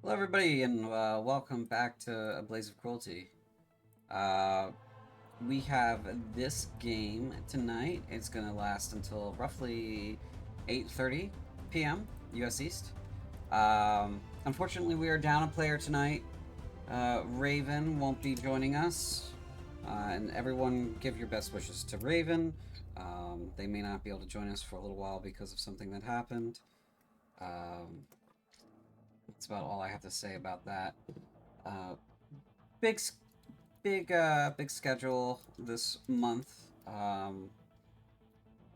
Hello, everybody, and welcome back to A Blaze of Cruelty. Uh, we have this game tonight. It's going to last until roughly 8:30 p.m. U.S. East. Unfortunately, we are down a player tonight. Raven won't be joining us, and everyone give your best wishes to Raven. They may not be able to join us for a little while because of something that happened. Um, that's about all I have to say about that. Uh, big, big schedule this month.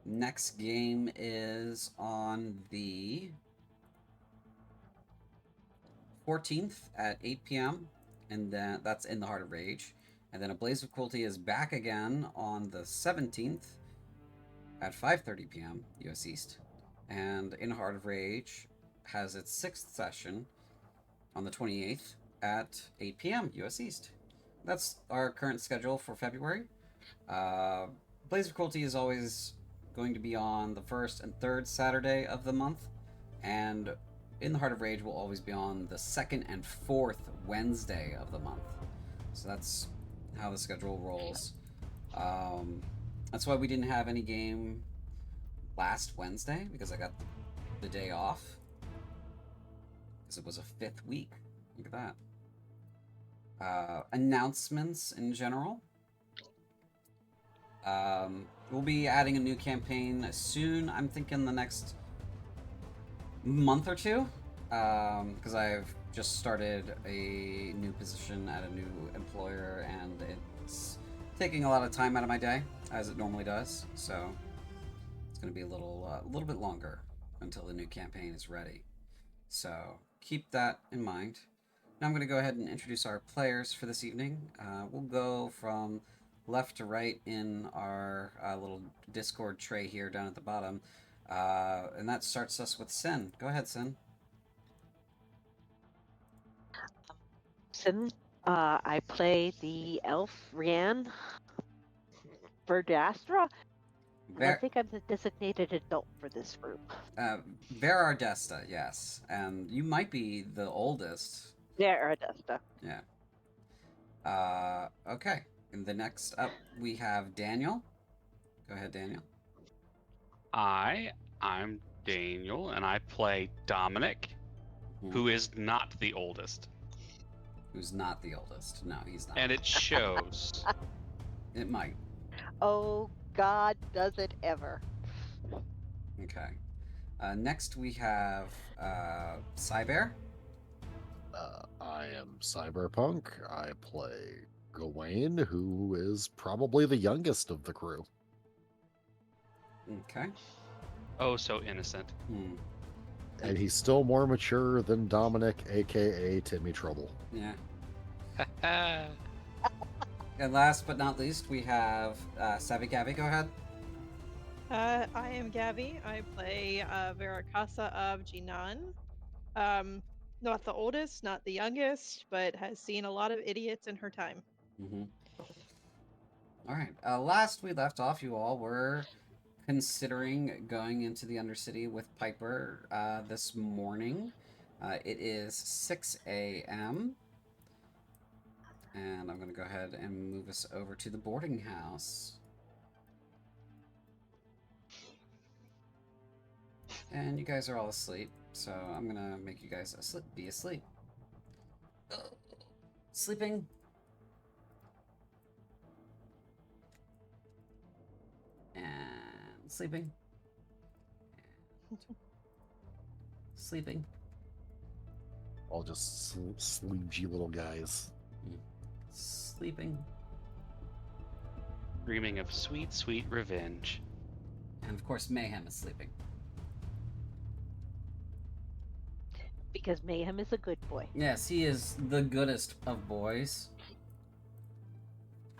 Next game is on the 14th at 8 p.m. and then that's in the Heart of Rage. And then A Blaze of Cruelty is back again on the 17th at 5:30 p.m. U.S. East. And In Heart of Rage has its sixth session on the 28th at 8 p.m. U.S. East. That's our current schedule for February. Blaze of Cruelty is always going to be on the first and third Saturday of the month, and In the Heart of Rage will always be on the second and fourth Wednesday of the month. So that's how the schedule rolls. That's why we didn't have any game last Wednesday, because I got the day off, because it was a fifth week. Look at that. Announcements in general. We'll be adding a new campaign soon. I'm thinking the next month or two, because I've just started a new position at a new employer, and it's taking a lot of time out of my day, as it normally does. So it's going to be a little bit longer until the new campaign is ready. So keep that in mind. Now I'm going to go ahead and introduce our players for this evening. We'll go from left to right in our little Discord tray here down at the bottom. And that starts us with Sin. Go ahead, Sin. Sin, I play the elf Rian Verdastra, and I think I'm the designated adult for this group. Verardesta, yes. And you might be the oldest. Verdastra. Yeah. Okay. And the next up, we have Daniel. Go ahead, Daniel. I'm Daniel, and I play Dominic, who is not the oldest. Who's not the oldest. No, he's not. And it shows. It might. Oh, God, does it ever. Okay. Next, we have Cybear. I am Cyberpunk. I play Gawain, who is probably the youngest of the crew. Okay. Oh, so innocent. And he's still more mature than Dominic, aka Timmy Trouble. Yeah. And last but not least, we have Savvy Gabby. Go ahead. I am Gabby. I play Veracasa of Jinan. Not the oldest, not the youngest, but has seen a lot of idiots in her time. All right. Last we left off, you all were considering going into the Undercity with Piper this morning. It is 6 a.m. And I'm going to go ahead and move us over to the boarding house. And you guys are all asleep, so I'm going to make you guys be asleep. Sleeping. And sleeping. And sleeping. All just sleepy little guys. Sleeping. Dreaming of sweet, sweet revenge. And of course, Mayhem is sleeping. Because Mayhem is a good boy. Yes, he is the goodest of boys.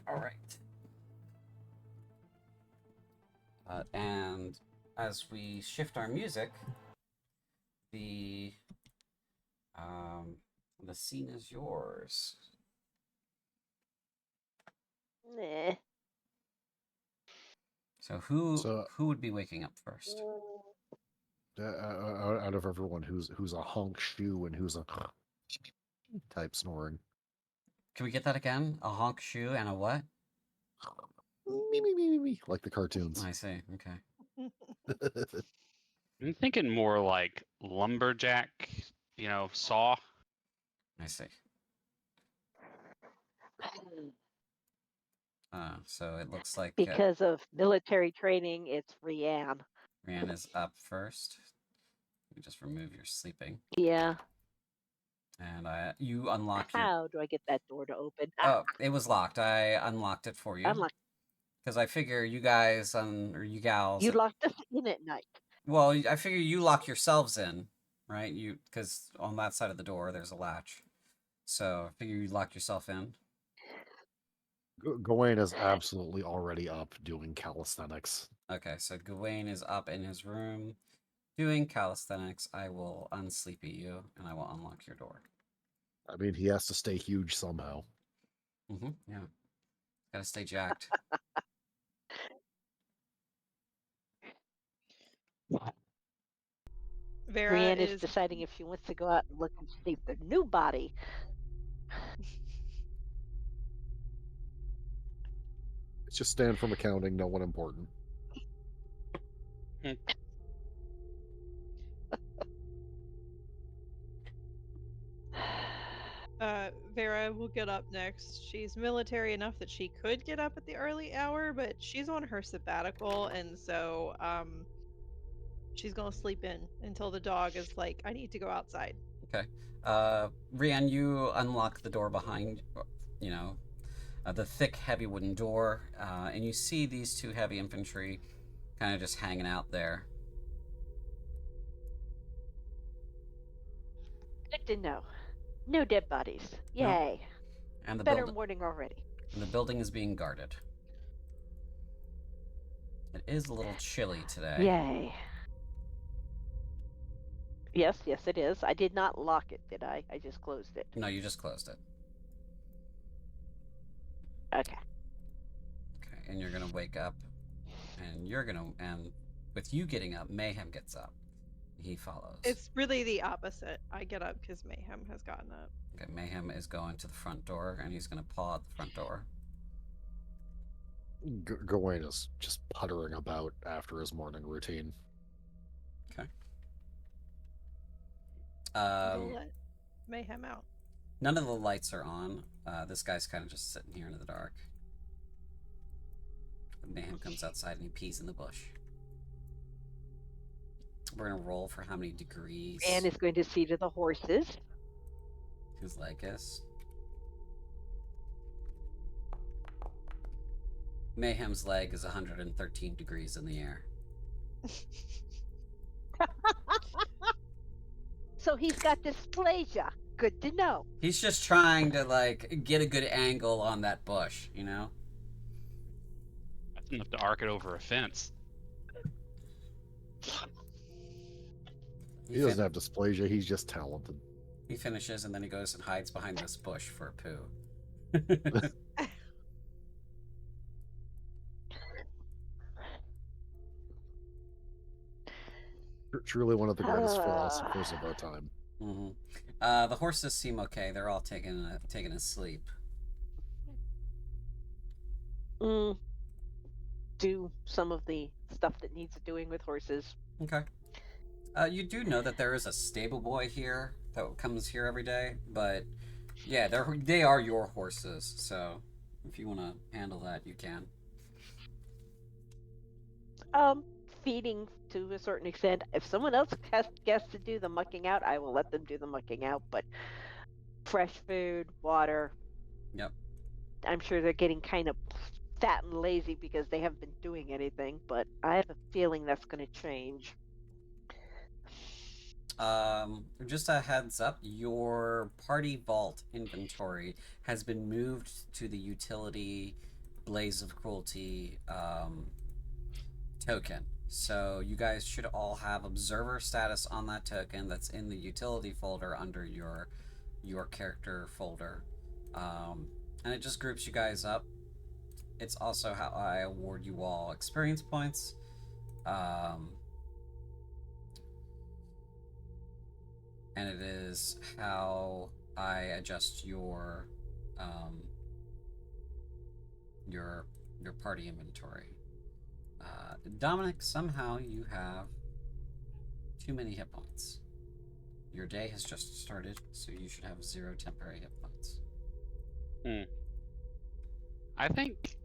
All right. And as we shift our music, the scene is yours. Nah. So who would be waking up first? Out of everyone, who's a hunk shoe and who's a type snoring. Can we get that again? A honk shoe and a what? Me, me, me, me, me, like the cartoons. I see. Okay. I'm thinking more like lumberjack, saw. I see. So it looks like Because of military training, it's Rianne. Rhiannon is up first. You just remove your sleeping. Yeah. And you unlock your... How do I get that door to open? Oh, it was locked. I unlocked it for you. Unlocked. Because I figure you guys, or you gals... You locked us in at night. Well, I figure you lock yourselves in, right? Because on that side of the door, there's a latch. So I figure you lock yourself in. Gawain is absolutely already up doing calisthenics. Okay, so Gawain is up in his room doing calisthenics. I will unsleepy you, and I will unlock your door. I mean, he has to stay huge somehow. Yeah. Gotta stay jacked. Vera Rianne is is deciding if she wants to go out and look and see the new body. It's just stand from accounting, no one important. Vera will get up next. She's military enough that she could get up at the early hour, but she's on her sabbatical, and so she's gonna sleep in until the dog is like, I need to go outside. Okay. Rian, you unlock the door behind, the thick, heavy wooden door, and you see these two heavy infantry kind of just hanging out there. Good to know. No dead bodies. No. Yay. And the Better morning already. And the building is being guarded. It is a little chilly today. Yay. Yes, it is. I did not lock it, did I? I just closed it. No, you just closed it. Okay. Okay, and you're gonna wake up, and with you getting up, Mayhem gets up. He follows. It's really the opposite. I get up because Mayhem has gotten up. Okay, Mayhem is going to the front door, and he's gonna paw at the front door. Gawain is just puttering about after his morning routine. Okay. We'll let Mayhem out. None of the lights are on. This guy's kind of just sitting here in the dark. Mayhem comes outside and he pees in the bush. We're gonna roll for how many degrees. Anne is going to see to the horses. His leg is. Mayhem's leg is 113 degrees in the air. So he's got dysplasia. Good to know. He's just trying to get a good angle on that bush, That's enough to arc it over a fence. He doesn't have dysplasia, he's just talented. He finishes and then he goes and hides behind this bush for a poo. Truly one of the greatest philosophers of our time. The horses seem okay. They're all taking a sleep. Do some of the stuff that needs doing with horses. Okay. You do know that there is a stable boy here that comes here every day, but yeah, they are your horses. So if you want to handle that, you can. Feeding to a certain extent. If someone else gets to do the mucking out, I will let them do the mucking out. But fresh food, water. Yep. I'm sure they're getting kind of fat and lazy because they haven't been doing anything. But I have a feeling that's going to change. Just a heads up, your party vault inventory has been moved to the utility Blaze of Cruelty token. So you guys should all have observer status on that token that's in the utility folder under your character folder. And it just groups you guys up. It's also how I award you all experience points. And it is how I adjust your party inventory. Dominic, somehow you have too many hit points. Your day has just started, so you should have 0 temporary hit points. I think,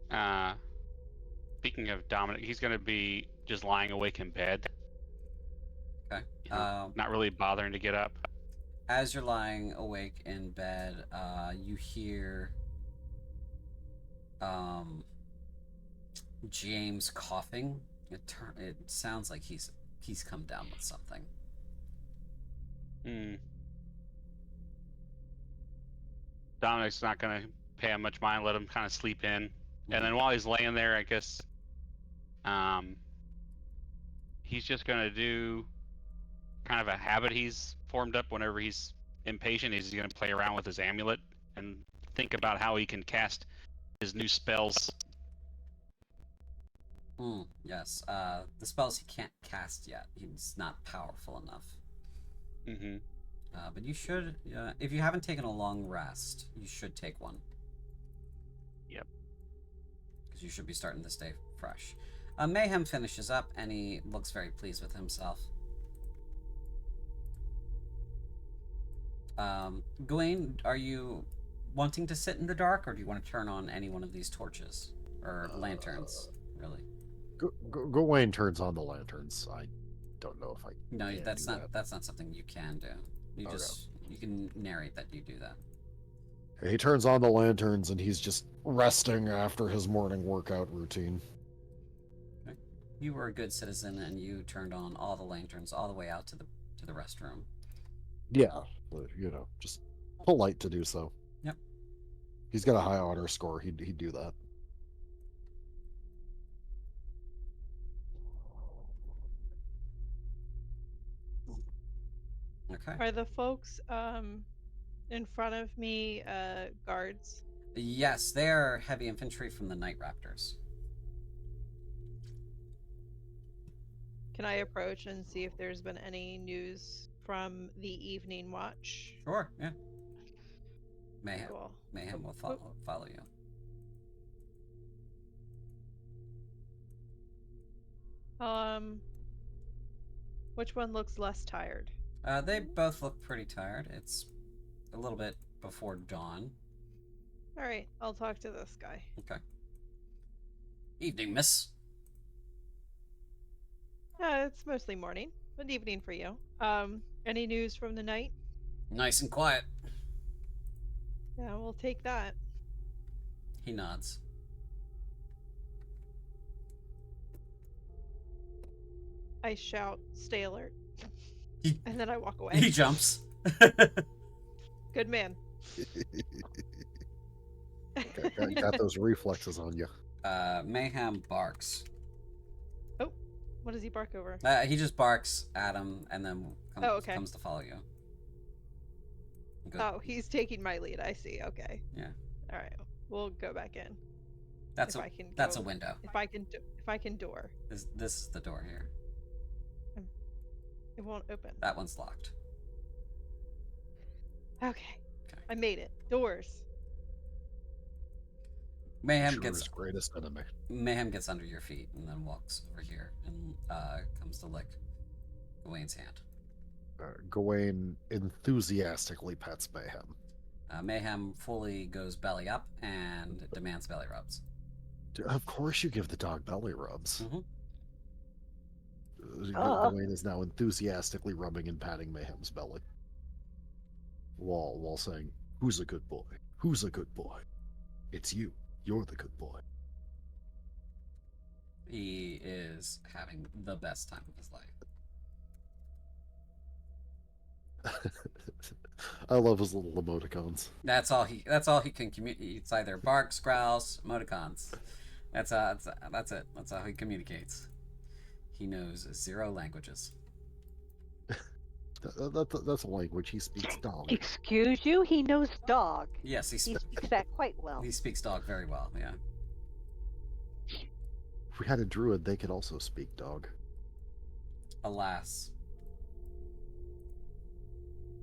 speaking of Dominic, he's going to be just lying awake in bed. Okay. Not really bothering to get up. As you're lying awake in bed, you hear James coughing. It sounds like he's come down with something. Dominic's not going to pay him much mind, let him kind of sleep in. And then while he's laying there, I guess he's just going to do kind of a habit he's formed up whenever he's impatient. He's going to play around with his amulet and think about how he can cast his new spells. Yes. The spells he can't cast yet. He's not powerful enough. But you should, if you haven't taken a long rest, you should take one. Yep. Because you should be starting this day fresh. Mayhem finishes up, and he looks very pleased with himself. Gawain, are you wanting to sit in the dark, or do you want to turn on any one of these torches? Or lanterns, really? Gawain turns on the lanterns. I don't know if I No, can that's do not that. that's not something you can do. You Okay. you can narrate that you do that. He turns on the lanterns and he's just resting after his morning workout routine. Okay. You were a good citizen, and you turned on all the lanterns all the way out to the restroom. Yeah, but, just polite to do so. Yep. He's got a high honor score. He'd do that. Okay. Are the folks in front of me guards? Yes, they are heavy infantry from the Night Raptors. Can I approach and see if there's been any news from the evening watch? Sure, yeah. Mayhem. Cool. Mayhem will follow you. Which one looks less tired? They both look pretty tired. It's a little bit before dawn. All right, I'll talk to this guy. Okay. Evening, miss. It's mostly morning. Good evening for you. Any news from the night? Nice and quiet. Yeah, we'll take that. He nods. I shout, "Stay alert," and then I walk away. He jumps. Good man. Got those reflexes on you. Mayhem barks. Oh, what does he bark over? He just barks at him, and then comes to follow you. Oh, he's taking my lead. I see. Okay. Yeah. All right. We'll go back in. That's if a I can that's go, a window. If I can door. This is the door here. It won't open. That one's locked. Okay. I made it. Doors. Mayhem gets his greatest enemy. Mayhem gets under your feet and then walks over here and comes to lick Gawain's hand. Gawain enthusiastically pets Mayhem. Mayhem fully goes belly up and demands belly rubs. Of course you give the dog belly rubs. Mm-hmm. Gawain is now enthusiastically rubbing and patting Mayhem's belly. While saying, "Who's a good boy? Who's a good boy? It's you. You're the good boy." He is having the best time of his life. I love his little emoticons. That's all he can communicate. It's either barks, growls, emoticons. That's it. That's how he communicates. He knows 0 languages. That's a language. He speaks dog. Excuse you? He knows dog. Yes, He speaks that quite well. He speaks dog very well. Yeah. If we had a druid, they could also speak dog. Alas.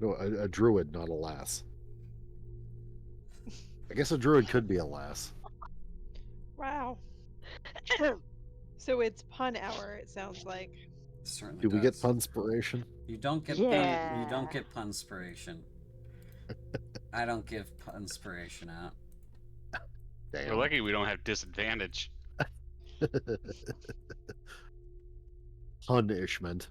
No, a druid, not a lass. I guess a druid could be a lass. Wow. So it's pun hour, it sounds like. Certainly Do we get does. punspiration? You don't get you don't Yeah. get punspiration. I don't give punspiration out. We're Damn. lucky we don't have disadvantage. Punishment.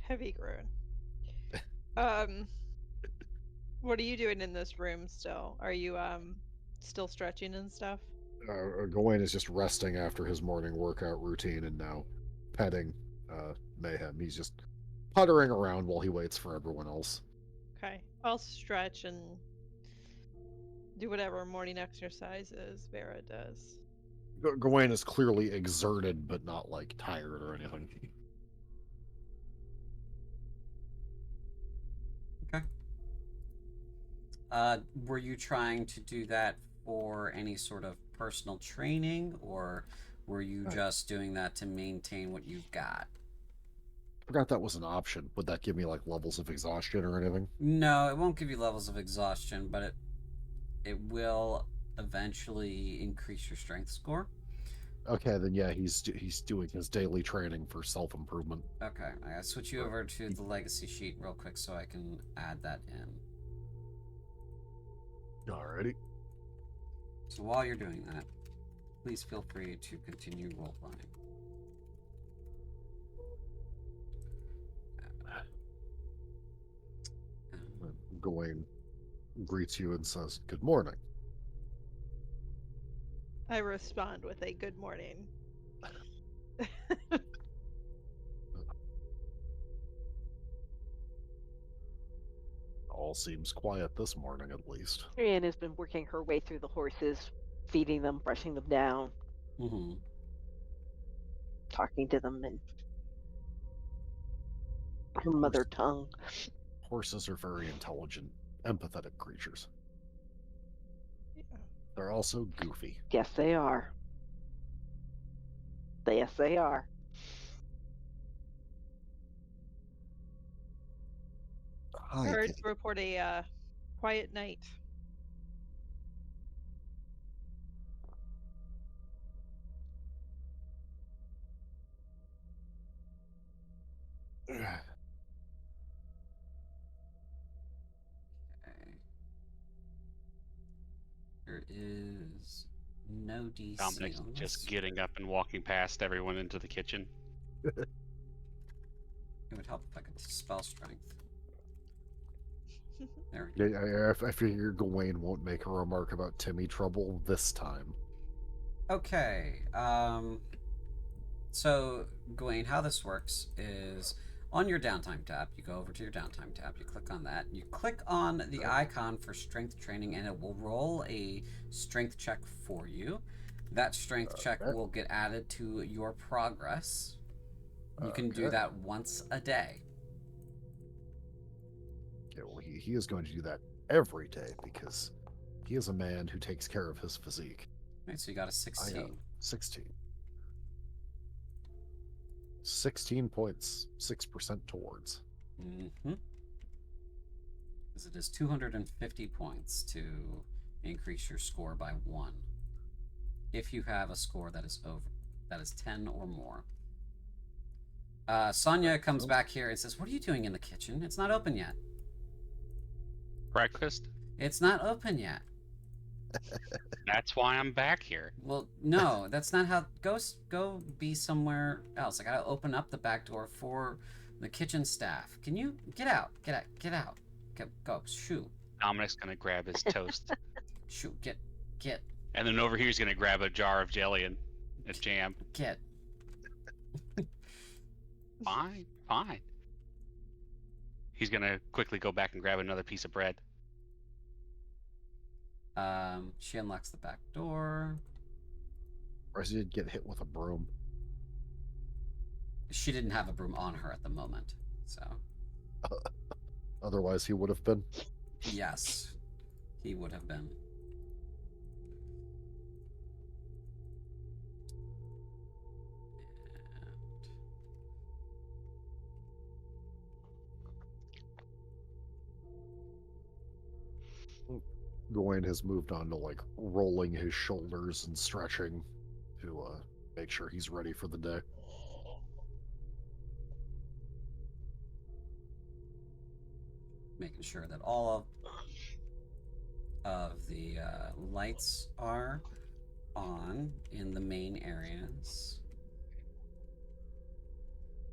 Heavy groan. Um, what are you doing in this room still? Are you still stretching and stuff? Gawain is just resting after his morning workout routine and now petting Mayhem. He's just puttering around while he waits for everyone else. Okay. I'll stretch and do whatever morning exercises Vera does. Gawain is clearly exerted, but not like tired or anything. Okay. Were you trying to do that for any sort of personal training, or were you just doing that to maintain what you've got? Forgot that was an option. Would that give me like levels of exhaustion or anything? No, it won't give you levels of exhaustion, but it will eventually increase your strength score. Okay, then yeah, he's doing his daily training for self-improvement. Okay, I gotta switch you over to the legacy sheet real quick so I can add that in. Alrighty. So while you're doing that, please feel free to continue role-playing. Gawain greets you and says, "Good morning." I respond with a good morning. All seems quiet this morning, at least. Marianne has been working her way through the horses, feeding them, brushing them down, Mm-hmm. talking to them in her mother tongue. Horses are very intelligent, empathetic creatures. Yeah. They're also goofy. Yes, they are. Yes, they are. Hi, Birds kitty. report a quiet night. Okay. There is no DC Dominic's on just this. getting up and walking past everyone into the kitchen. It would help if I could spell strength. There we go. Yeah, I figure Gawain won't make a remark about Timmy trouble this time. Okay. So, Gawain, how this works is on your downtime tab, you go over to your downtime tab, you click on that, you click on the icon for strength training, and it will roll a strength check for you. That strength check will get added to your progress. You can do that once a day. Yeah, well, he is going to do that every day because he is a man who takes care of his physique. Right, so you got a 16. 16. 16 points, 6% towards. Mm-hmm. Because it is 250 points to increase your score by 1. If you have a score that is 10 or more. Sonia comes back here and says, "What are you doing in the kitchen? It's not open yet." Breakfast? It's not open yet. That's why I'm back here. Well, no, that's not how. Go be somewhere else. I gotta open up the back door for the kitchen staff. Can you get out? Get out. Go. Shoo. Dominic's gonna grab his toast. Shoo. Get. And then over here he's gonna grab a jar of jelly and a jam. Get. Fine. He's gonna quickly go back and grab another piece of bread. She unlocks the back door. Or does he get hit with a broom? She didn't have a broom on her at the moment, so. Otherwise, he would have been. Yes, he would have been. Gawain has moved on to like rolling his shoulders and stretching to make sure he's ready for the day. Making sure that all of the lights are on in the main areas.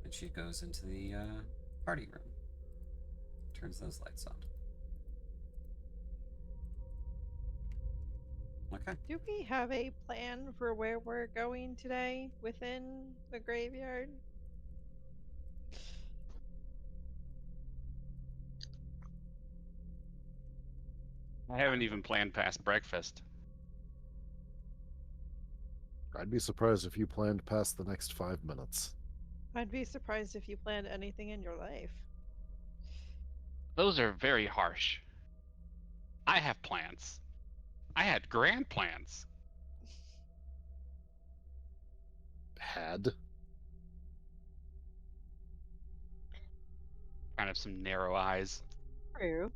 And she goes into the party room. Turns those lights on. Okay. Do we have a plan for where we're going today within the graveyard? I haven't even planned past breakfast. I'd be surprised if you planned past the next 5 minutes. I'd be surprised if you planned anything in your life. Those are very harsh. I have plans. I had grand plans. Had? Kind of some narrow eyes. True.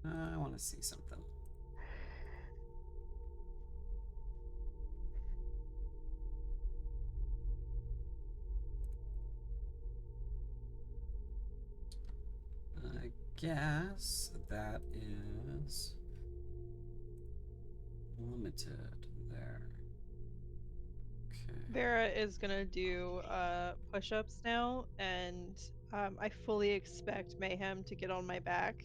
I want to see something. I guess that is limited there. Okay. Vera is gonna do push-ups now, and I fully expect Mayhem to get on my back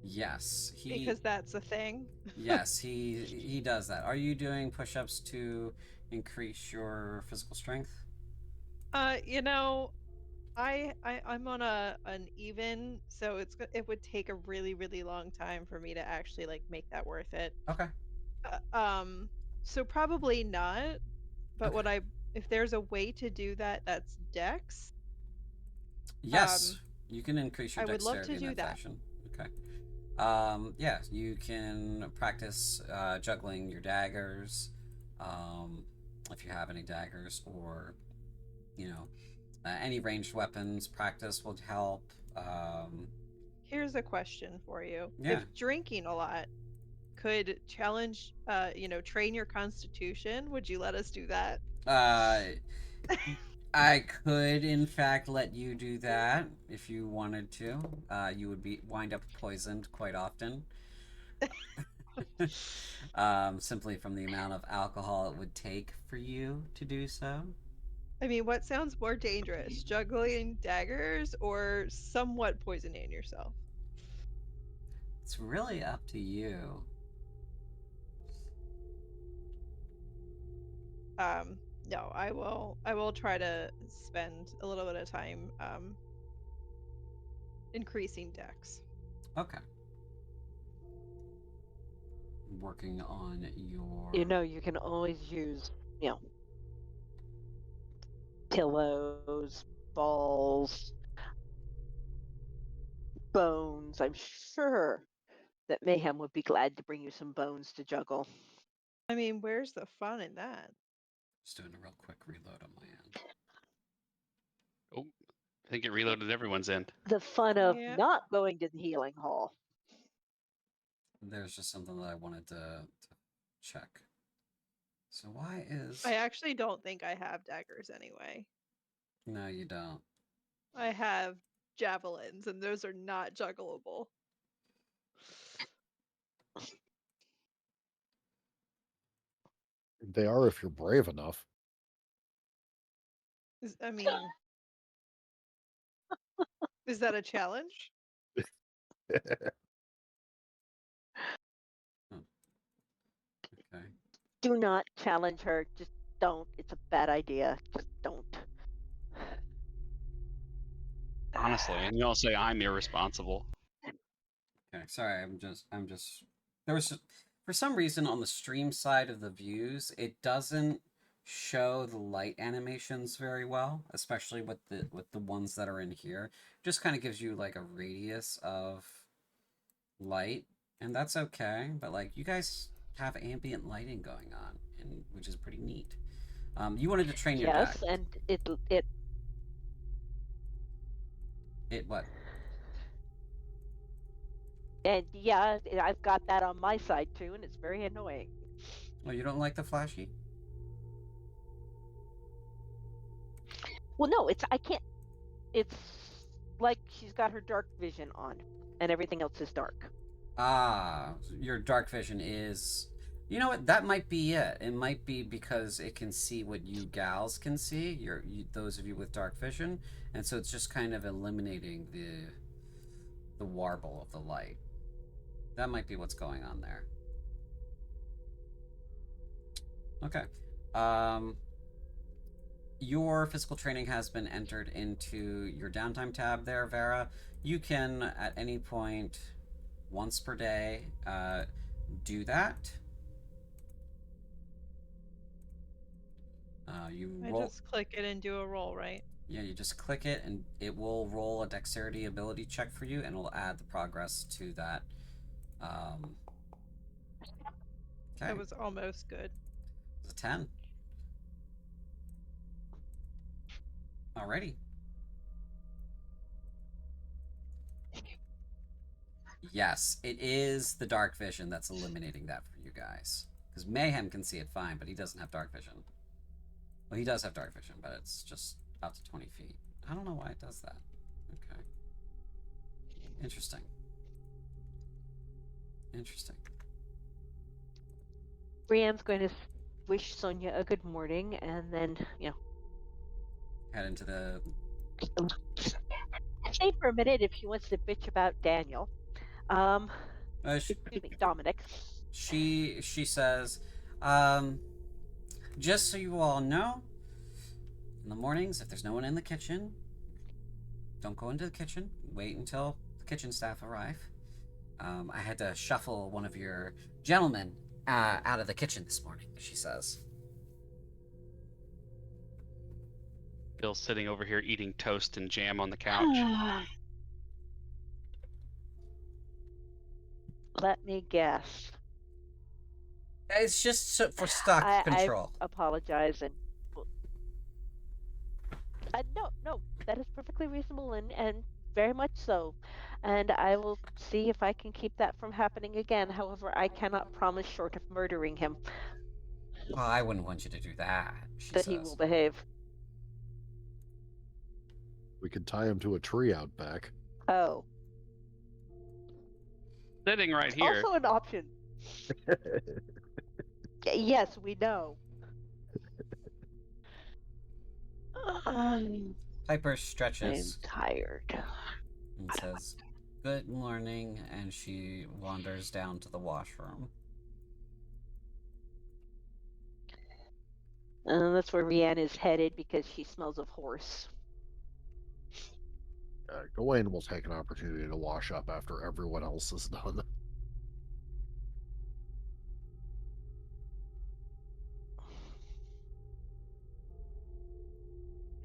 Yes, because that's a thing. Yes, he does that. Are you doing push-ups to increase your physical strength? You know, I'm on an even, so it would take a really long time for me to actually like make that worth it. Okay. So probably not. But Okay. if there's a way to do that, that's Dex. Yes, you can increase your I would love to dexterity in do that that. fashion. Okay. Yeah, you can practice juggling your daggers, if you have any daggers, or any ranged weapons. Practice will help. Here's a question for you. Yeah. If drinking a lot could challenge, train your constitution, would you let us do that? I could, in fact, let you do that if you wanted to. You would wind up poisoned quite often. Simply from the amount of alcohol it would take for you to do so. I mean, what sounds more dangerous, juggling daggers or somewhat poisoning yourself? It's really up to you. No, I will try to spend a little bit of time increasing Dex. Okay. Working on your... You can always use, pillows, balls, bones. I'm sure that Mayhem would be glad to bring you some bones to juggle. I mean, where's the fun in that? Just doing a real quick reload on my end. Oh, I think it reloaded everyone's end. The fun of Yeah. not going to the healing hall. There's just something that I wanted to check. So why is... I actually don't think I have daggers anyway. No, you don't. I have javelins, and those are not juggleable. They are if you're brave enough. I mean, is that a challenge? Okay. Do not challenge her. Just don't. It's a bad idea. Just don't. Honestly, and you'll say I'm irresponsible. Okay, sorry, I'm just there was for some reason on the stream side of the views, it doesn't show the light animations very well, especially with the ones that are in here. Just kind of gives you like a radius of light, and that's okay, but like you guys have ambient lighting going on, and which is pretty neat. You wanted to train your deck. Yes, and It what? And yeah, I've got that on my side too, and it's very annoying. Oh, you don't like the flashy? Well, no, I can't. It's like she's got her dark vision on, and everything else is dark. Ah, your dark vision is. You know what? That might be it. It might be because it can see what you gals can see. Those of you with dark vision, and so it's just kind of eliminating the warble of the light. That might be what's going on there. Okay. Your physical training has been entered into your downtime tab there, Vera. You can, at any point, once per day, do that. I just click it and do a roll, right? Yeah, you just click it, and it will roll a dexterity ability check for you, and it'll add the progress to that. Okay. That was almost good. It's a 10. Alrighty. Yes, it is the dark vision that's eliminating that for you guys. Because Mayhem can see it fine, but he doesn't have dark vision. Well, he does have dark vision, but it's just up to 20 feet. I don't know why it does that. Okay. Interesting. Interesting. Brienne's going to wish Sonia a good morning, and then, Head into the... stay for a minute if she wants to bitch about Daniel. Excuse me, Dominic. She says, just so you all know, in the mornings, if there's no one in the kitchen, don't go into the kitchen. Wait until the kitchen staff arrive. I had to shuffle one of your gentlemen out of the kitchen this morning, she says. Bill's sitting over here eating toast and jam on the couch. Let me guess. It's just for stock control. I apologize, and no, that is perfectly reasonable and very much so. And I will see if I can keep that from happening again. However, I cannot promise short of murdering him. Well, I wouldn't want you to do that, she that says. He will behave. We could tie him to a tree out back. Oh. Sitting right here. Also an option. Yes, we know. Piper stretches. I'm tired. And says, good morning, and she wanders down to the washroom. And that's where Rianne is headed because she smells of horse. Gawain will take an opportunity to wash up after everyone else is done.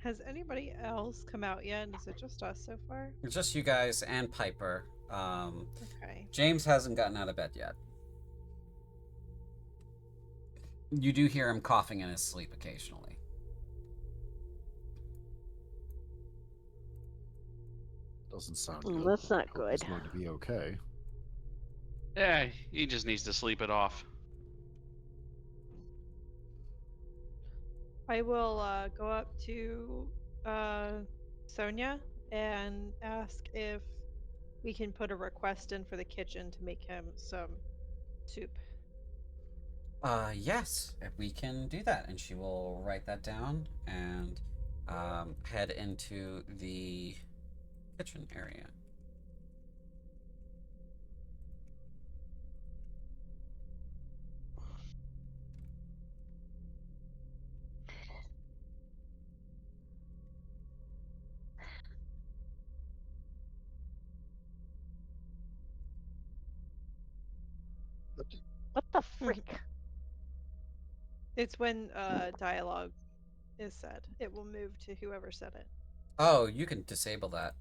Has anybody else come out yet? Is it just us so far? It's just you guys and Piper. Okay. James hasn't gotten out of bed yet. You do hear him coughing in his sleep occasionally. Doesn't sound good. That's not good. He's going to be okay. Yeah, he just needs to sleep it off. I will go up to Sonia and ask if we can put a request in for the kitchen to make him some soup. Yes, we can do that. And she will write that down and head into the kitchen area. What the frick? It's when dialogue is said. It will move to whoever said it. Oh, you can disable that.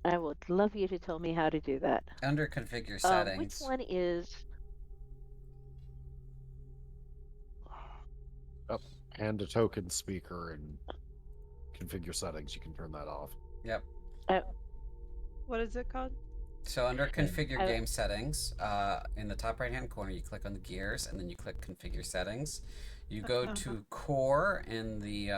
I would love you to tell me how to do that. Under configure settings. Which one is... Hand a token speaker and configure settings, you can turn that off. Yep. What is it called? So under configure I- game settings, in the top right hand corner, you click on the gears and then you click configure settings. You go to core in the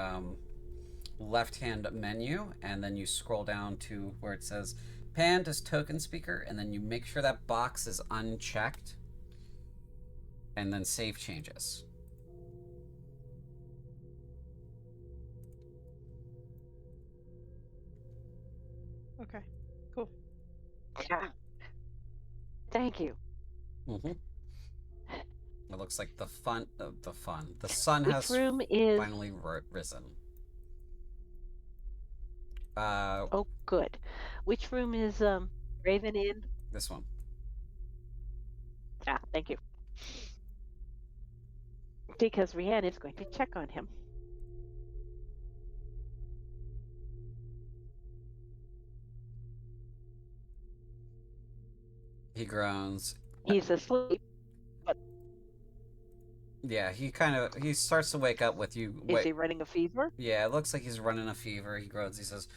left hand menu, and then you scroll down to where it says pan as token speaker, and then you make sure that box is unchecked, and then save changes. Okay, cool. Yeah. Thank you. Mm-hmm. It looks like the sun Which has room is? finally risen. Oh, good. Which room is Raven in? This one. Ah, thank you. Because Rianne is going to check on him. He groans. He's asleep. Yeah, he starts to wake up with you. Is he running a fever? Yeah, it looks like he's running a fever. He groans. He says,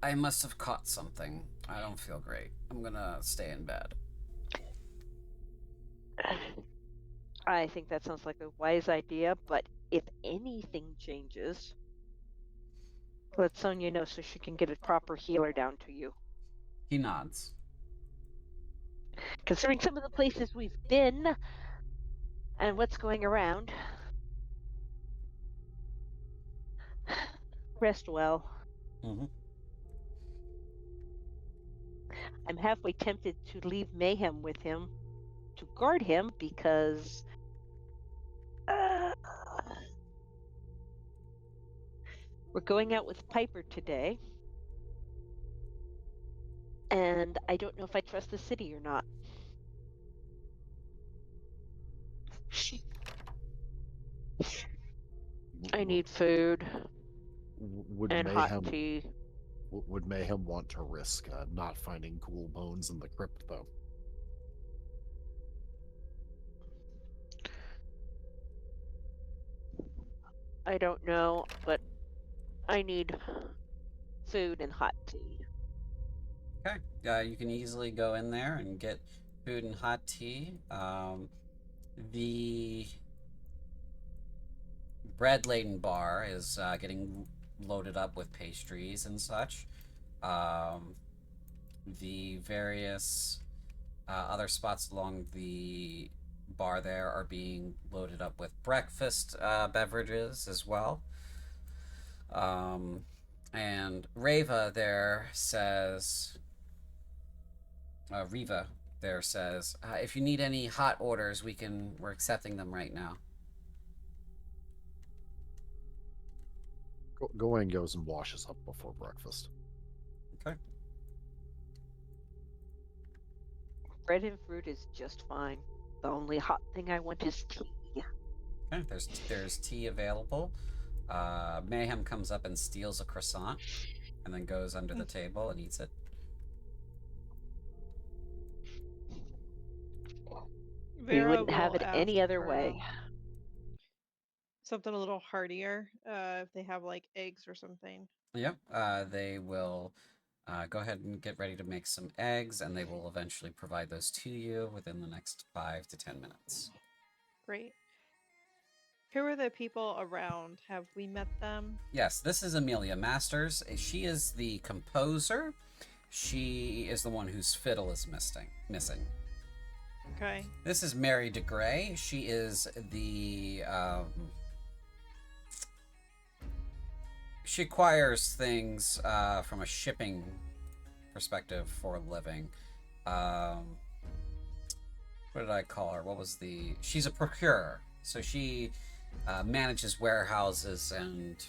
I must have caught something. I don't feel great. I'm gonna stay in bed. I think that sounds like a wise idea, but if anything changes, let Sonia know so she can get a proper healer down to you. He nods. Considering some of the places we've been and what's going around, rest well. Mm-hmm. I'm halfway tempted to leave Mayhem with him to guard him because we're going out with Piper today. And I don't know if I trust the city or not. I need food Would and Mayhem hot tea. would Mayhem want to risk not finding ghoul bones in the crypt, though? I don't know, but I need food and hot tea. Okay. You can easily go in there and get food and hot tea. The bread-laden bar is getting loaded up with pastries and such. The various other spots along the bar there are being loaded up with breakfast beverages as well. And Riva there says, if you need any hot orders, we're accepting them right now. Gawain goes and washes up before breakfast. Okay. Bread and fruit is just fine. The only hot thing I want is tea. Okay. There's tea available. Mayhem comes up and steals a croissant, and then goes under the table and eats it. We wouldn't have it any other way. Something a little heartier, if they have like eggs or something. Yep. They will go ahead and get ready to make some eggs, and they will eventually provide those to you within the next 5 to 10 minutes. Great. Who are the people around? Have we met them? Yes, this is Amelia Masters. She is the composer. She is the one whose fiddle is missing. Okay. This is Mary DeGray. She is the she acquires things from a shipping perspective for a living. What did I call her? She's a procurer. So she manages warehouses and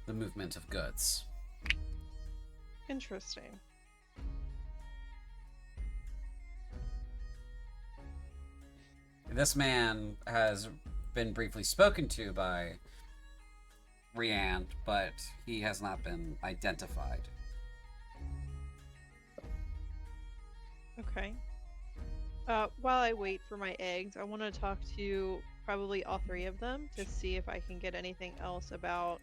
the movement of goods. Interesting. This man has been briefly spoken to by Rianne, but he has not been identified. Okay. While I wait for my eggs, I want to talk to probably all three of them to see if I can get anything else about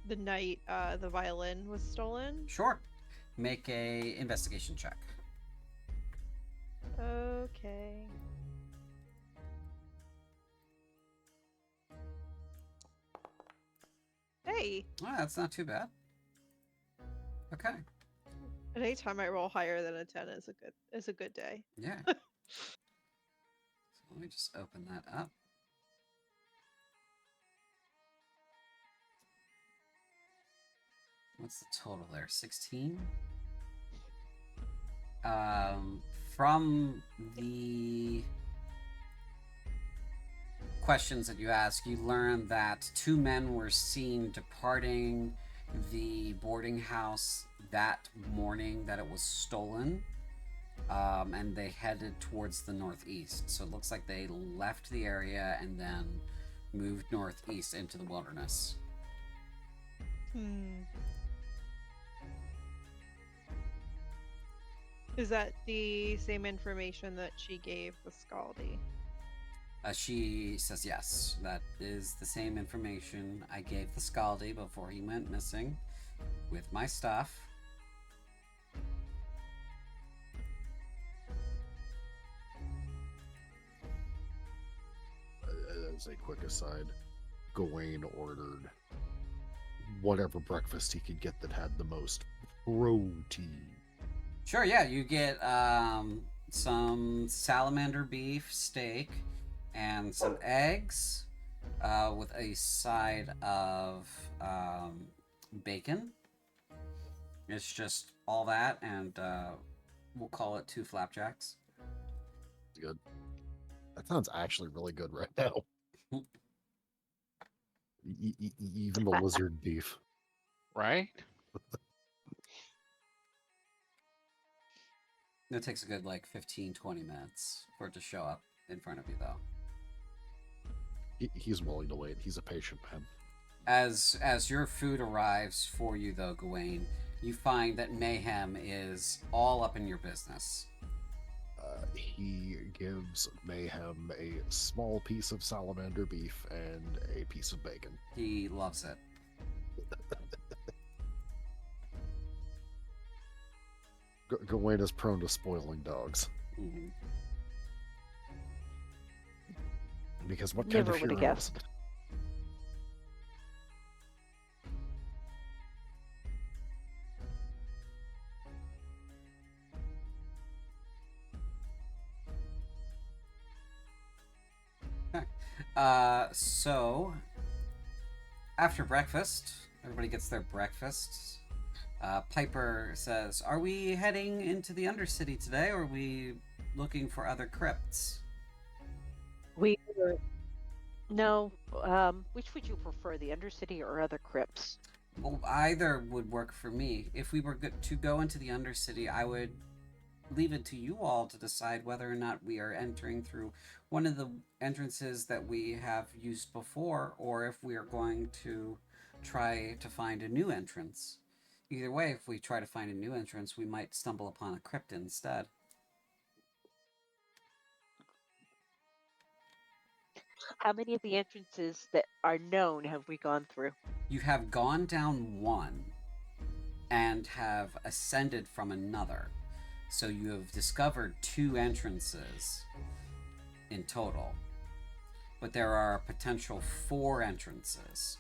the night the violin was stolen? Sure. Make a investigation check. Okay. Hey, Oh, that's not too bad. Okay. anytime I roll higher than a 10 is a good day. Yeah. So let me just open that up. What's the total there? 16? From the questions that you ask, you learn that 2 men were seen departing the boarding house that morning that it was stolen, and they headed towards the northeast. So it looks like they left the area and then moved northeast into the wilderness. Is that the same information that she gave the Scaldi? She says yes, that is the same information I gave the Scaldi before he went missing with my stuff. As a quick aside, Gawain ordered whatever breakfast he could get that had the most protein. Sure, yeah, you get some salamander beef steak and some eggs with a side of bacon. It's just all that, and we'll call it 2 flapjacks. Good. That sounds actually really good right now. Even the lizard beef. Right? It takes a good 15-20 minutes for it to show up in front of you, though. He's willing to wait. He's a patient man. As your food arrives for you, though, Gawain, you find that Mayhem is all up in your business. He gives Mayhem a small piece of salamander beef and a piece of bacon. He loves it. Gawain is prone to spoiling dogs. Mm-hmm. Because what Never kind of would've hero guessed. isn't? So after breakfast, everybody gets their breakfast. Piper says, "Are we heading into the Undercity today, or are we looking for other crypts?" We were. No, which would you prefer, the Undercity or other crypts? Well, either would work for me. If we were to go into the Undercity, I would leave it to you all to decide whether or not we are entering through one of the entrances that we have used before, or if we are going to try to find a new entrance. Either way, if we try to find a new entrance, we might stumble upon a crypt instead. How many of the entrances that are known have we gone through? You have gone down one and have ascended from another. So you have discovered 2 entrances in total. But there are a potential 4 entrances.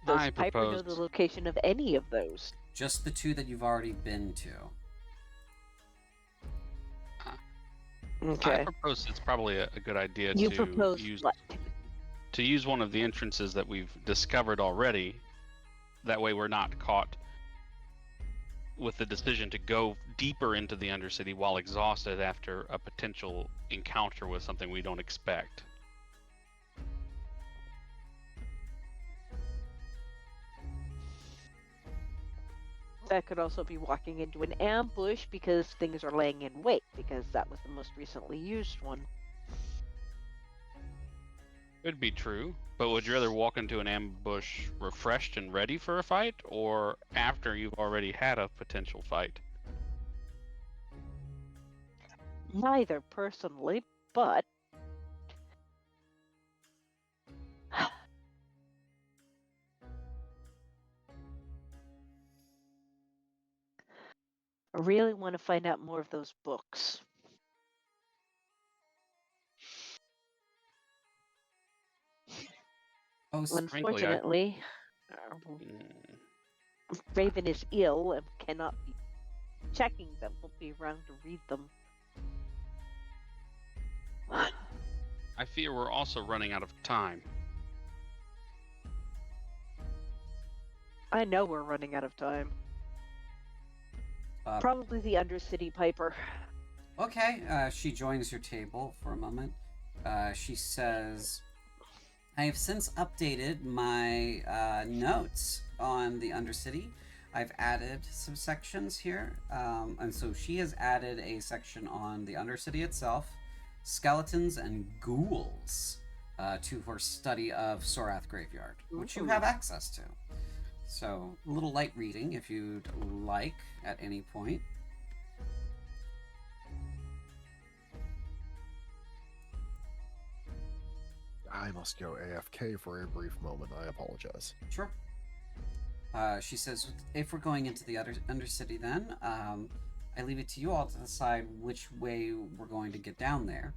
Does I Piper know propose- the location of any of those? Just the 2 that you've already been to. I propose it's probably a good idea You to propose use what? to use one of the entrances that we've discovered already. That way we're not caught with the decision to go deeper into the Undercity while exhausted after a potential encounter with something we don't expect. That could also be walking into an ambush because things are laying in wait, because that was the most recently used one. Could be true, but would you rather walk into an ambush refreshed and ready for a fight, or after you've already had a potential fight? Neither personally, but I really want to find out more of those books. Oh, Frankly, I Unfortunately, mm, Raven is ill and cannot be checking them. Won't be around to read them. I fear we're also running out of time. I know we're running out of time. Uh, Probably the Undercity Piper. Okay, she joins your table for a moment. She says, I have since updated my notes on the Undercity. I've added some sections here. And so she has added a section on the Undercity itself, skeletons and ghouls, to her study of Sorath Graveyard, which you have access to. So, a little light reading if you'd like at any point. I must go AFK for a brief moment. I apologize. Sure. She says, if we're going into the Undercity then, I leave it to you all to decide which way we're going to get down there.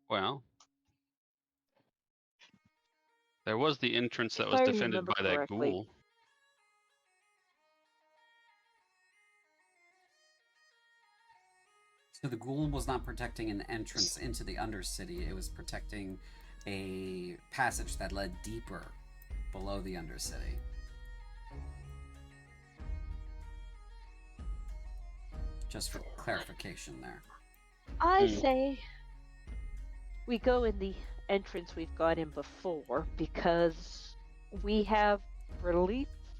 Well, there was the entrance that If was I defended remember by that correctly. ghoul. So the ghoul was not protecting an entrance into the Undercity, it was protecting a passage that led deeper below the Undercity. Just for clarification there. I say we go in the entrance we've gone in before because we have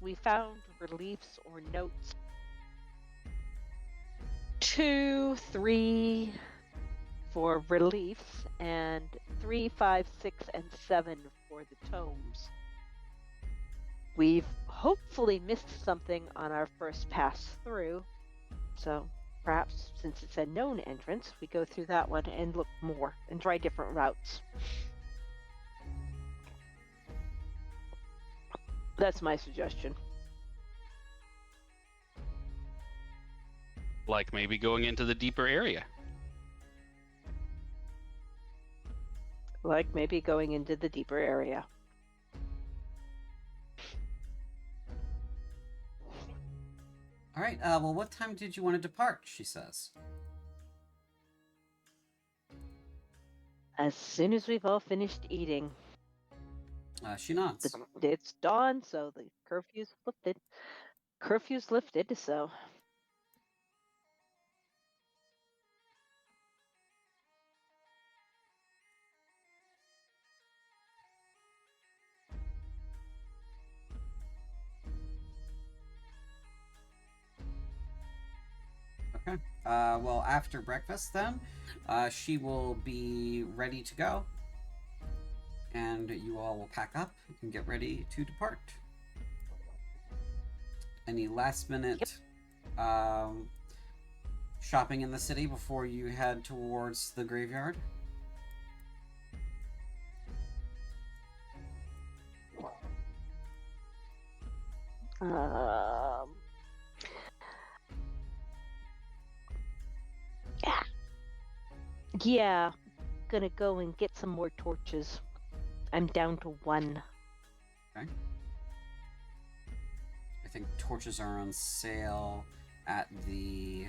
we found reliefs or notes 2, 3 for reliefs and 3, 5, 6, and 7 for the tomes. We've hopefully missed something on our first pass through, so perhaps since it's a known entrance, we go through that one and look more and try different routes. That's my suggestion. Like maybe going into the deeper area. Like maybe going into the deeper area. All right, well, what time did you want to depart? She says. As soon as we've all finished eating. She nods. It's dawn, so the curfew's lifted. Curfew's lifted, so. Okay. Well, after breakfast, then, she will be ready to go. And you all will pack up and get ready to depart. Any last minute shopping in the city before you head towards the graveyard? Yeah, gonna go and get some more torches. I'm down to 1. Okay. I think torches are on sale at the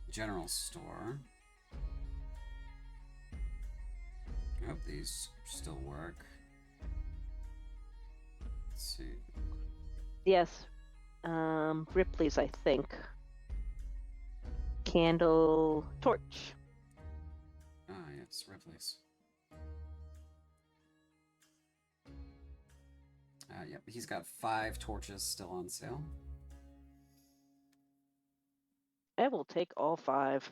general store. I hope these still work. Let's see. Yes. Ripley's, I think. Candle, torch. Ah, yes, Ripley's. Yep, he's got 5 torches still on sale. I will take all 5.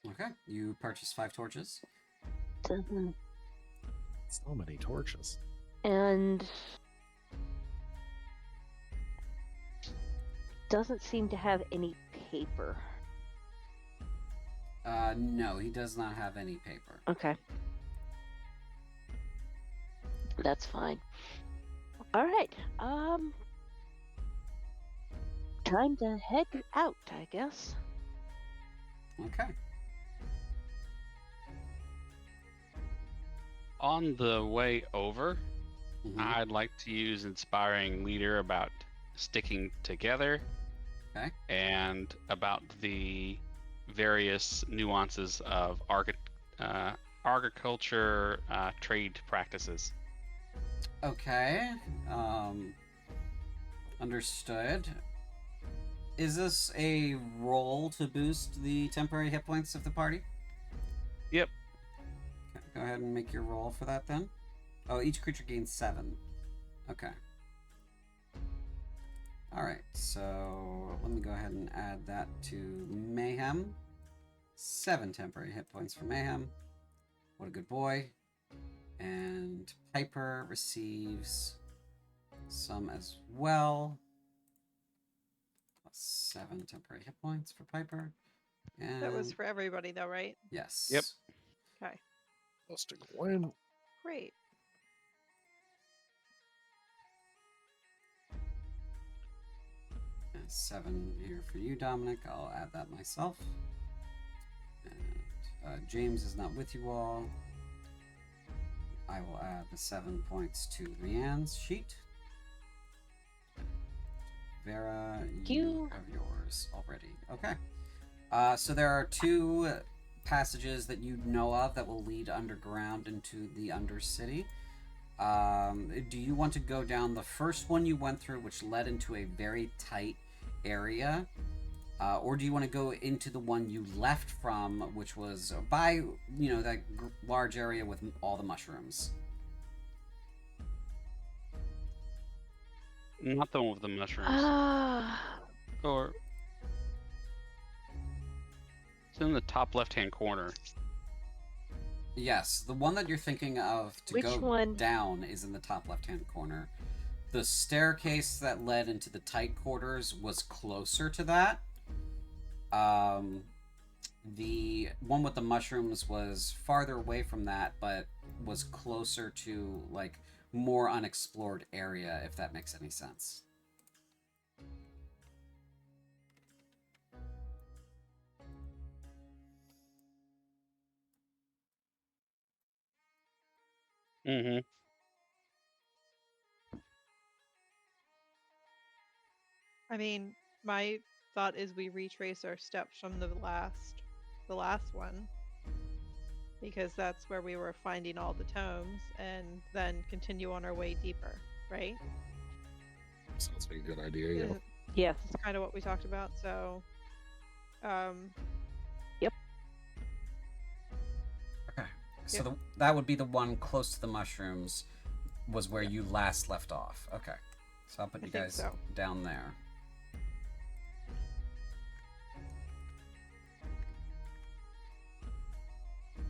Okay, you purchase 5 torches. So many torches. And doesn't seem to have any paper. No, he does not have any paper. Okay. That's fine. All right. Time to head out, I guess. Okay. On the way over, Mhm. I'd like to use inspiring leader about sticking together. Okay. And about the various nuances of agriculture trade practices. Okay. Understood. Is this a roll to boost the temporary hit points of the party? Yep. Okay, go ahead and make your roll for that then. Oh, each creature gains 7. Okay. Alright, so let me go ahead and add that to Mayhem. 7 temporary hit points for Mayhem. What a good boy. And Piper receives some as well. Plus 7 temporary hit points for Piper. And That was for everybody, though, right? yes. Yep. Okay. Busting a win. Great. And 7 here for you, Dominic. I'll add that myself. And James is not with you all. I will add the 7 points to Leanne's sheet. Vera, you have yours already. Okay. So there are 2 passages that you know of that will lead underground into the Undercity. Do you want to go down the first one you went through, which led into a very tight area? Or do you want to go into the one you left from, which was by, that large area with all the mushrooms? Not the one with the mushrooms. Or it's in the top left-hand corner. Yes, the one that you're thinking of to Which go one? down is in the top left-hand corner. The staircase that led into the tight quarters was closer to that. The one with the mushrooms was farther away from that, but was closer to, like, more unexplored area, if that makes any sense. Mm-hmm. I mean, my thought is we retrace our steps from the last one, because that's where we were finding all the tomes, and then continue on our way deeper, right? Sounds like a good idea, yeah. Yes. It's kind of what we talked about. So, Yep. Okay. So that would be the one close to the mushrooms, was where you last left off. Okay. So I'll put I you think guys so. down there.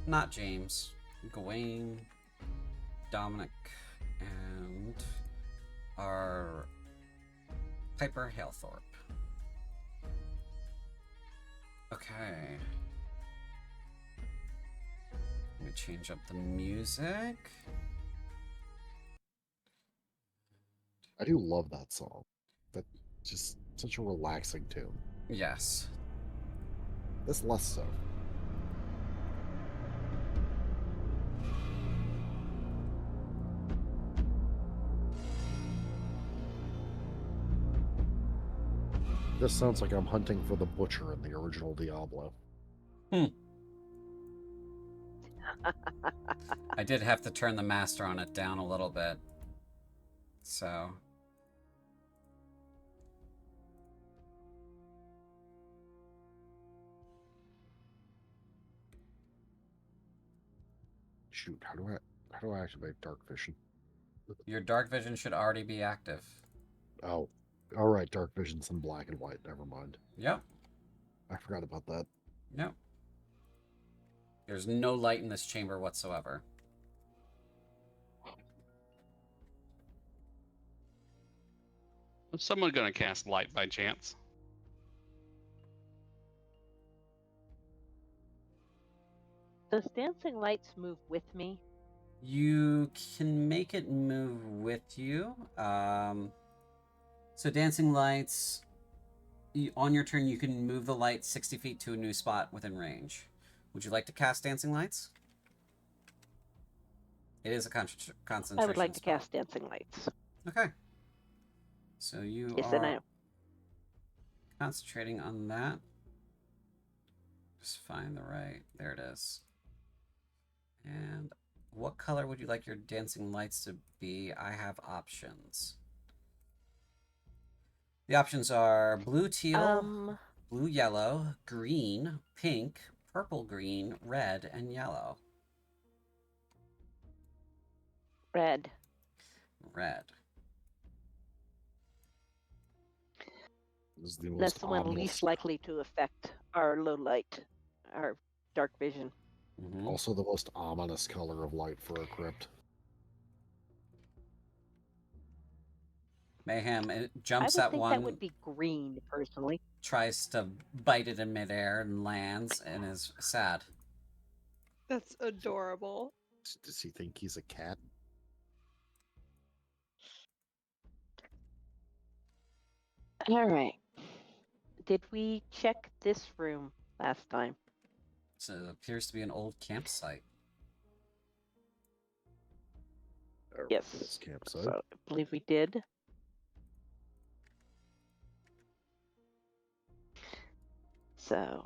Not James. Gawain, Dominic, and our Piper Halethorpe. Okay. Let me change up the music. I do love that song. That's just such a relaxing tune. Yes. This less so. This sounds like I'm hunting for the butcher in the original Diablo. I did have to turn the master on it down a little bit. So. Shoot, how do I activate dark vision? Your dark vision should already be active. Oh. Alright, dark vision's in black and white, never mind. Yep. I forgot about that. Yep. There's no light in this chamber whatsoever. Was someone gonna cast light by chance? Does dancing lights move with me? You can make it move with you. So dancing lights, on your turn, you can move the light 60 feet to a new spot within range. Would you like to cast dancing lights? It is a concentration I would like to spell. cast dancing lights. Okay. So you Yes, I are know. concentrating on that. Just find the right. There it is. And what color would you like your dancing lights to be? I have options. The options are blue teal, blue yellow, green, pink, purple green, red, and yellow. Red. Red. This is the most That's the one ominous, least likely to affect our low light, our dark vision. Mm-hmm. also the most ominous color of light for a crypt. Mayhem, it I jumps would at think one, that would be green, personally. tries to bite it in midair and lands and is sad. That's adorable. Does he think he's a cat? All right. Did we check this room last time? So it appears to be an old campsite. Yes. This campsite. So I believe we did. So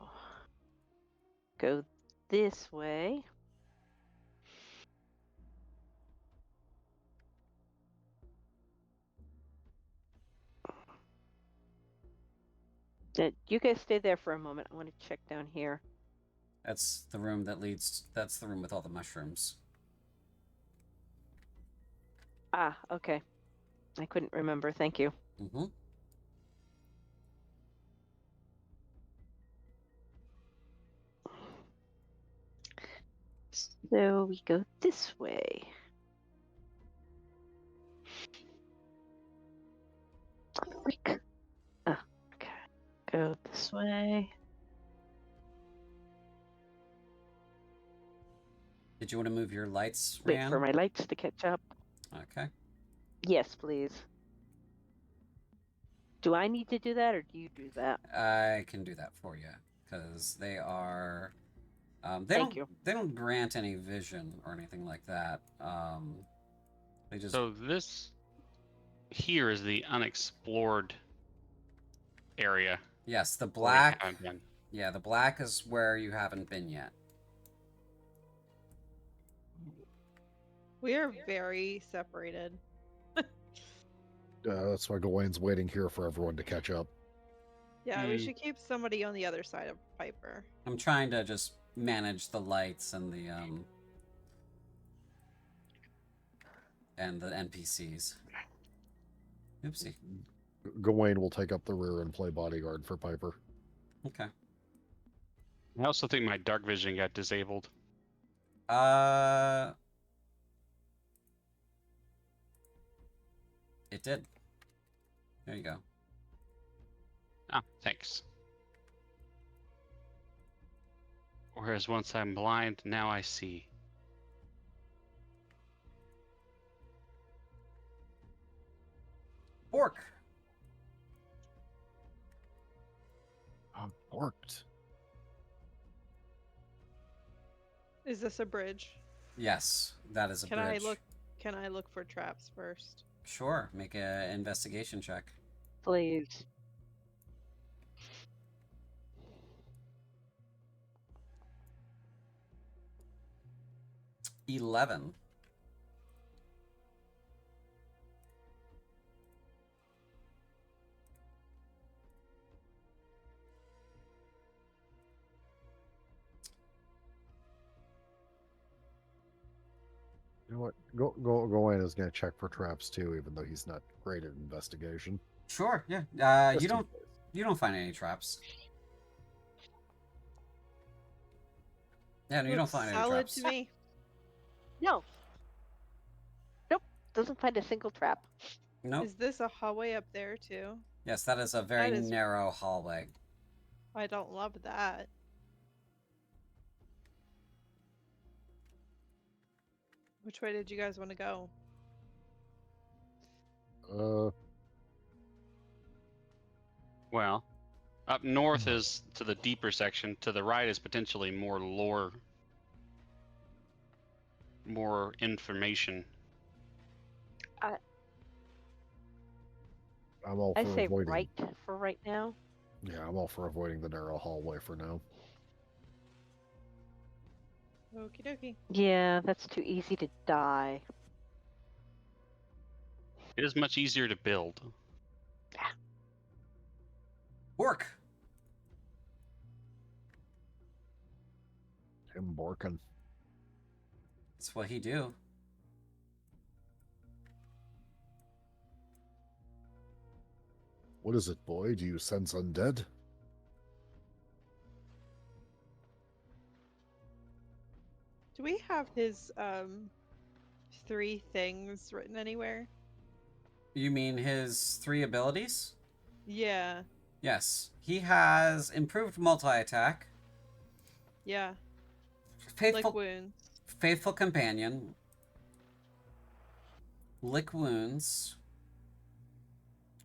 go this way. You guys stay there for a moment. I want to check down here. That's the room that leads. That's the room with all the mushrooms. Ah, okay. I couldn't remember. Thank you. Mm-hmm. So we go this way. Freak. Oh, okay. Go this way. Did you want to move your lights, Wait Ryan? for my lights to catch up. Okay. Yes, please. Do I need to do that, or do you do that? I can do that for you because they are. Thank you. They don't grant any vision or anything like that. They just. So this here is the unexplored area. Yes, the where we black. haven't been. Yeah, the black is where you haven't been yet. We are very separated. That's why Gawain's waiting here for everyone to catch up. Yeah, we should keep somebody on the other side of Piper. I'm trying to just manage the lights and the NPCs. Oopsie. Gawain will take up the rear and play bodyguard for Piper. Okay. I also think my dark vision got disabled. It did. There you go. Ah, thanks. Whereas once I'm blind, now I see. Bork. Borked. Is this a bridge? Yes, that is a bridge. Can I look for traps first? Sure. Make an investigation check. Please. $11. You know what? Gawain is going to check for traps too, even though he's not great at investigation. Sure. Yeah. Just You in don't. case. You don't find any traps. Yeah, no, you don't Looks find any solid traps. to me. No. Nope. Doesn't find a single trap. Nope. Is this a hallway up there too? Yes, that is a very That is- narrow hallway. I don't love that. Which way did you guys want to go? Well, up north is to the deeper section. To the right is potentially more lore, more information. I'm all I for say avoiding. right for right now. Yeah, I'm all for avoiding the narrow hallway for now. Okie dokie. Yeah, that's too easy to die. It is much easier to build. Orc. Him Borkin. That's what he do. What is it, boy? Do you sense undead? Do we have his 3 things written anywhere? You mean his 3 abilities? Yeah. Yes. He has improved multi-attack, Yeah. faithful, Like wounds. faithful companion, lick wounds,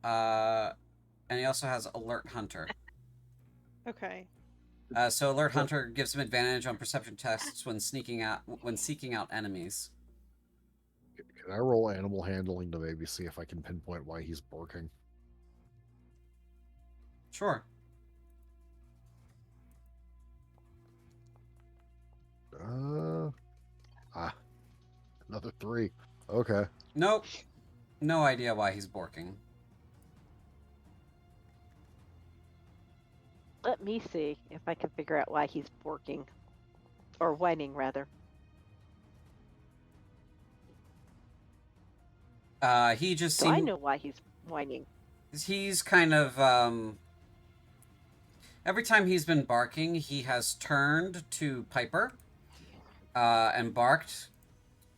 and he also has alert hunter. Okay. So alert hunter gives him advantage on perception tests when seeking out enemies. Can I roll animal handling to maybe see if I can pinpoint why he's barking? Sure. Another 3. Okay. Nope. No idea why he's barking. Let me see if I can figure out why he's borking. Or whining, rather. He just So I know why he's whining. He's kind of every time he's been barking, he has turned to Piper and barked.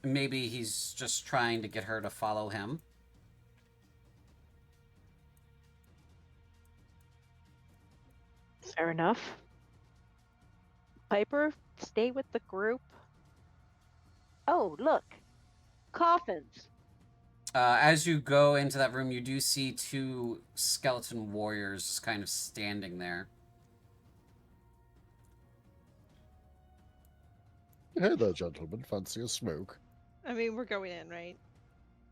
Maybe he's just trying to get her to follow him. Fair enough. Piper, stay with the group. Oh, look. Coffins. As you go into that room, you do see 2 skeleton warriors just kind of standing there. Hey there, gentlemen. Fancy a smoke? I mean, we're going in, right?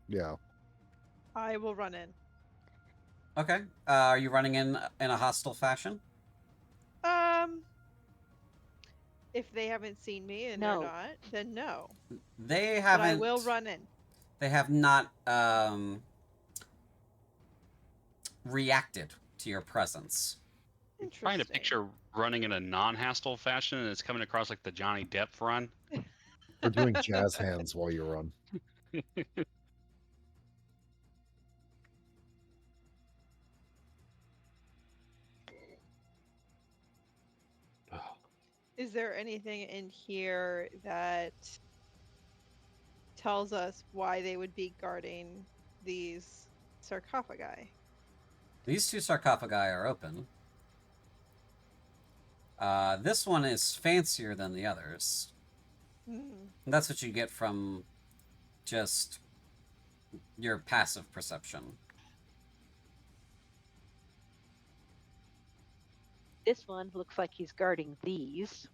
Yeah. I will run in. Okay. Are you running in a hostile fashion? If they haven't seen me and No. they're not, then no. They But haven't. I will run in. They have not reacted to your presence. Interesting. Trying to picture running in a non-hostile fashion, and it's coming across like the Johnny Depp run. We're doing jazz hands while you run. Is there anything in here that tells us why they would be guarding these sarcophagi? These 2 sarcophagi are open. This one is fancier than the others. That's what you get from just your passive perception. This one looks like he's guarding these.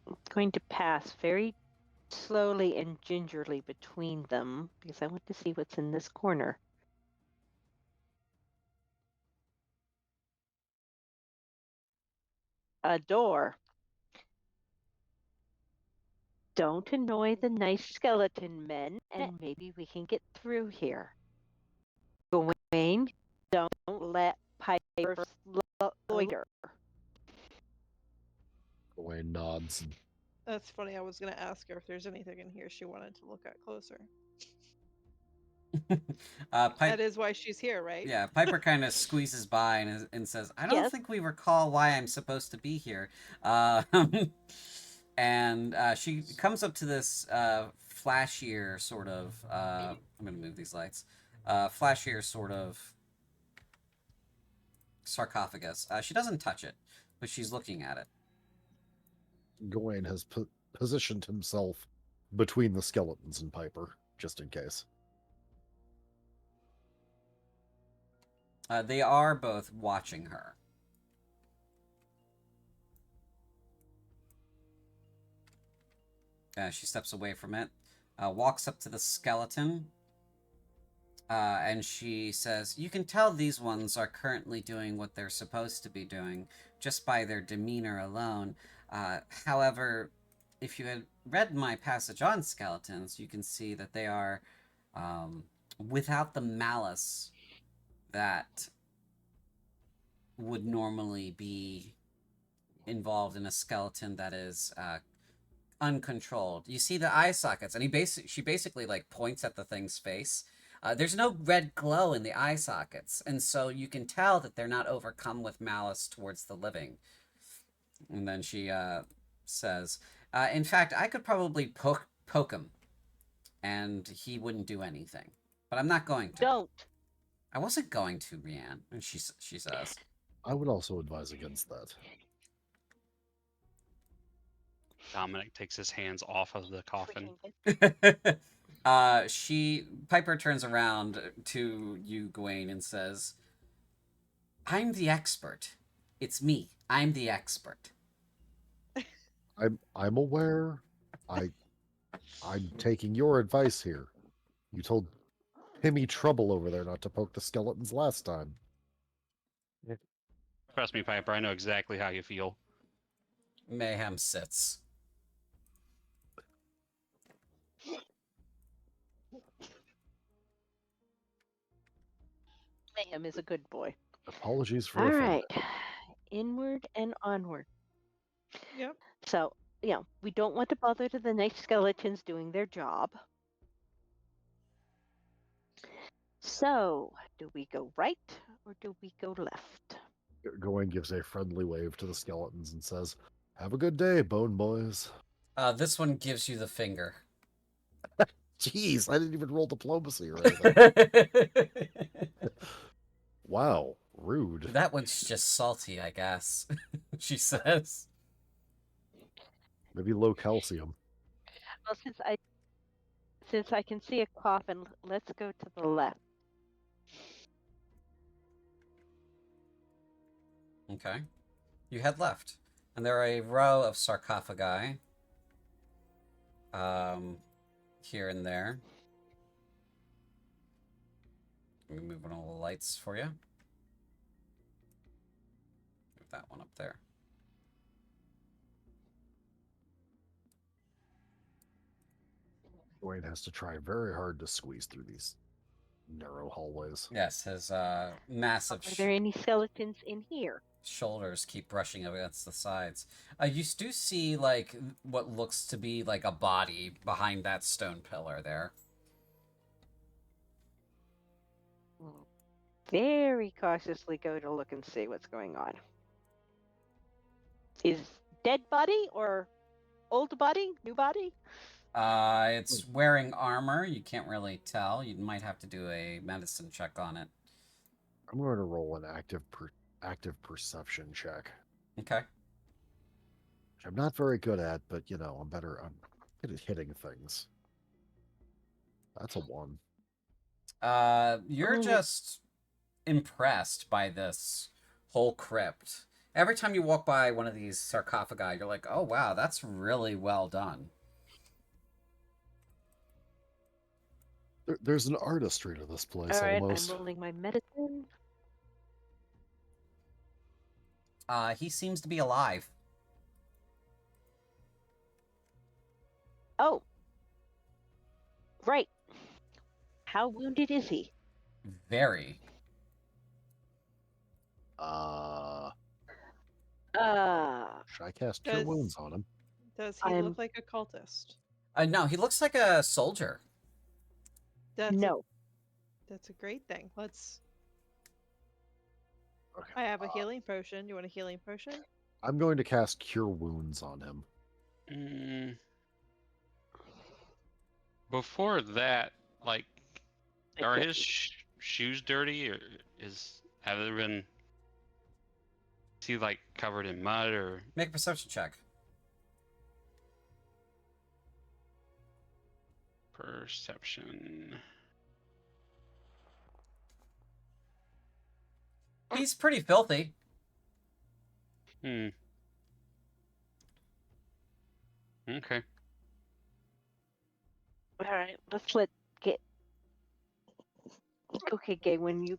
I'm going to pass very slowly and gingerly between them because I want to see what's in this corner. A door. Don't annoy the nice skeleton men, and maybe we can get through here. Gawain, don't let Piper loiter. Gawain nods. That's funny. I was going to ask her if there's anything in here she wanted to look at closer. That is why she's here, right? Yeah, Piper kind of squeezes by and says, I don't think we recall why I'm supposed to be here. And she comes up to this flashier sort of. I'm gonna move these lights. Flashier sort of sarcophagus. She doesn't touch it, but she's looking at it. Gawain has positioned himself between the skeletons and Piper, just in case. They are both watching her. She steps away from it, walks up to the skeleton, and she says, "You can tell these ones are currently doing what they're supposed to be doing, just by their demeanor alone. However, if you had read my passage on skeletons, you can see that they are without the malice that would normally be involved in a skeleton that is uncontrolled. You see the eye sockets," and she basically like points at the thing's face. There's no red glow in the eye sockets, and so you can tell that they're not overcome with malice towards the living. And then she says, "In fact, I could probably poke him, and he wouldn't do anything. But I'm not going to." Don't. I wasn't going to, Rianne. And she says, I would also advise against that. Dominic takes his hands off of the coffin. Piper turns around to you, Gawain, and says, "I'm the expert. It's me. I'm the expert." I'm aware. I'm taking your advice here. You told Timmy Trouble over there not to poke the skeletons last time. Trust me, Piper, I know exactly how you feel. Mayhem sits. Mayhem is a good boy. Apologies for All offending. right. Inward and onward. Yep. So, we don't want to bother the nice skeletons doing their job. So, do we go right or do we go left? Gawain gives a friendly wave to the skeletons and says, "Have a good day, Bone Boys." This one gives you the finger. Jeez, I didn't even roll diplomacy or anything. Wow, rude. That one's just salty, I guess, she says. Maybe low calcium. Well, since I can see a coffin, let's go to the left. Okay. You head left, and there are a row of sarcophagi here and there. Let me move on all the lights for you. Move that one up there. Gawain has to try very hard to squeeze through these narrow hallways. Yes, his massive Are there any skeletons in here? shoulders keep brushing against the sides. You do see, like, what looks to be like a body behind that stone pillar there. Very cautiously go to look and see what's going on. Is dead body or old body? New body? It's wearing armor. You can't really tell. You might have to do a medicine check on it. I'm going to roll an active perception check. Okay. Which I'm not very good at, but I'm better. I'm good at hitting things. That's a 1. You're just impressed by this whole crypt. Every time you walk by one of these sarcophagi, you're like, "Oh wow, that's really well done." There's an artistry to this place, All right, almost. I'm rolling my medicine. He seems to be alive. Oh. Right. How wounded is he? Very. Should I cast Cure Does- Wounds on him? Does he I'm- look like a cultist? No, he looks like a soldier. No. That's a great thing. Let's. Okay. I have a healing potion. You want a healing potion? I'm going to cast Cure Wounds on him. Before that, like, I are get- his shoes dirty, or have there been? Is he like covered in mud or? Make a perception check. Perception. He's pretty filthy. Okay. All right, let's let get. Okay, Gay, when you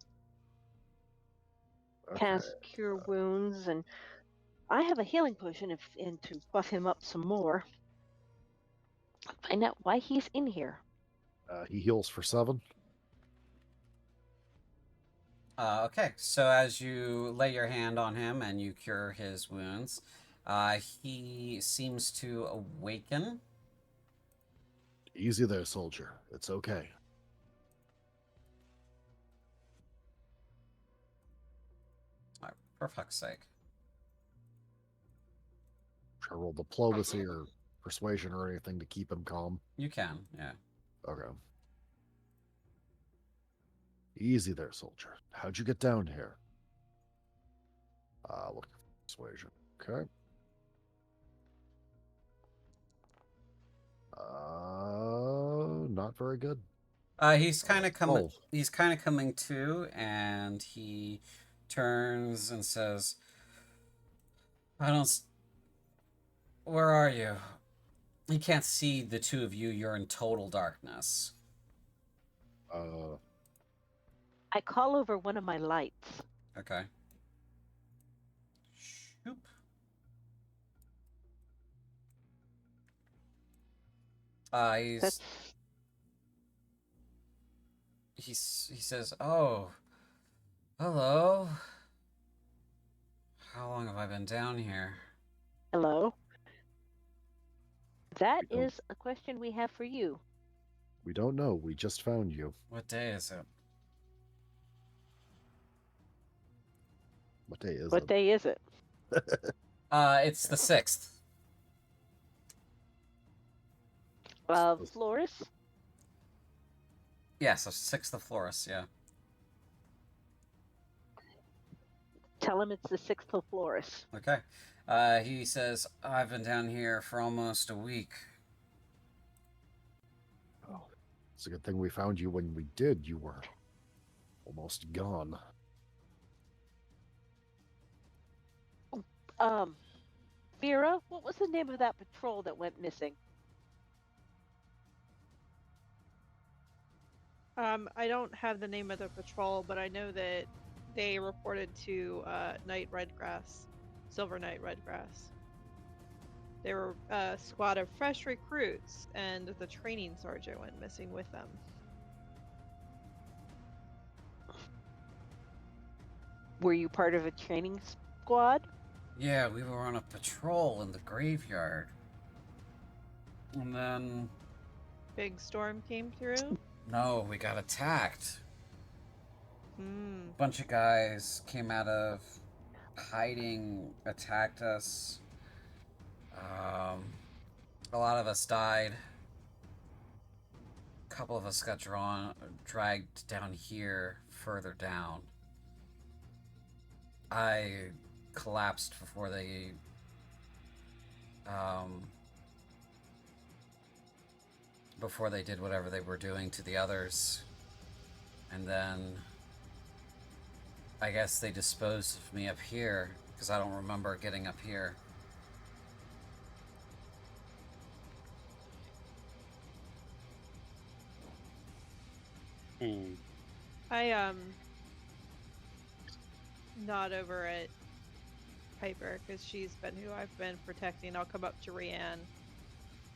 Okay. cast Cure Wounds, and I have a healing potion and to buff him up some more. Find out why he's in here. He heals for 7. Okay, so as you lay your hand on him and you cure his wounds, he seems to awaken. Easy there, soldier. It's okay. For fuck's sake. Try to roll diplomacy or persuasion or anything to keep him calm. You can, yeah. Okay. Easy there, soldier. How'd you get down here? Looking for persuasion. Okay. Not very good. He's kind of coming. Oh. He's kind of coming to, and he turns and says, "I don't. Where are you? He can't see the two of you. You're in total darkness." I call over one of my lights. Okay. Shoop. That's he says, "Oh, hello. How long have I been down here?" hello. That We don't- is a question we have for you. We don't know. We just found you. What day is it? What day is What it? day is it? It's the 6th. Floris? Yeah, so 6th of Florus, yeah. Tell him it's the 6th of Floris. Okay. He says, "I've been down here for almost a week." Oh, it's a good thing we found you when we did. You were almost gone. Vera, what was the name of that patrol that went missing? I don't have the name of the patrol, but I know that they reported to Knight Redgrass, Silver Knight Redgrass. They were a squad of fresh recruits, and the training sergeant went missing with them. Were you part of a training squad? Yeah, we were on a patrol in the graveyard. And then, Big storm came through. no, we got attacked. Hmm. A bunch of guys came out of hiding, attacked us. A lot of us died. A couple of us got dragged down here, further down. I collapsed before they did whatever they were doing to the others. And then I guess they disposed of me up here, because I don't remember getting up here. I nod over at Piper because she's been who I've been protecting. I'll come up to Rianne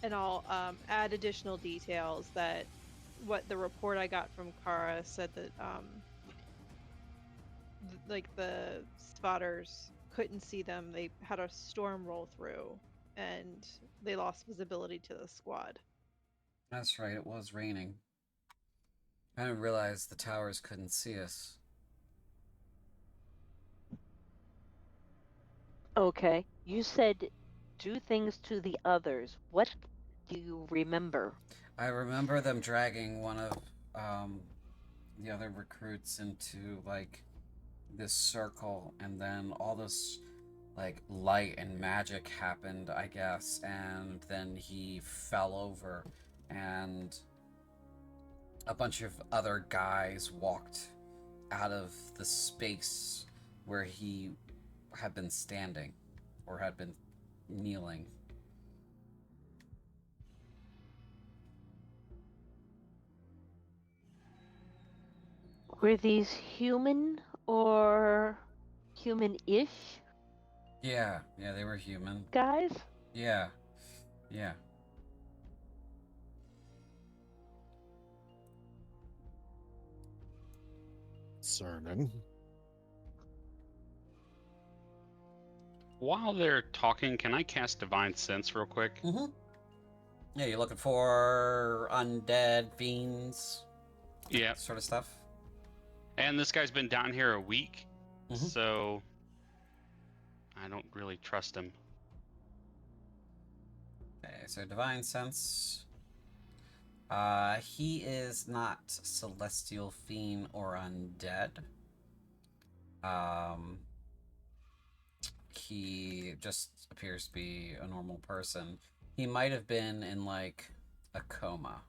and I'll add additional details that what the report I got from Kara said that like the spotters couldn't see them. They had a storm roll through and they lost visibility to the squad. That's right, it was raining. I didn't realize the towers couldn't see us. Okay. You said do things to the others. What do you remember? I remember them dragging one of the other recruits into like this circle, and then all this like light and magic happened, I guess, and then he fell over, and a bunch of other guys walked out of the space where he had been standing or had been kneeling. Were these human or human-ish Yeah, they were human. guys? Yeah. Concerning. While they're talking, can I cast Divine Sense real quick? Mm-hmm. Yeah, you're looking for undead fiends, Yeah. sort of stuff. And this guy's been down here a week, Mhm. so I don't really trust him. Okay, so Divine Sense. He is not celestial fiend or undead. He just appears to be a normal person. He might have been in like a coma.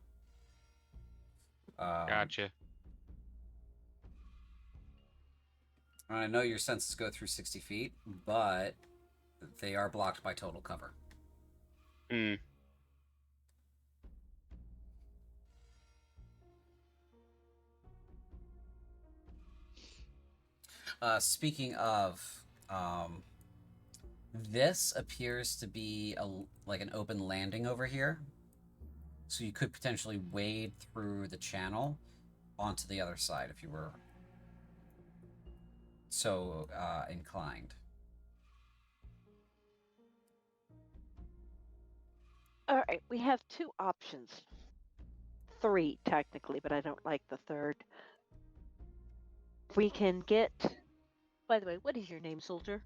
Gotcha. I know your senses go through 60 feet, but they are blocked by total cover. Hmm. Speaking of, this appears to be like an open landing over here. So you could potentially wade through the channel onto the other side if you were so inclined. All right, we have two options. Three, technically, but I don't like the third. We can get. By the way, what is your name, soldier?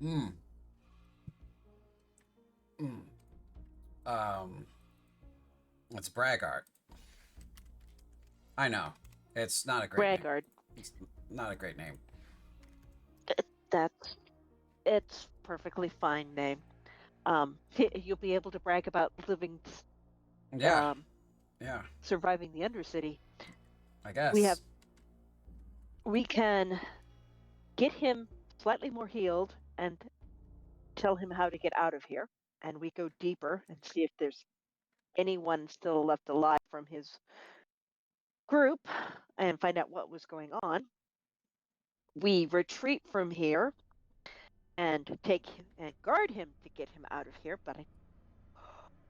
It's Braggart. I know. It's not a great Braggart. name. It's not a great name. It's perfectly fine name. You'll be able to brag about living, Yeah. surviving the Undercity. I guess. We can get him slightly more healed and tell him how to get out of here, and we go deeper and see if there's anyone still left alive from his group and find out what was going on. We retreat from here and take and guard him to get him out of here,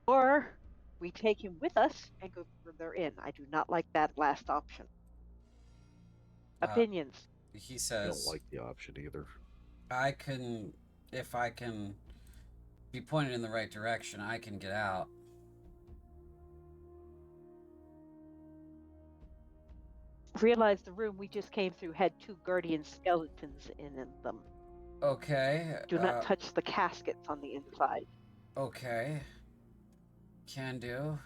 or we take him with us and go further in. I do not like that last option. Opinions. He I says, don't like the option either. if I can be pointed in the right direction, I can get out. Realize the room we just came through had two guardian skeletons in them. Okay. Do not touch the caskets on the inside. Okay. Can do.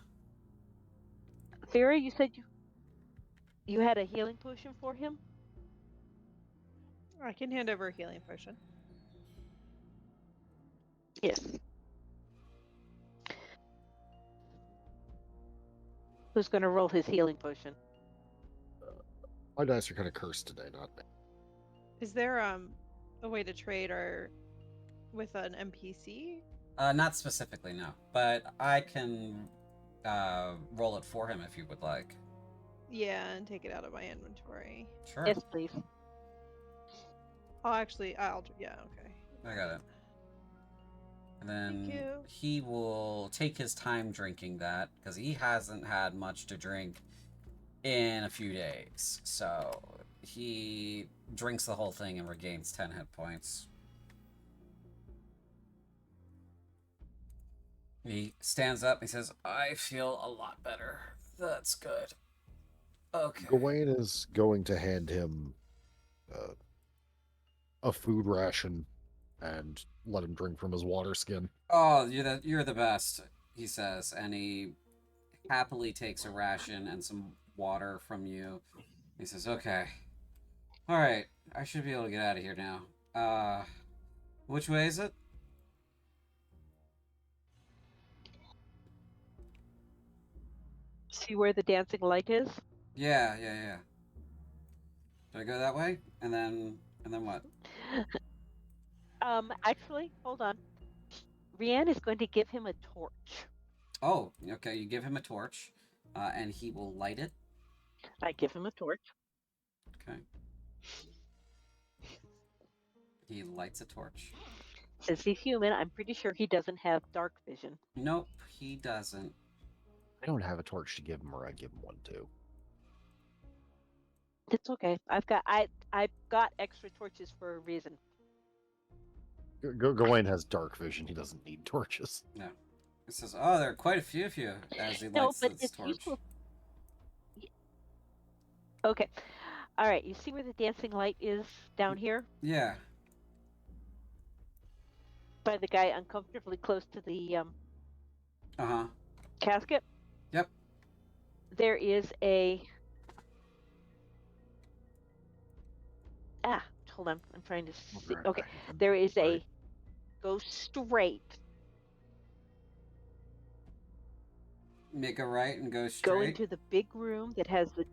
Vera, you said you had a healing potion for him? I can hand over a healing potion. Yes. Who's going to roll his healing potion? My dice are kind of cursed today, not me. Is there a way to trade or with an NPC? Not specifically, no. But I can roll it for him if you would like. Yeah, and take it out of my inventory. Sure. Yes, please. I'll yeah, okay. I got it. And then Thank you. he will take his time drinking that because he hasn't had much to drink in a few days. So he drinks the whole thing and regains 10 hit points. He stands up. He says, I feel a lot better. That's good. Okay. Gawain is going to hand him a food ration and let him drink from his water skin. Oh, you're the best, he says, and he happily takes a ration and some water from you. He says, "Okay, all right, I should be able to get out of here now. Which way is it?" See where the dancing light is? Yeah. Do I go that way? And then what? Actually, hold on. Rianne is going to give him a torch. Oh, okay. You give him a torch, and he will light it. I give him a torch. Okay. He lights a torch. Since he's human, I'm pretty sure he doesn't have dark vision. Nope, he doesn't. I don't have a torch to give him, or I'd give him one too. It's okay. I've got extra torches for a reason. Gawain has dark vision. He doesn't need torches. No. It says, "Oh, there are quite a few of you," as he No, lights but this it's torch. useful. Okay. All right. You see where the dancing light is down here? Yeah. By the guy uncomfortably close to the Uh-huh. casket? Yep. There is a... hold on. I'm trying to see. Right, Okay. right. There is Right. a... Go straight. Make a right and go straight. Go into the big room that has the...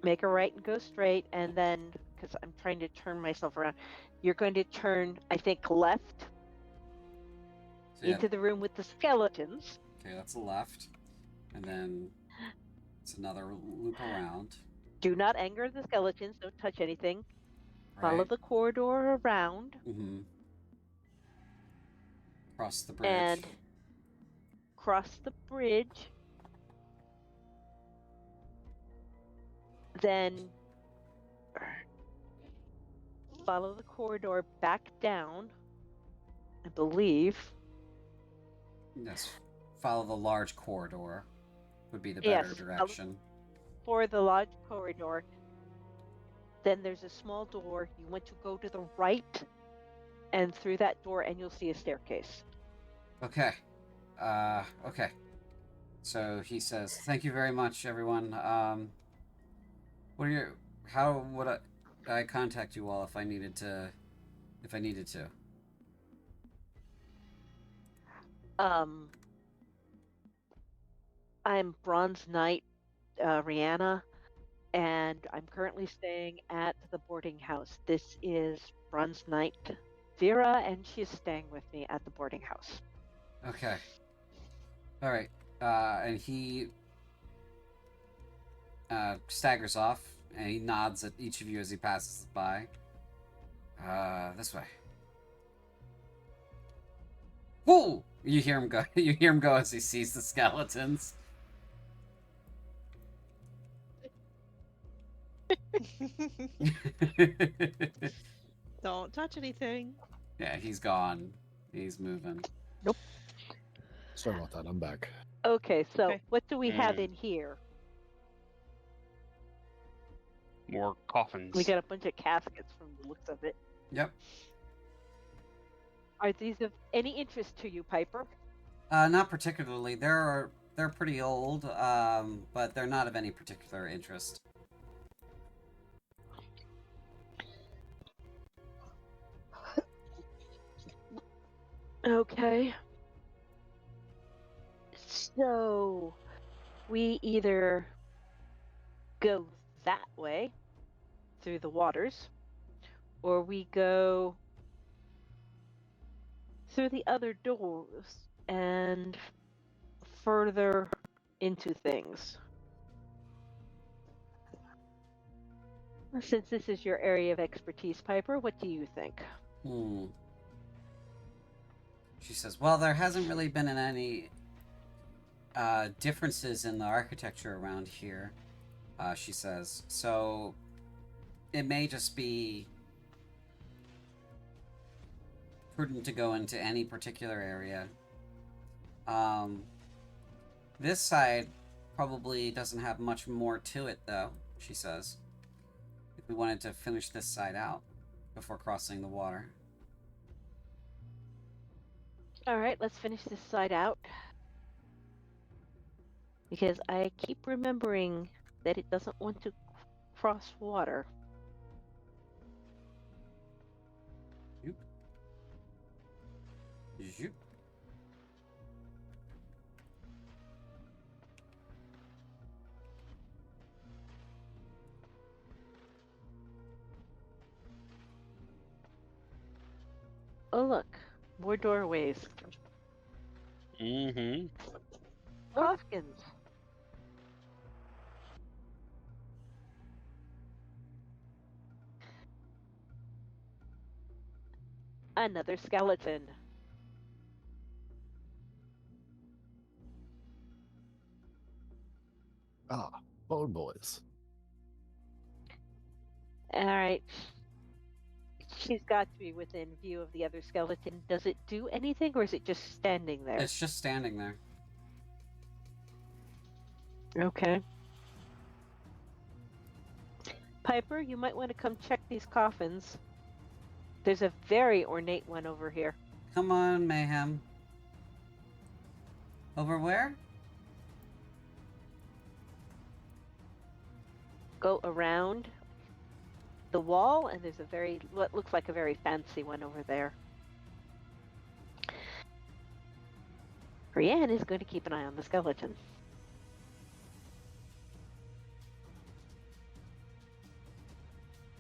Make a right and go straight, and then... Because I'm trying to turn myself around. You're going to turn, I think, left So, yeah. into the room with the skeletons. Okay, that's the left. And then it's another loop around. Do not anger the skeletons. Don't touch anything. Right? Follow the corridor around. Mm-hmm. Cross the bridge. And cross the bridge. Then follow the corridor back down, I believe. Yes. Follow the large corridor would be the better Yes, direction. For the large corridor. Then there's a small door. You want to go to the right and through that door, and you'll see a staircase. Okay. Okay. So he says, "Thank you very much, everyone. How would I contact you all if I needed to? I'm Bronze Knight Rihanna, and I'm currently staying at the boarding house. This is Bronze Knight Vera, and she is staying with me at the boarding house." Okay. All right. And he staggers off, and he nods at each of you as he passes by. This way. Whoa! You hear him go. You hear him go as he sees the skeletons. Don't touch anything. Yeah, he's gone. He's moving. Sorry about that. I'm back. Okay, so Okay. what do we have in here? More coffins. We got a bunch of caskets from the looks of it. Yep. Are these of any interest to you, Piper? Not particularly. They're pretty old, but they're not of any particular interest. Okay. So we either go that way through the waters, or we go through the other doors and further into things. Since this is your area of expertise, Piper, what do you think? She says, "Well, there hasn't really been any differences in the architecture around here," she says. "So it may just be prudent to go into any particular area. This side probably doesn't have much more to it, though," she says. "If we wanted to finish this side out before crossing the water." All right, let's finish this side out. Because I keep remembering that it doesn't want to cross water. Zoop. Zoop. Oh, look. More doorways. Mm-hmm. Hopkins. Another skeleton. Ah, Bone Boys. All right. She's got to be within view of the other skeleton. Does it do anything, or is it just standing there? It's just standing there. Okay. Piper, you might want to come check these coffins. There's a very ornate one over here. Come on, Mayhem. Over where? Go around the wall, and there's a what looks like a very fancy one over there. Brienne is going to keep an eye on the skeleton.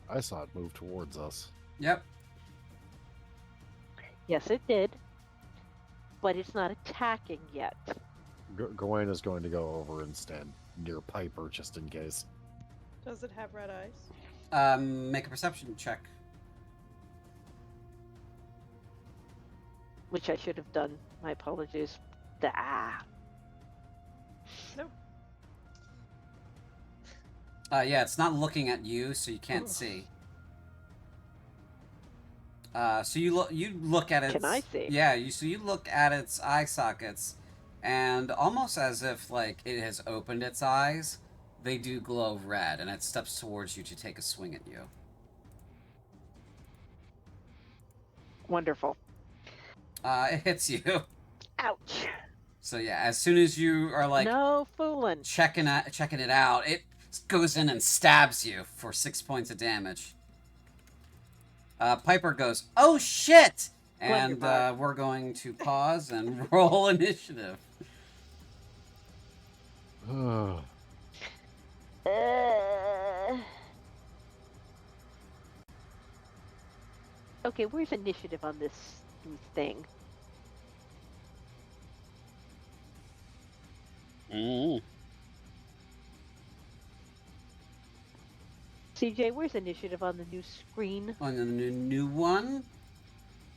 I saw it move towards us. Yep. Yes, it did. But it's not attacking yet. Gawain is going to go over and stand near Piper just in case. Does it have red eyes? Make a perception check. Which I should have done. My apologies. Nope. Yeah, it's not looking at you, so you can't see. So you look at its. Can I see? Yeah, you look at its eye sockets, and almost as if like it has opened its eyes, they do glow red, and it steps towards you to take a swing at you. Wonderful. It hits you. Ouch. So yeah, as soon as you are like No fooling. checking it out, it goes in and stabs you for 6 points of damage. Piper goes, "Oh shit!" And we're going to pause and roll initiative. Okay, where's initiative on this thing? Mm. CJ, where's initiative on the new screen? On the new one.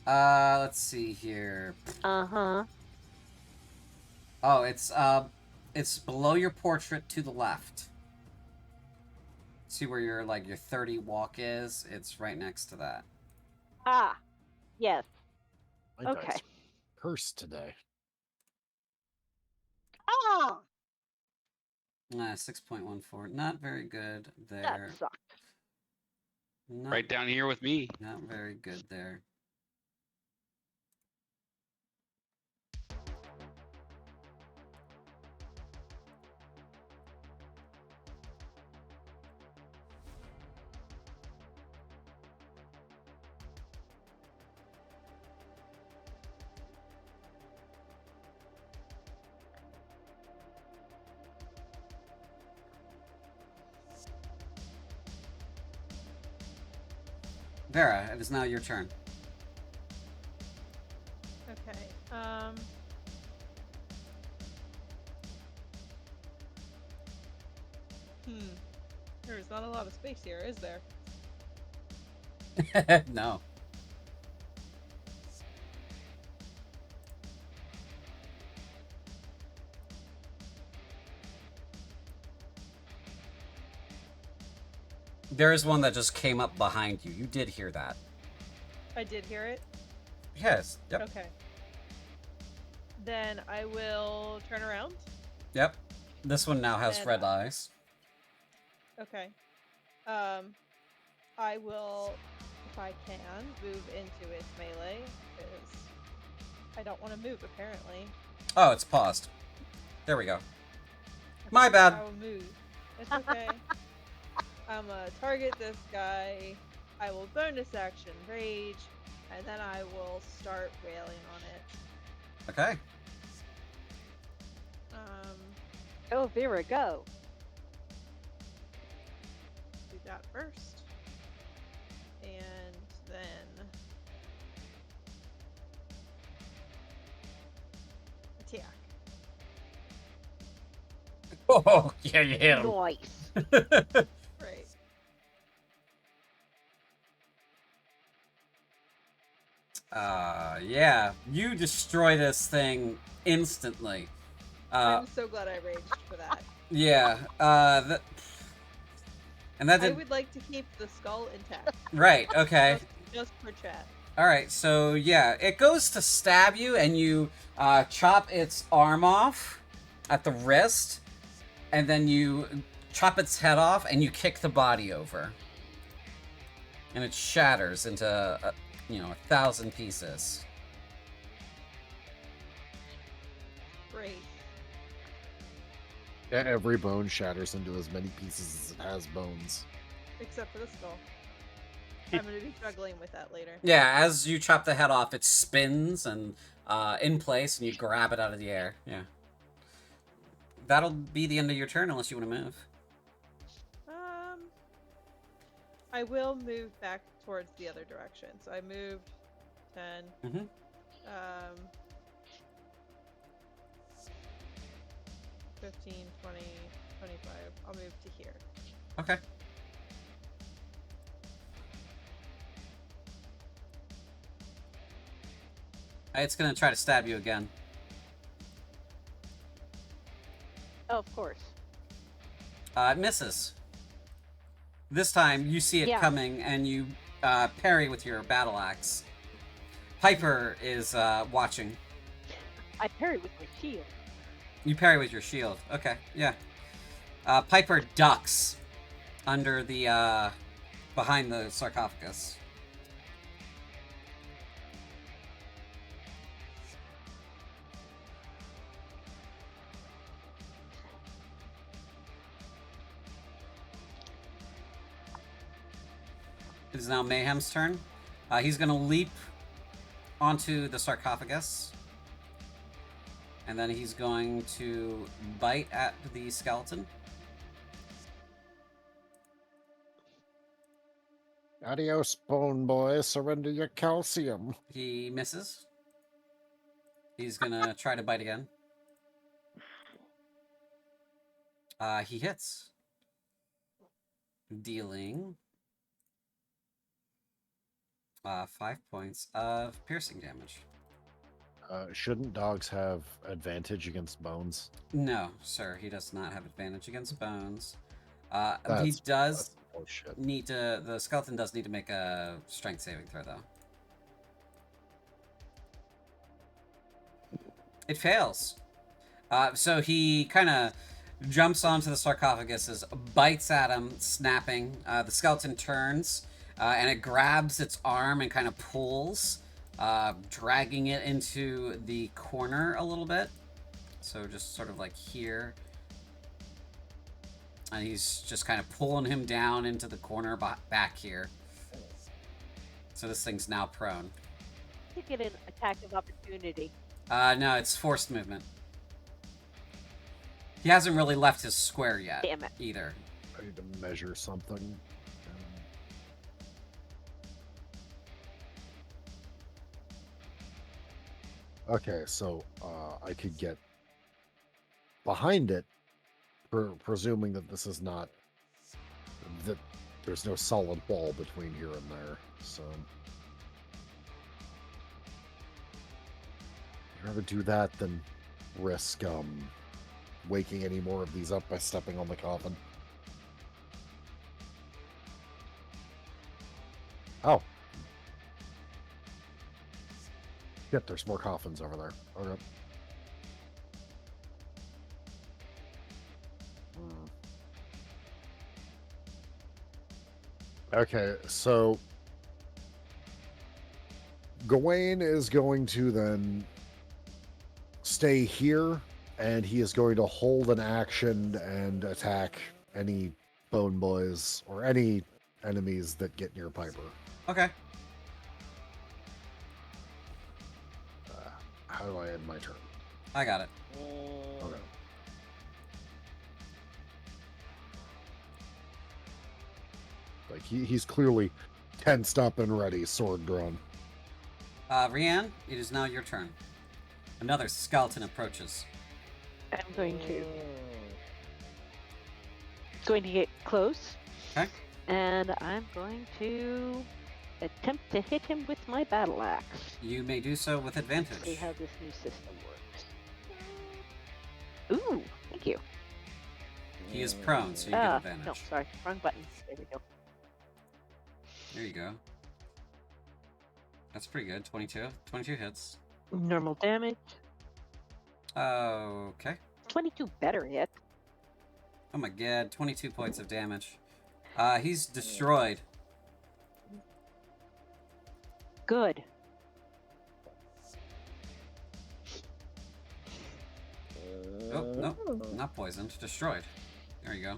Let's see here. Uh-huh. Oh, it's below your portrait to the left. See where your 30 walk is? It's right next to that. Ah, yes. My Okay. dice cursed today. Ah! 6.14. Not very good That there. sucked. Not, Right down here with me. Not very good there. Vera, it is now your turn. Okay. There's not a lot of space here, is there? No. There is one that just came up behind you. You did hear that. I did hear it. Yes. Yep. Okay. Then I will turn around. Yep. This one now has And, red eyes. Okay. I will, if I can, move into its melee, because I don't want to move, apparently. Oh, it's paused. There we go. My bad. I will move. It's okay. I'm gonna target this guy. I will bonus action rage, and then I will start wailing on it. Okay. Go, Vera, go. Do that first, and then attack. Oh, yeah, you hit him. Nice. Right. Yeah, you destroy this thing instantly. I'm so glad I raged for that. Yeah, and that I did... would like to keep the skull intact. Right, okay. Just for chat. Alright, so yeah, it goes to stab you, and you chop its arm off at the wrist, and then you chop its head off, and you kick the body over. And it shatters into, 1,000 pieces. Great. Every bone shatters into as many pieces as it has bones. Except for the skull. I'm gonna be struggling with that later. Yeah, as you chop the head off, it spins and in place, and you grab it out of the air. Yeah. That'll be the end of your turn, unless you want to move. I will move back towards the other direction. So I moved 10. Mm-hmm. 15, 20, 25. I'll move to here. Okay. It's gonna try to stab you again. Oh, of course. It misses. This time, you see it Yeah. coming, and you parry with your battle axe. Piper is watching. I parry with my shield. You parry with your shield. Okay, yeah. Piper ducks under the, behind the sarcophagus. It is now Mayhem's turn. He's going to leap onto the sarcophagus. And then he's going to bite at the skeleton. Adios, bone boy. Surrender your calcium. He misses. He's going to try to bite again. He hits. Dealing 5 points of piercing damage. Shouldn't dogs have advantage against bones? No, sir. He does not have advantage against bones. He That's does bullshit. need to... The skeleton does need to make a strength saving throw, though. It fails. So he kind of jumps onto the sarcophagus, bites at him, snapping. The skeleton turns, and it grabs its arm and kind of pulls, dragging it into the corner a little bit. So just sort of like here. And he's just kind of pulling him down into the corner back here. So this thing's now prone. You get an attack of opportunity. No, it's forced movement. He hasn't really left his square yet. Damn it. Either. I need to measure something. Okay, so I could get behind it, presuming that this is not... that there's no solid wall between here and there, so... I'd rather do that than risk waking any more of these up by stepping on the coffin. Oh. Yep, there's more coffins over there. Okay. Okay, so Gawain is going to then stay here and he is going to hold an action and attack any bone boys or any enemies that get near Piper. Okay. How do I end my turn? I got it. Okay. Like he's clearly tensed up and ready, sword drawn. Rianne, it is now your turn. Another skeleton approaches. I'm going to get close. Okay. And I'm going to attempt to hit him with my battle axe. You may do so with See advantage. how this new system works. Ooh, thank you. He is prone, so you get advantage. No, sorry, wrong button. There we go. There you go. That's pretty good. 22. 22 hits. Normal damage. Okay. 22 better hit. Oh my god, 22 points of damage. He's destroyed. Good. Oh, no, not poisoned. Destroyed. There you go.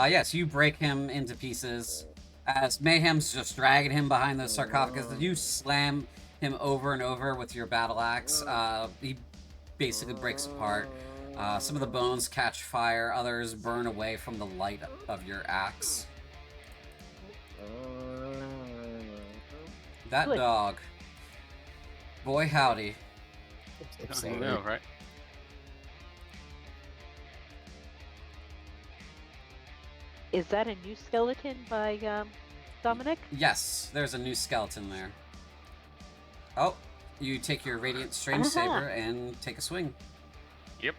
Yes, you break him into pieces. As Mayhem's just dragging him behind the sarcophagus, you slam him over and over with your battle axe. He basically breaks apart. Some of the bones catch fire, others burn away from the light of your axe. That Good. dog. Boy howdy. I know, right? Is that a new skeleton by Dominic? Yes, there's a new skeleton there. Oh, you take your Radiant Strange Uh-huh. Saber and take a swing. Yep.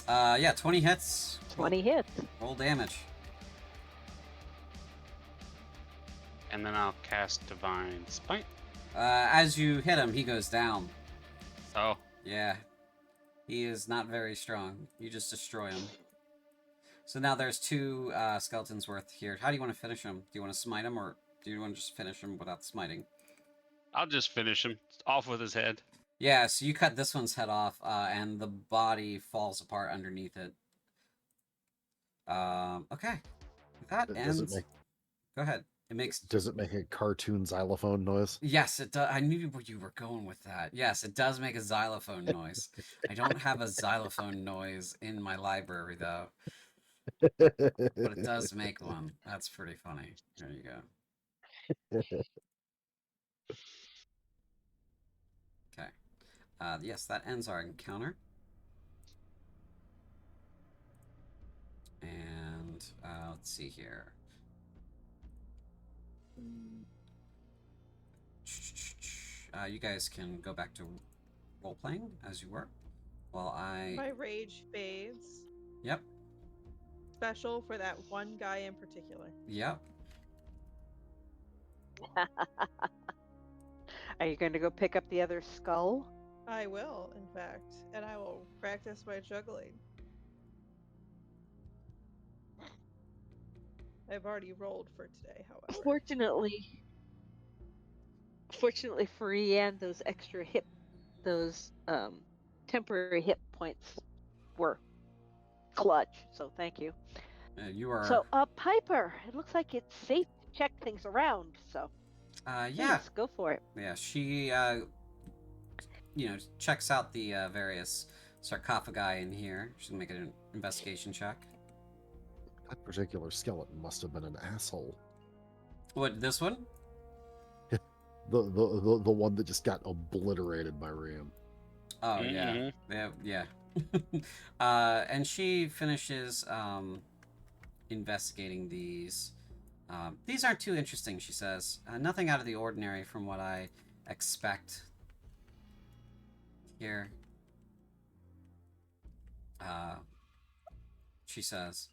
Yeah, 20 hits. 20 hits. Roll damage. And then I'll cast Divine Spite. As you hit him, he goes down. Oh, Yeah. He is not very strong. You just destroy him. So now there's two skeletons worth here. How do you want to finish him? Do you want to smite him, or do you want to just finish him without smiting? I'll just finish him off with his head. Yeah, so you cut this one's head off, and the body falls apart underneath it. Okay. That Does ends... it make Go ahead. It makes... Does it make a cartoon xylophone noise? Yes, it does. I knew where you were going with that. Yes, it does make a xylophone noise. I don't have a xylophone noise in my library, though. But it does make one. That's pretty funny. There you go. Okay. Yes, that ends our encounter. And let's see here. You guys can go back to role-playing as you were. While My rage fades. Yep. Special for that one guy in particular. Yep. Are you going to go pick up the other skull? I will, in fact, and I will practice my juggling. I've already rolled for today, however. Fortunately for Rianne, those extra those temporary hit points were clutch. So thank you. You are... So, Piper, it looks like it's safe to check things around. So, yeah. please, go for it. Yeah, she, checks out the various sarcophagi in here. She's gonna make an investigation check. That particular skeleton must have been an asshole. What, this one? The one that just got obliterated by Ram. Oh, yeah. Yeah. And she finishes investigating these. These aren't too interesting, she says. Nothing out of the ordinary from what I expect here. She says.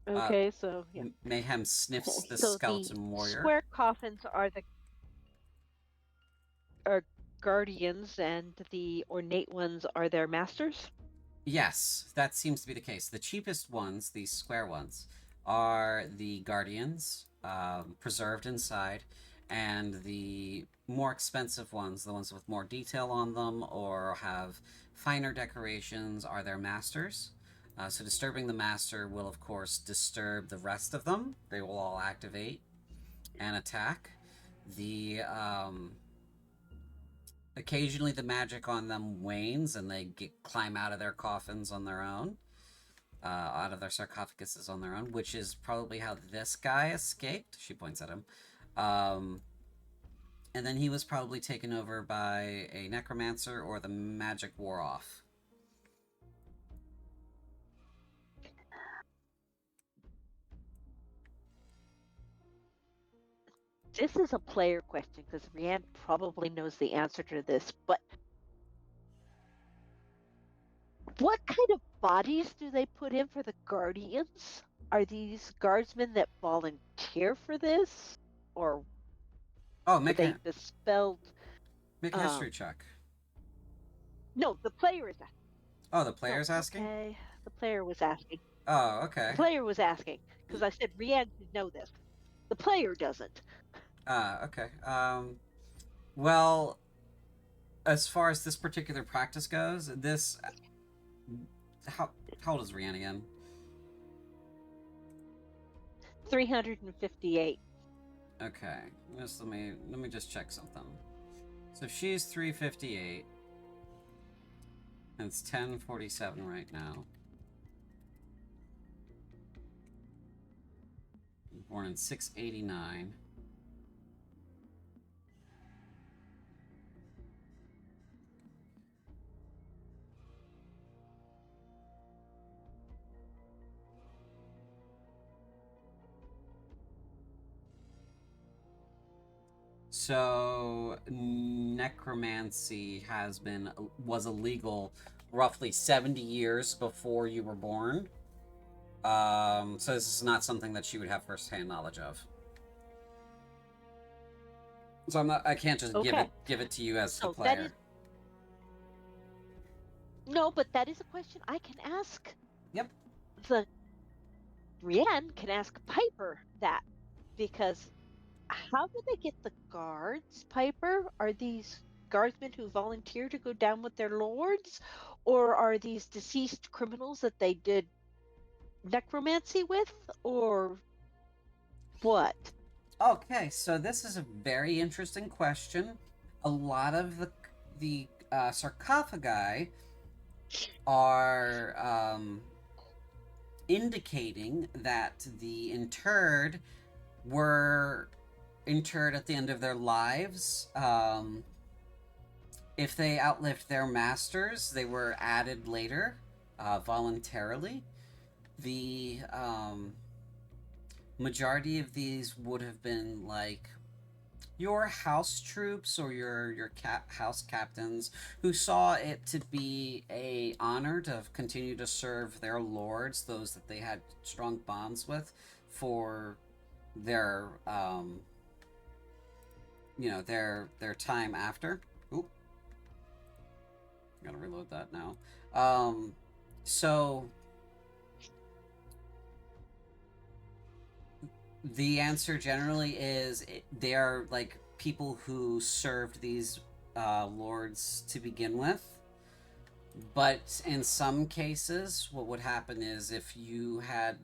Okay, so yeah. Mayhem sniffs the So skeleton warrior. Square coffins are the guardians, and the ornate ones are their masters. Yes, that seems to be the case. The cheapest ones, these square ones, are the guardians, preserved inside, and the more expensive ones, the ones with more detail on them or have finer decorations, are their masters. So disturbing the master will, of course, disturb the rest of them. They will all activate and attack. The occasionally the magic on them wanes and they climb out of their coffins on their own, out of their sarcophaguses on their own, which is probably how this guy escaped. She points at him. And then he was probably taken over by a necromancer or the magic wore off. This is a player question because Rianne probably knows the answer to this, but what kind of bodies do they put in for the guardians? Are these guardsmen that volunteer for this? Or Oh, were they dispelled? make a history check. No, the player is asking. Oh, the player's asking? Okay, the player was asking. Oh, okay. The player was asking, because I said Rianne should know this. The player doesn't. Okay. Well, as far as this particular practice goes, this... How old is Rianne again? 358. Okay. Let me just check something. So she's 358. And it's 10:47 right now. Born in 689. So necromancy was illegal roughly 70 years before you were born. So this is not something that she would have firsthand knowledge of. So I can't just give it to you as the player. No, but that is a question I can ask. Yep. Rianne can ask Piper that, because how do they get the guards, Piper? Are these guardsmen who volunteer to go down with their lords? Or are these deceased criminals that they did necromancy with? Or what? Okay, so this is a very interesting question. A lot of the sarcophagi are indicating that the interred were interred at the end of their lives. If they outlived their masters, they were added later, voluntarily. The majority of these would have been like your house troops or your house captains who saw it to be a honor to continue to serve their lords, those that they had strong bonds with, for their their time after. Oop. Gotta reload that now. So the answer generally is they are like people who served these lords to begin with. But in some cases, what would happen is if you had,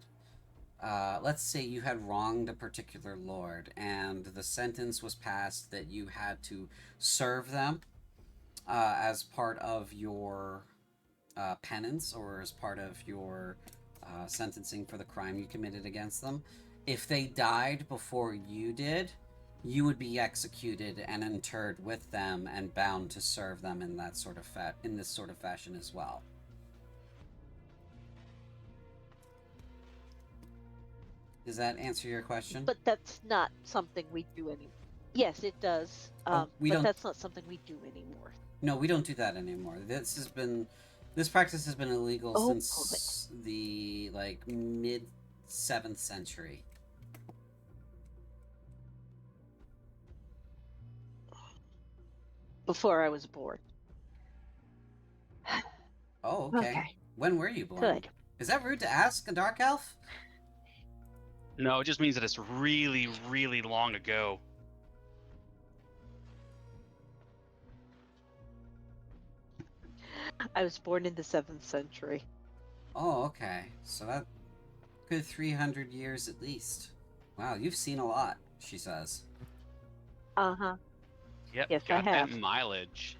let's say you had wronged a particular lord and the sentence was passed that you had to serve them as part of your penance or as part of your sentencing for the crime you committed against them. If they died before you did, you would be executed and interred with them and bound to serve them in that sort of in this sort of fashion as well. Does that answer your question? But that's not something we do anymore. Yes, it does. But that's not something we do anymore. No, we don't do that anymore. This practice has been illegal since the mid 7th century. Before I was born. Oh, okay. When were you born? Good. Is that rude to ask a dark elf? No, it just means that it's really, really long ago. I was born in the 7th century. Oh, okay. So that good 300 years at least. Wow, you've seen a lot, she says. Uh-huh. Yep, Yes, I got that have. mileage.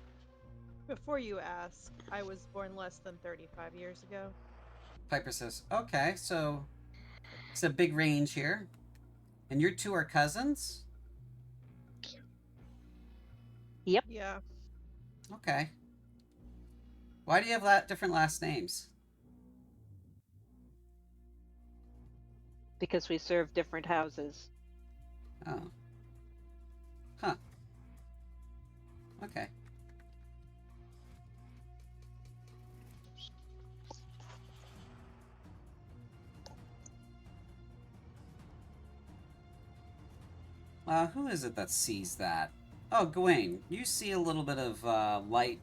Before you ask, I was born less than 35 years ago. Piper says, okay, so it's a big range here. And you two are cousins? Yep, Yeah. Okay. Why do you have different last names? because we serve different houses. Oh. Huh. Okay. Who is it that sees that? Oh, Gawain, you see a little bit of light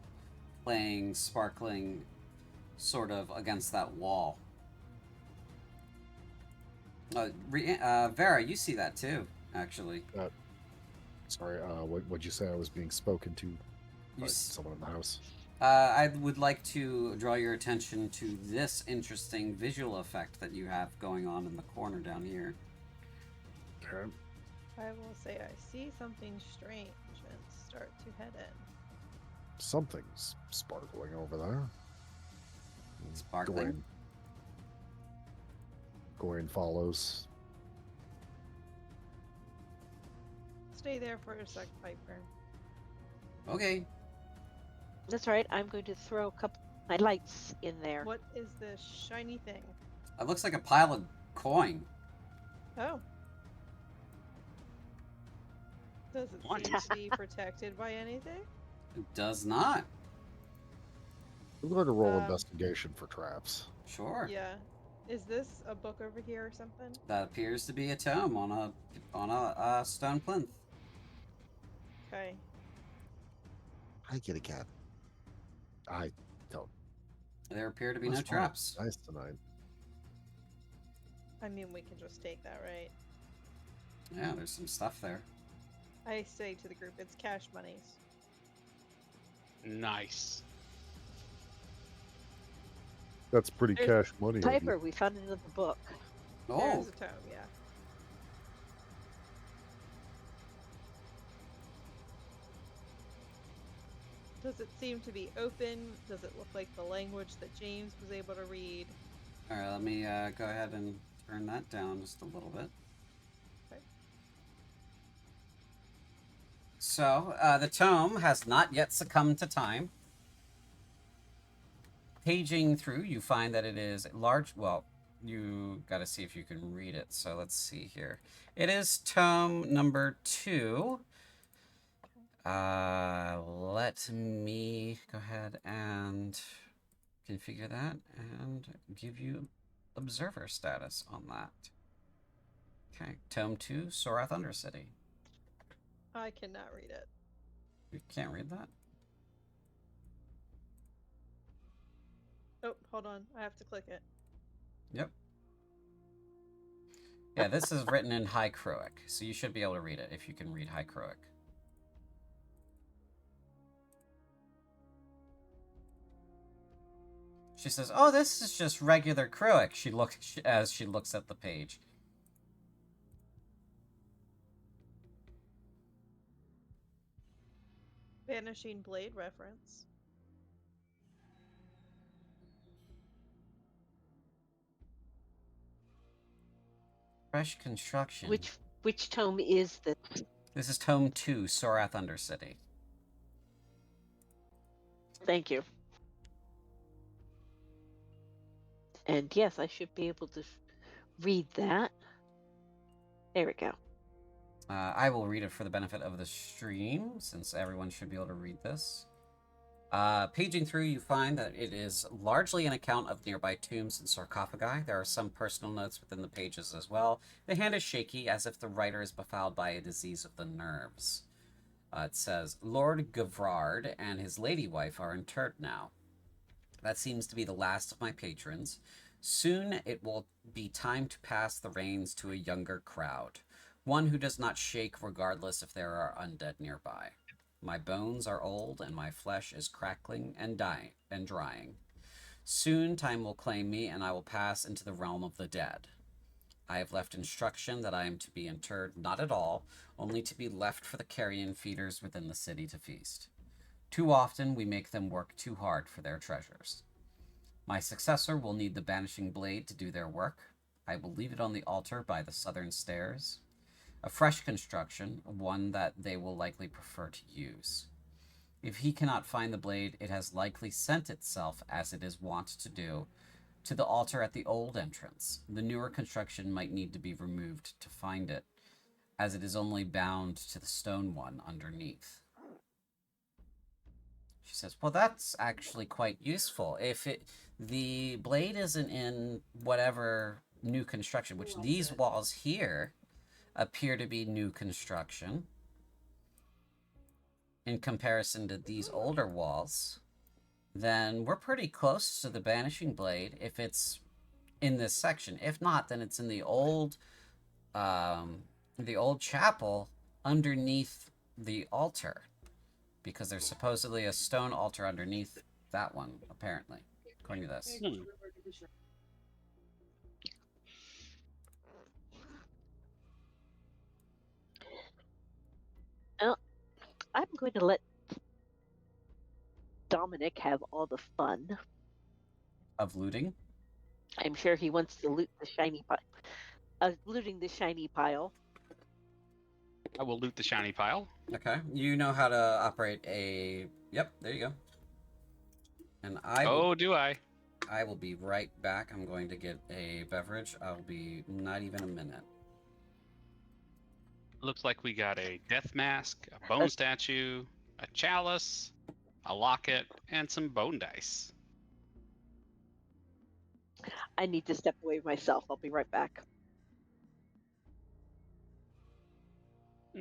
playing, sparkling, sort of against that wall. Vera, you see that too, actually. Sorry, what'd you say? I was being spoken to by You someone in the house. I would like to draw your attention to this interesting visual effect that you have going on in the corner down here. Okay. I will say I see something strange and start to head in. Something's sparkling over there. Sparkling? Gawain follows. Stay there for a sec, Piper. Okay. That's right. I'm going to throw a couple of my lights in there. What is this shiny thing? It looks like a pile of coin. Oh. Does it What? seem to be protected by anything? It does not. I'm going to roll investigation for traps. Sure. Yeah. Is this a book over here or something? That appears to be a tome on a stone plinth. Okay. I get a cat. I don't. There appear to be That's no fine. traps. Nice tonight. I mean, we can just take that, right? Yeah, there's some stuff there. I say to the group, it's cash monies. Nice. That's pretty There's- cash money. of you. Piper, we found another book. Oh, There's a tome, yeah. Does it seem to be open? Does it look like the language that James was able to read? all right. Let me go ahead and turn that down just a little bit. Okay. So the tome has not yet succumbed to time. Paging through, you find that it is large. Well, you got to see if you can read it. So let's see here. It is tome number 2. Let me go ahead and configure that and give you observer status on that. Okay, tome 2, Sorath Undercity. I cannot read it. You can't read that? Oh, hold on. I have to click it. Yep. Yeah, this is written in High Croic, so you should be able to read it if you can read High Croic. She says, "Oh, this is just regular Croic." As she looks at the page. Vanishing Blade reference. Fresh construction. Which tome is this? This is tome 2, Sorath Undercity. Thank you. And yes, I should be able to read that. There we go. I will read it for the benefit of the stream, since everyone should be able to read this. Paging through, you find that it is largely an account of nearby tombs and sarcophagi. There are some personal notes within the pages as well. The hand is shaky, as if the writer is befouled by a disease of the nerves. It says, Lord Gavrard and his lady wife are interred now. That seems to be the last of my patrons. Soon it will be time to pass the reins to a younger crowd, one who does not shake regardless if there are undead nearby. My bones are old and my flesh is crackling and dying and drying. Soon time will claim me and I will pass into the realm of the dead. I have left instruction that I am to be interred not at all, only to be left for the carrion feeders within the city to feast. Too often we make them work too hard for their treasures. My successor will need the banishing blade to do their work. I will leave it on the altar by the southern stairs. A fresh construction, one that they will likely prefer to use. If he cannot find the blade, it has likely sent itself, as it is wont to do, to the altar at the old entrance. The newer construction might need to be removed to find it, as it is only bound to the stone one underneath. She says, well, that's actually quite useful. If the blade isn't in whatever new construction, which these walls here appear to be new construction in comparison to these older walls, then we're pretty close to the banishing blade if it's in this section. If not, then it's in the old chapel underneath the altar, because there's supposedly a stone altar underneath that one, apparently, according to this. Well, I'm going to let Dominic have all the fun. Of looting? I'm sure he wants to loot the shiny pile. Looting the shiny pile. I will loot the shiny pile. Okay. You know how to operate a... Yep, there you go. And do I? I will be right back. I'm going to get a beverage. I'll be not even a minute. Looks like we got a death mask, a bone statue, a chalice, a locket, and some bone dice. I need to step away myself. I'll be right back.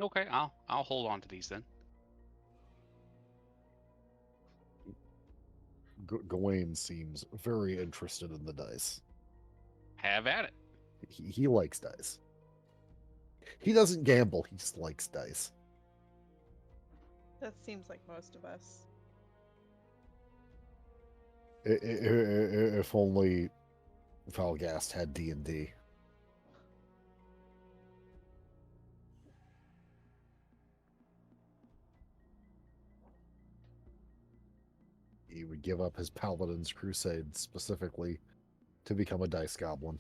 Okay, I'll hold on to these then. Gawain seems very interested in the dice. Have at it. He likes dice. He doesn't gamble, he just likes dice. That seems like most of us. If only Valgast had D&D. He would give up his Paladin's Crusade specifically to become a dice goblin.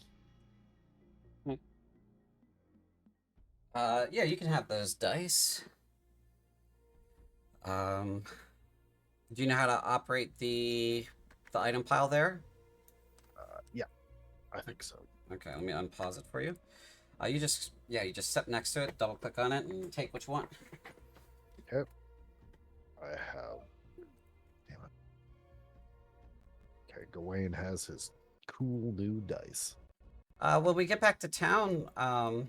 Yeah, you can have those dice. Do you know how to operate the item pile there? Yeah, I think so. Okay, let me unpause it for you. You just step next to it, double click on it, and take what you want. Okay. I have... Damn it. Okay, Gawain has his cool new dice. When we get back to town,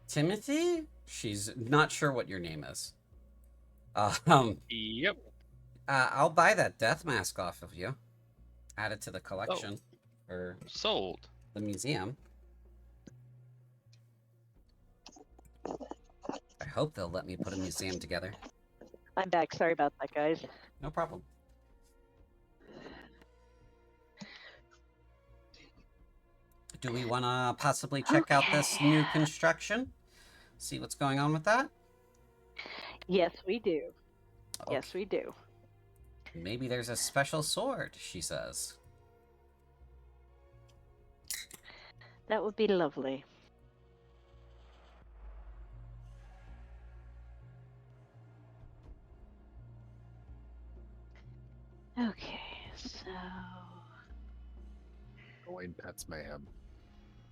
Timothy? She's not sure what your name is. Yep. I'll buy that death mask off of you. Add it to the collection for Sold. the museum. I hope they'll let me put a museum together. I'm back. Sorry about that, guys. No problem. Do we want to possibly check out this new construction? See what's going on with that? Yes, we do. Okay. Yes, we do. Maybe there's a special sword, she says. That would be lovely. Okay, so... Gawain pets Mayhem.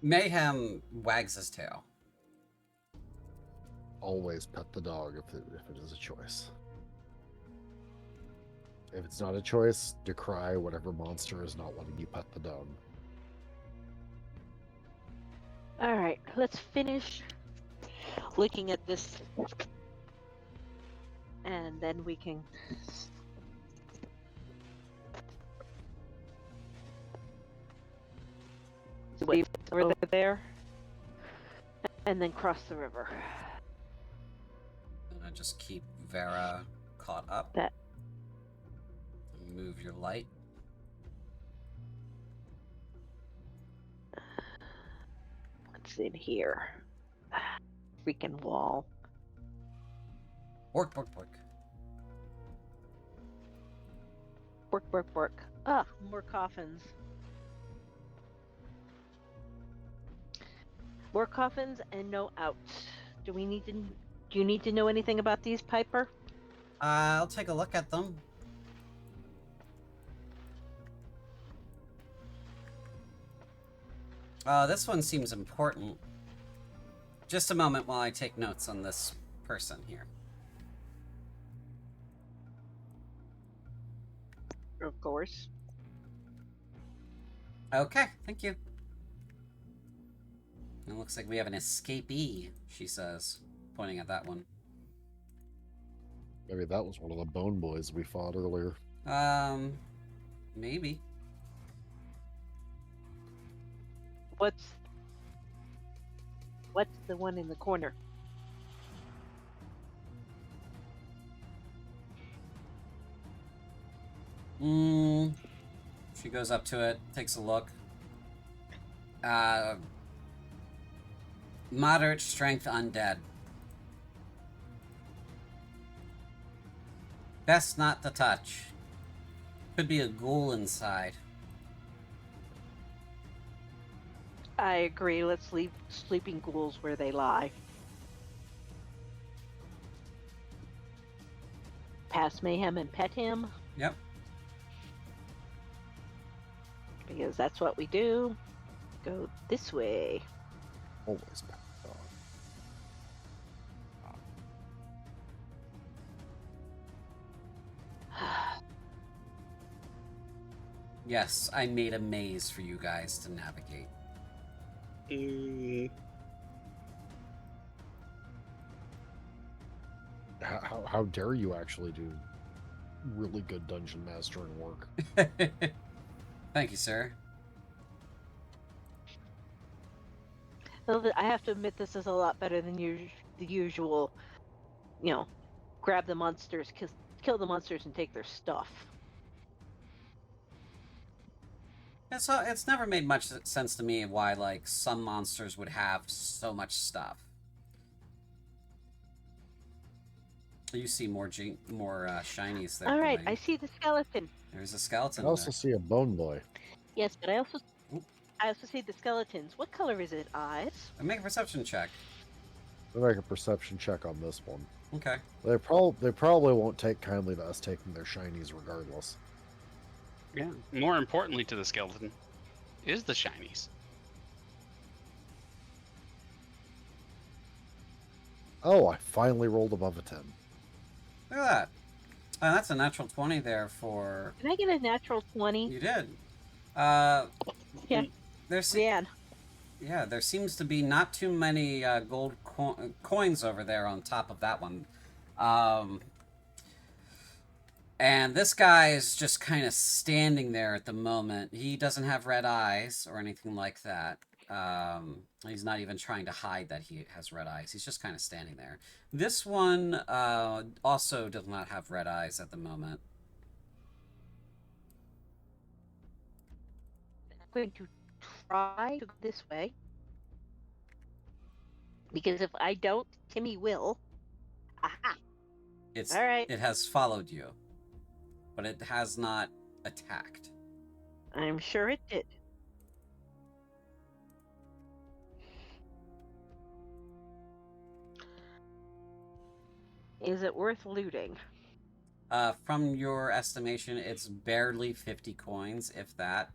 Mayhem wags his tail. Always pet the dog if it is a choice. If it's not a choice, decry whatever monster is not letting you pet the dog. Alright, let's finish looking at this. And then we can... wave over there, and then cross the river. And I just keep Vera caught up. That. Move your light. What's in here? Freaking wall. Work, work, work. Work, work, work. Ah, more coffins. More coffins and no outs. Do you need to know anything about these, Piper? I'll take a look at them. This one seems important. Just a moment while I take notes on this person here. Of course. Okay, thank you. It looks like we have an escapee, she says, pointing at that one. Maybe that was one of the bone boys we fought earlier. Maybe. What's the one in the corner? She goes up to it, takes a look. Moderate strength undead. Best not to touch. Could be a ghoul inside. I agree. Let's leave sleeping ghouls where they lie. Pass Mayhem and pet him. Yep. Because that's what we do. Go this way. Always back on. Yes, I made a maze for you guys to navigate. How dare you actually do really good dungeon mastering work? Thank you, sir. Well, I have to admit, this is a lot better than the usual, grab the monsters, kill the monsters, and take their stuff. It's never made much sense to me why, like, some monsters would have so much stuff. You see more shinies there. All right, Blaine. I see the skeleton. There's a skeleton I also there. see a bone boy. Yes, but I also see the skeletons. What color is it, eyes? Make a perception check. I'll make a perception check on this one. Okay. They probably won't take kindly to us taking their shinies regardless. Yeah. More importantly to the skeleton is the shinies. Oh, I finally rolled above a 10. Look at that. That's a natural 20 there for... Can I get a natural 20? You did. Yeah. Yeah, there seems to be not too many gold coins over there on top of that one. And this guy is just kind of standing there at the moment. He doesn't have red eyes or anything like that. He's not even trying to hide that he has red eyes. He's just kind of standing there. This one also does not have red eyes at the moment. I'm going to try to go this way. Because if I don't, Timmy will. Aha! All right. It has followed you, but it has not attacked. I'm sure it did. Is it worth looting? From your estimation, it's barely 50 coins, if that.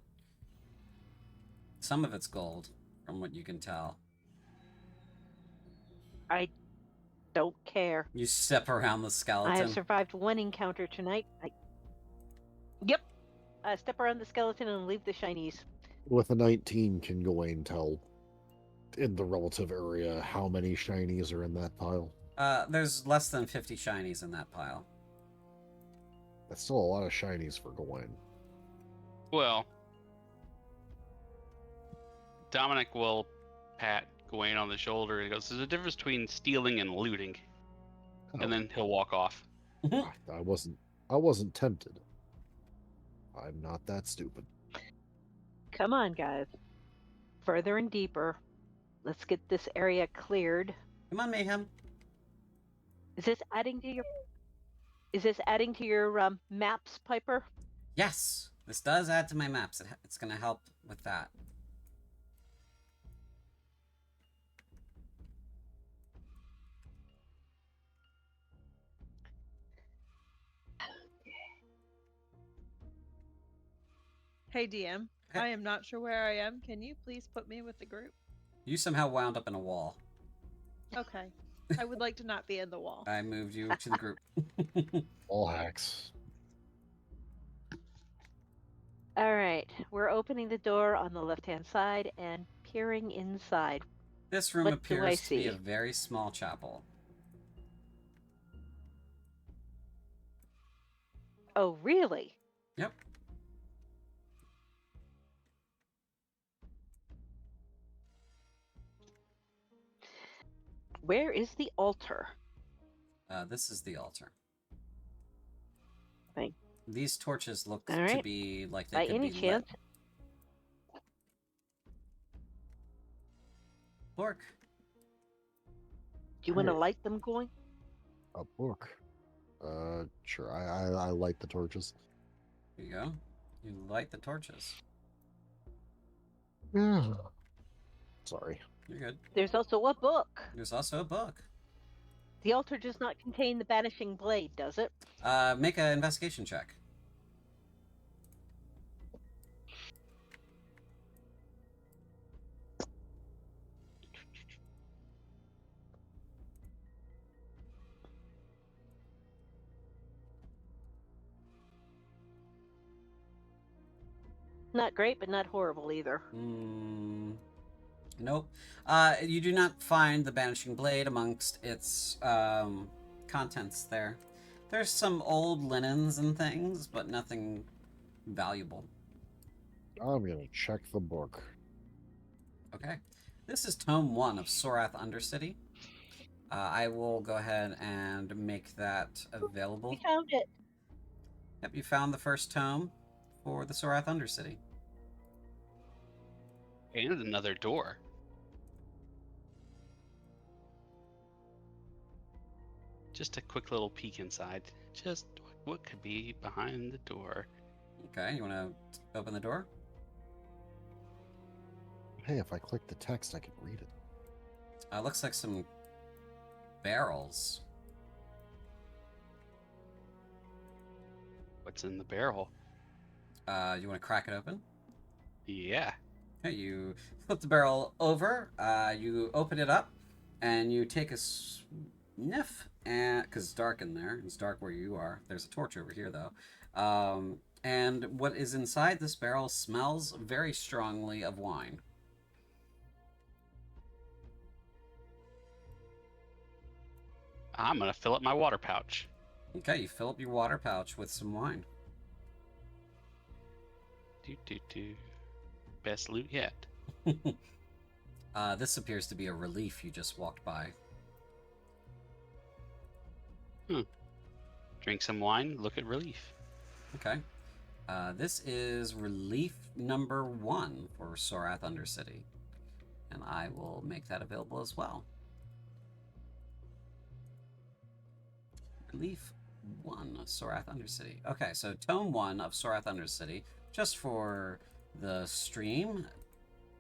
Some of it's gold, from what you can tell. I don't care. You step around the skeleton. I have survived one encounter tonight. Yep. Step around the skeleton and leave the shinies. With a 19, can Gawain tell in the relative area how many shinies are in that pile? There's less than 50 shinies in that pile. That's still a lot of shinies for Gawain. Well, Dominic will pat Gawain on the shoulder and goes, "There's a difference between stealing and looting." Oh, And then he'll walk off. I wasn't tempted. I'm not that stupid. Come on, guys. Further and deeper. Let's get this area cleared. Come on, Mayhem. Is this adding to your maps, Piper? Yes, this does add to my maps. It's going to help with that. Hey DM, Hey. I am not sure where I am. Can you please put me with the group? You somehow wound up in a wall. Okay. I would like to not be in the wall. I moved you to the group. All hacks. All right. We're opening the door on the left-hand side and peering inside. This room What do I appears to be a see? very small chapel. Oh, really? Yep. Where is the altar? This is the altar. Thank- These torches look All to right. be like they By could any be chance, lit. Pork. do you want to Hey. light them going? A book. Sure. I light the torches. Here you go. You light the torches. Sorry. You're good. There's also a book. There's also a book. The altar does not contain the banishing blade, does it? Make an investigation check. Not great, but not horrible either. Nope. You do not find the banishing blade amongst its contents there. There's some old linens and things, but nothing valuable. I'm gonna check the book. Okay. This is Tome 1 of Sorath Undercity. I will go ahead and make that available. We found it. Yep, you found the first tome for the Sorath Undercity. And another door. Just a quick little peek inside. Just what could be behind the door. Okay, you want to open the door? Hey, if I click the text, I can read it. Looks like some barrels. What's in the barrel? You want to crack it open? Yeah. Okay, you flip the barrel over, you open it up, and you take a sniff, because it's dark in there. It's dark where you are. There's a torch over here, though. And what is inside this barrel smells very strongly of wine. I'm gonna fill up my water pouch. Okay, you fill up your water pouch with some wine. Do. Best loot yet. This appears to be a relief you just walked by. Drink some wine, look at relief. Okay. This is relief number 1 for Sorath Undercity. And I will make that available as well. Relief 1 of Sorath Undercity. Okay, so Tome 1 of Sorath Undercity, just for the stream,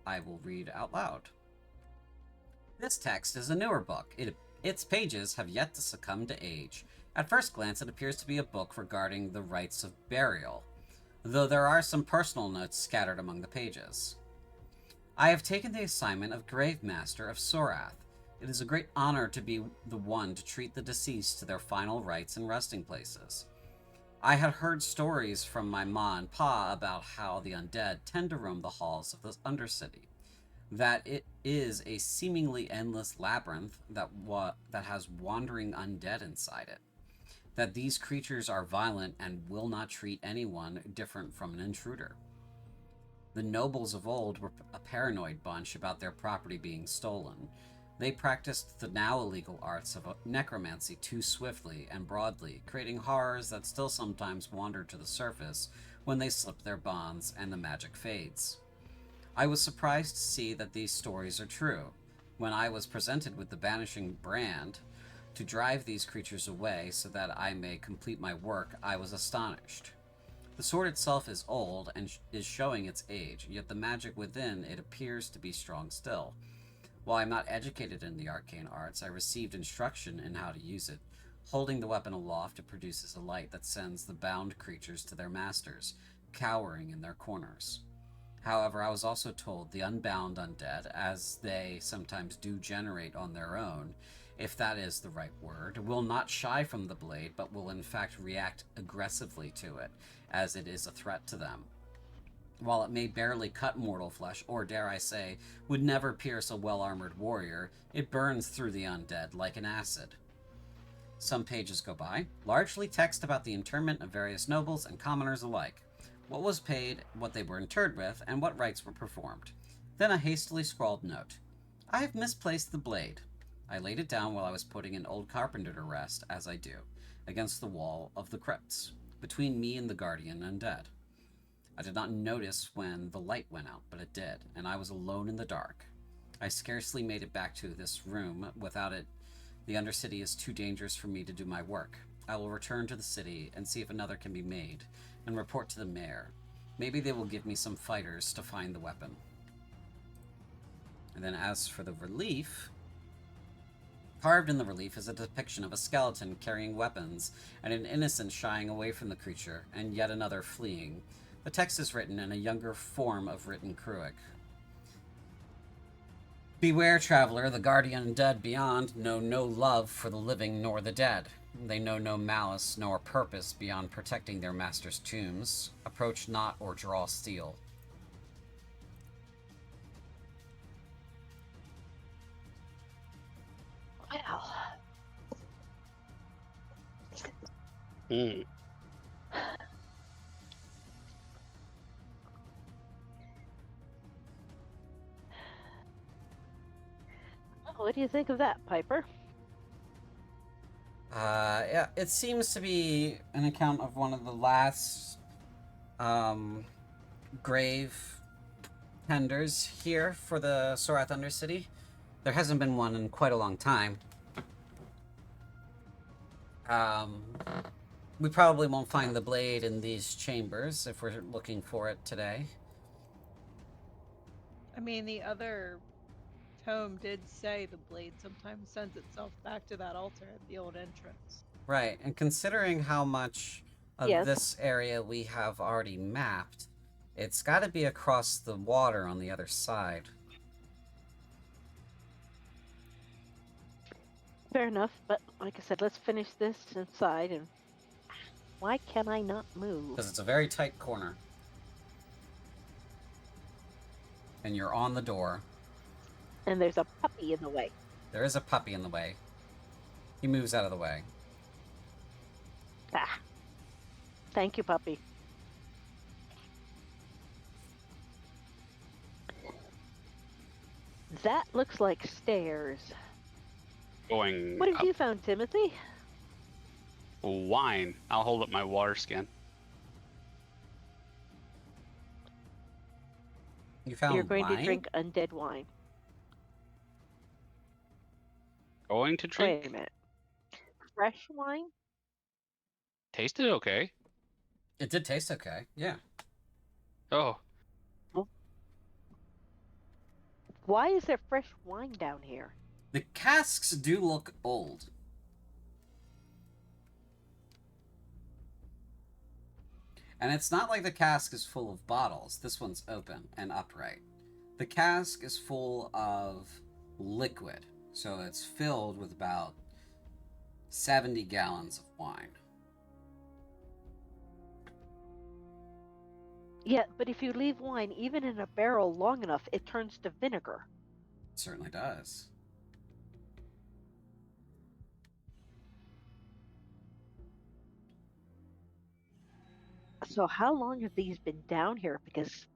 I will read out loud. This text is a newer book. Its pages have yet to succumb to age. At first glance, it appears to be a book regarding the rites of burial, though there are some personal notes scattered among the pages. I have taken the assignment of Grave Master of Sorath. It is a great honor to be the one to treat the deceased to their final rites and resting places. I had heard stories from my ma and pa about how the undead tend to roam the halls of the Undercity, that it is a seemingly endless labyrinth that has wandering undead inside it, that these creatures are violent and will not treat anyone different from an intruder. The nobles of old were a paranoid bunch about their property being stolen. They practiced the now illegal arts of necromancy too swiftly and broadly, creating horrors that still sometimes wander to the surface when they slip their bonds and the magic fades. I was surprised to see that these stories are true. When I was presented with the banishing brand to drive these creatures away so that I may complete my work, I was astonished. The sword itself is old and is showing its age, yet the magic within it appears to be strong still. While I'm not educated in the arcane arts, I received instruction in how to use it. Holding the weapon aloft, it produces a light that sends the bound creatures to their masters, cowering in their corners. However, I was also told the unbound undead, as they sometimes do generate on their own, if that is the right word, will not shy from the blade, but will in fact react aggressively to it, as it is a threat to them. While it may barely cut mortal flesh, or dare I say, would never pierce a well-armored warrior, it burns through the undead like an acid. Some pages go by, largely text about the interment of various nobles and commoners alike, what was paid, what they were interred with, and what rites were performed. Then a hastily scrawled note. I have misplaced the blade. I laid it down while I was putting an old carpenter to rest, as I do, against the wall of the crypts, between me and the guardian undead. I did not notice when the light went out, but it did, and I was alone in the dark. I scarcely made it back to this room. Without it, the Undercity is too dangerous for me to do my work. I will return to the city and see if another can be made, and report to the mayor. Maybe they will give me some fighters to find the weapon. And then as for the relief, carved in the relief is a depiction of a skeleton carrying weapons and an innocent shying away from the creature, and yet another fleeing. The text is written in a younger form of written Cruic. Beware, traveler, the guardian undead beyond know no love for the living nor the dead. They know no malice nor purpose beyond protecting their master's tombs. Approach not or draw steel. Wow. Mm. What do you think of that, Piper? Yeah, it seems to be an account of one of the last grave tenders here for the Sorath Undercity. There hasn't been one in quite a long time. We probably won't find the blade in these chambers if we're looking for it today. I mean, the other tome did say the blade sometimes sends itself back to that altar at the old entrance. Right, and considering how much of Yes. this area we have already mapped, it's got to be across the water on the other side. Fair enough, but like I said, let's finish this inside. And why can I not move? Because it's a very tight corner. And you're on the door. And there's a puppy in the way. There is a puppy in the way. He moves out of the way. Ah. Thank you, puppy. That looks like stairs. Going What have up. you found, Timothy? Wine. I'll hold up my water skin. You found You're going wine? to drink undead wine. Going to drink. Wait a minute. Fresh wine? Tasted okay. It did taste okay, yeah. Oh, Why is there fresh wine down here? The casks do look old. And it's not like the cask is full of bottles. This one's open and upright. The cask is full of liquid. So it's filled with about 70 gallons of wine. Yeah, but if you leave wine even in a barrel long enough, it turns to vinegar. It certainly does. So how long have these been down here? Because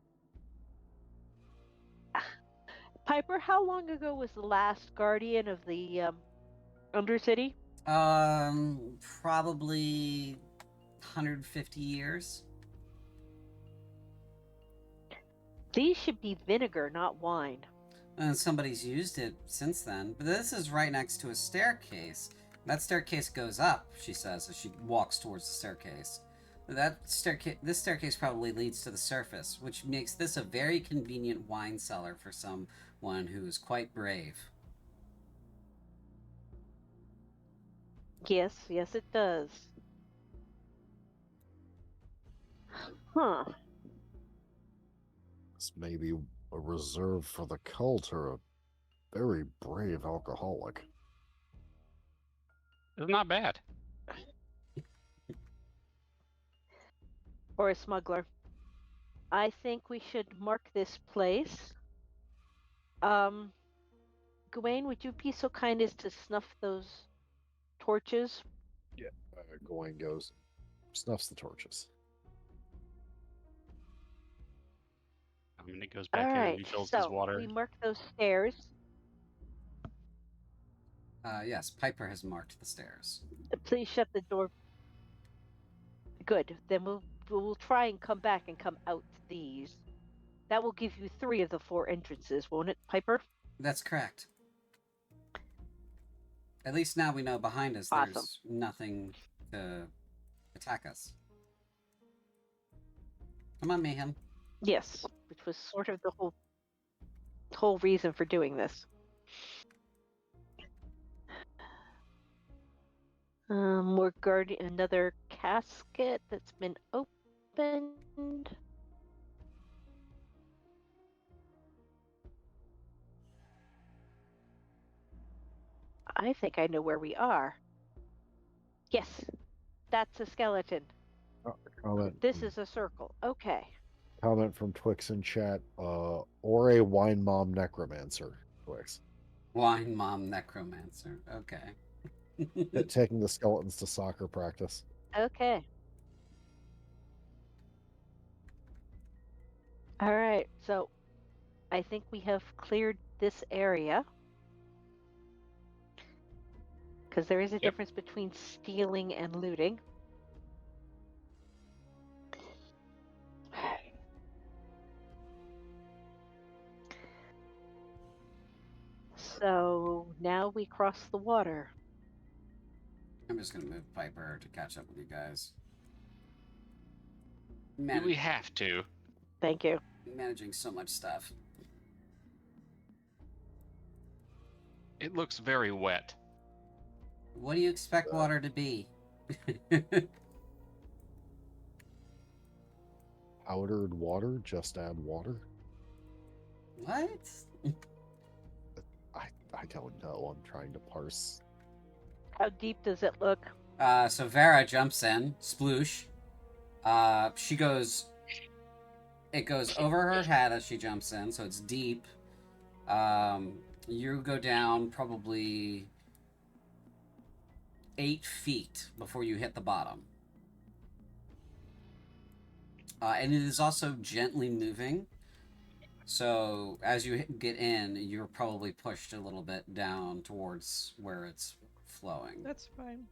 Piper, how long ago was the last guardian of the Undercity? Probably 150 years. These should be vinegar, not wine. And somebody's used it since then. But this is right next to a staircase. That staircase goes up, she says, as she walks towards the staircase. This staircase probably leads to the surface, which makes this a very convenient wine cellar for someone who is quite brave. Yes, yes, it does. Huh. This may be a reserve for the cult or a very brave alcoholic. It's not bad. Or a smuggler. I think we should mark this place. Gawain, would you be so kind as to snuff those torches? Yeah. Gawain goes, snuffs the torches. I mean, it goes back All in and right, refills his so water. we mark those stairs. Yes, Piper has marked the stairs. Please shut the door. Good. Then we'll try and come back and come out these. That will give you 3 of the 4 entrances, won't it, Piper? That's correct. At least now we know behind us Awesome. there's nothing to attack us. Come on, Mayhem. Yes, which was sort of the whole reason for doing this. We're guarding another casket that's been opened. I think I know where we are. Yes, that's a skeleton. Comment. This is a circle. Okay. Comment from Twix in chat. Or a wine mom necromancer. Twix. Wine Mom Necromancer. Okay. Taking the skeletons to soccer practice. Okay. All right. So I think we have cleared this area. Because there is a difference between stealing and looting. So now we cross the water. I'm just going to move Piper to catch up with you guys. Do we have to? Thank you. Managing so much stuff. It looks very wet. What do you expect water to be? Powdered water? Just add water? What? I don't know. I'm trying to parse. How deep does it look? So Vera jumps in. Sploosh. She goes... It goes over her head as she jumps in, so it's deep. You go down probably 8 feet before you hit the bottom. And it is also gently moving. So as you get in, you're probably pushed a little bit down towards where it's flowing. That's fine.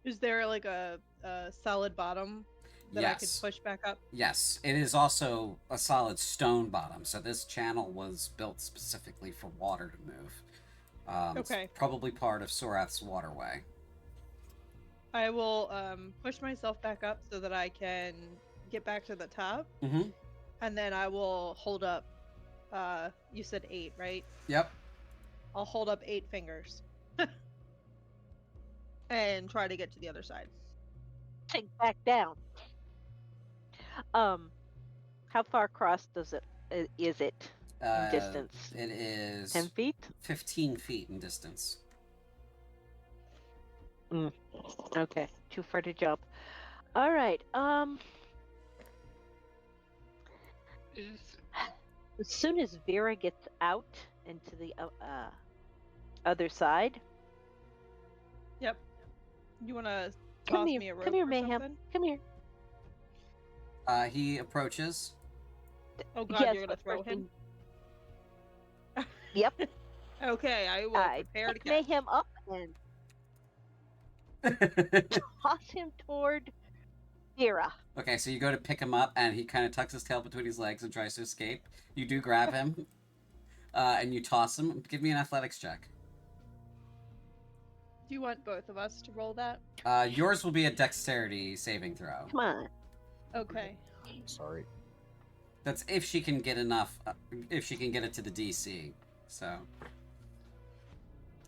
Is there like a solid bottom that I could push back up? Yes, it is also a solid stone bottom. So this channel was built specifically for water to move. Okay. It's probably part of Sorath's waterway. I will push myself back up so that I can get back to the top. Mm-hmm. And then I will hold up, you said 8, right? Yep. I'll hold up 8 fingers. And try to get to the other side. Take back down. How far across is it in distance? It is 10 feet? 15 feet in distance. Okay, too far to jump. All right. As soon as Vera gets out into the other side. Yep. You want to toss me a rope? Come here, or Mayhem. something? Come here. He approaches. Oh god, Yes, you're gonna but throw first him? Yep. Okay, I will I prepare to pick catch. Mayhem up and toss him toward Vera. Okay, so you go to pick him up, and he kind of tucks his tail between his legs and tries to escape. You do grab him, and you toss him. Give me an athletics check. Do you want both of us to roll that? Yours will be a dexterity saving throw. Come on. Okay. Sorry. That's if she can get enough, if she can get it to the DC. So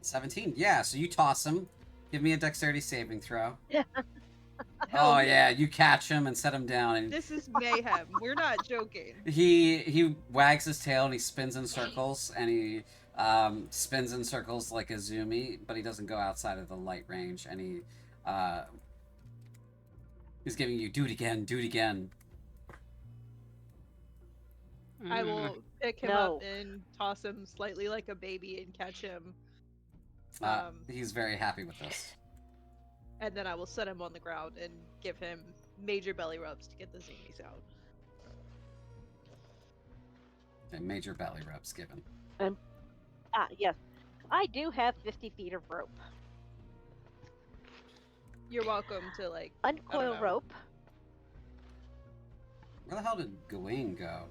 17. Yeah, so you toss him. Give me a dexterity saving throw. Hell Oh yeah, you catch him and set him down, and This is mayhem. We're not joking. he wags his tail and he spins in circles, and he spins in circles like a zoomy, but he doesn't go outside of the light range, and he's giving you do it again, do it again. I will pick him No. up and toss him slightly like a baby and catch him. He's very happy with this. And then I will set him on the ground and give him major belly rubs to get the zoomies out. And major belly rubs given. Yes. I do have 50 feet of rope. You're welcome to, like, Uncoil know. rope. Where the hell did Gawain go?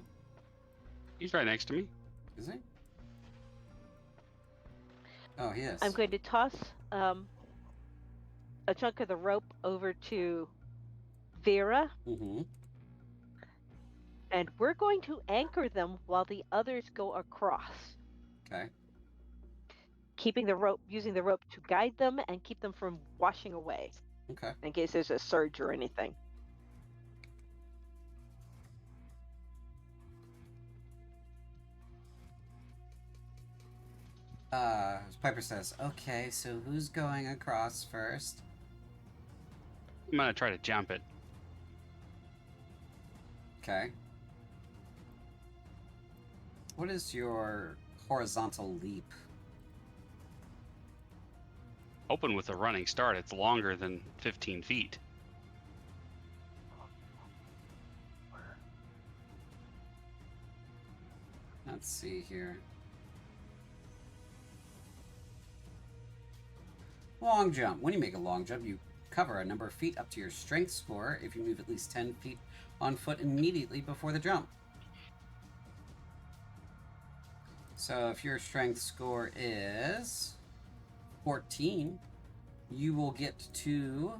He's right next to me. Is he? Oh, he is. I'm going to toss a chunk of the rope over to Vera, Mm-hmm. and we're going to anchor them while the others go across. Okay. Keeping the rope, using the rope to guide them and keep them from washing away Okay. in case there's a surge or anything. Piper says, okay, so who's going across first? I'm gonna try to jump it. Okay. What is your horizontal leap? Open with a running start. It's longer than 15 feet. Let's see here. Long jump. When you make a long jump, you cover a number of feet up to your strength score if you move at least 10 feet on foot immediately before the jump. So if your strength score is 14, you will get to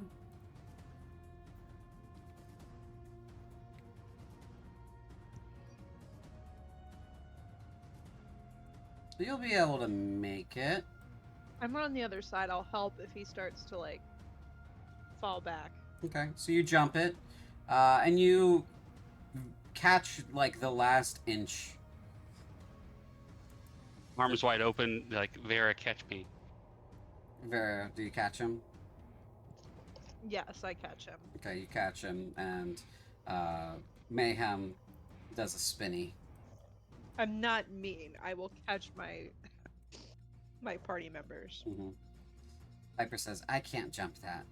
you'll be able to make it. I'm on the other side. I'll help if he starts to, like, fall back. Okay, so you jump it, and you catch, like, the last inch. Arms wide open, like, Vera, catch me. Vera, do you catch him? Yes, I catch him. Okay, you catch him, and Mayhem does a spinny. I'm not mean. I will catch my party members. Mm-hmm. Piper says, I can't jump that.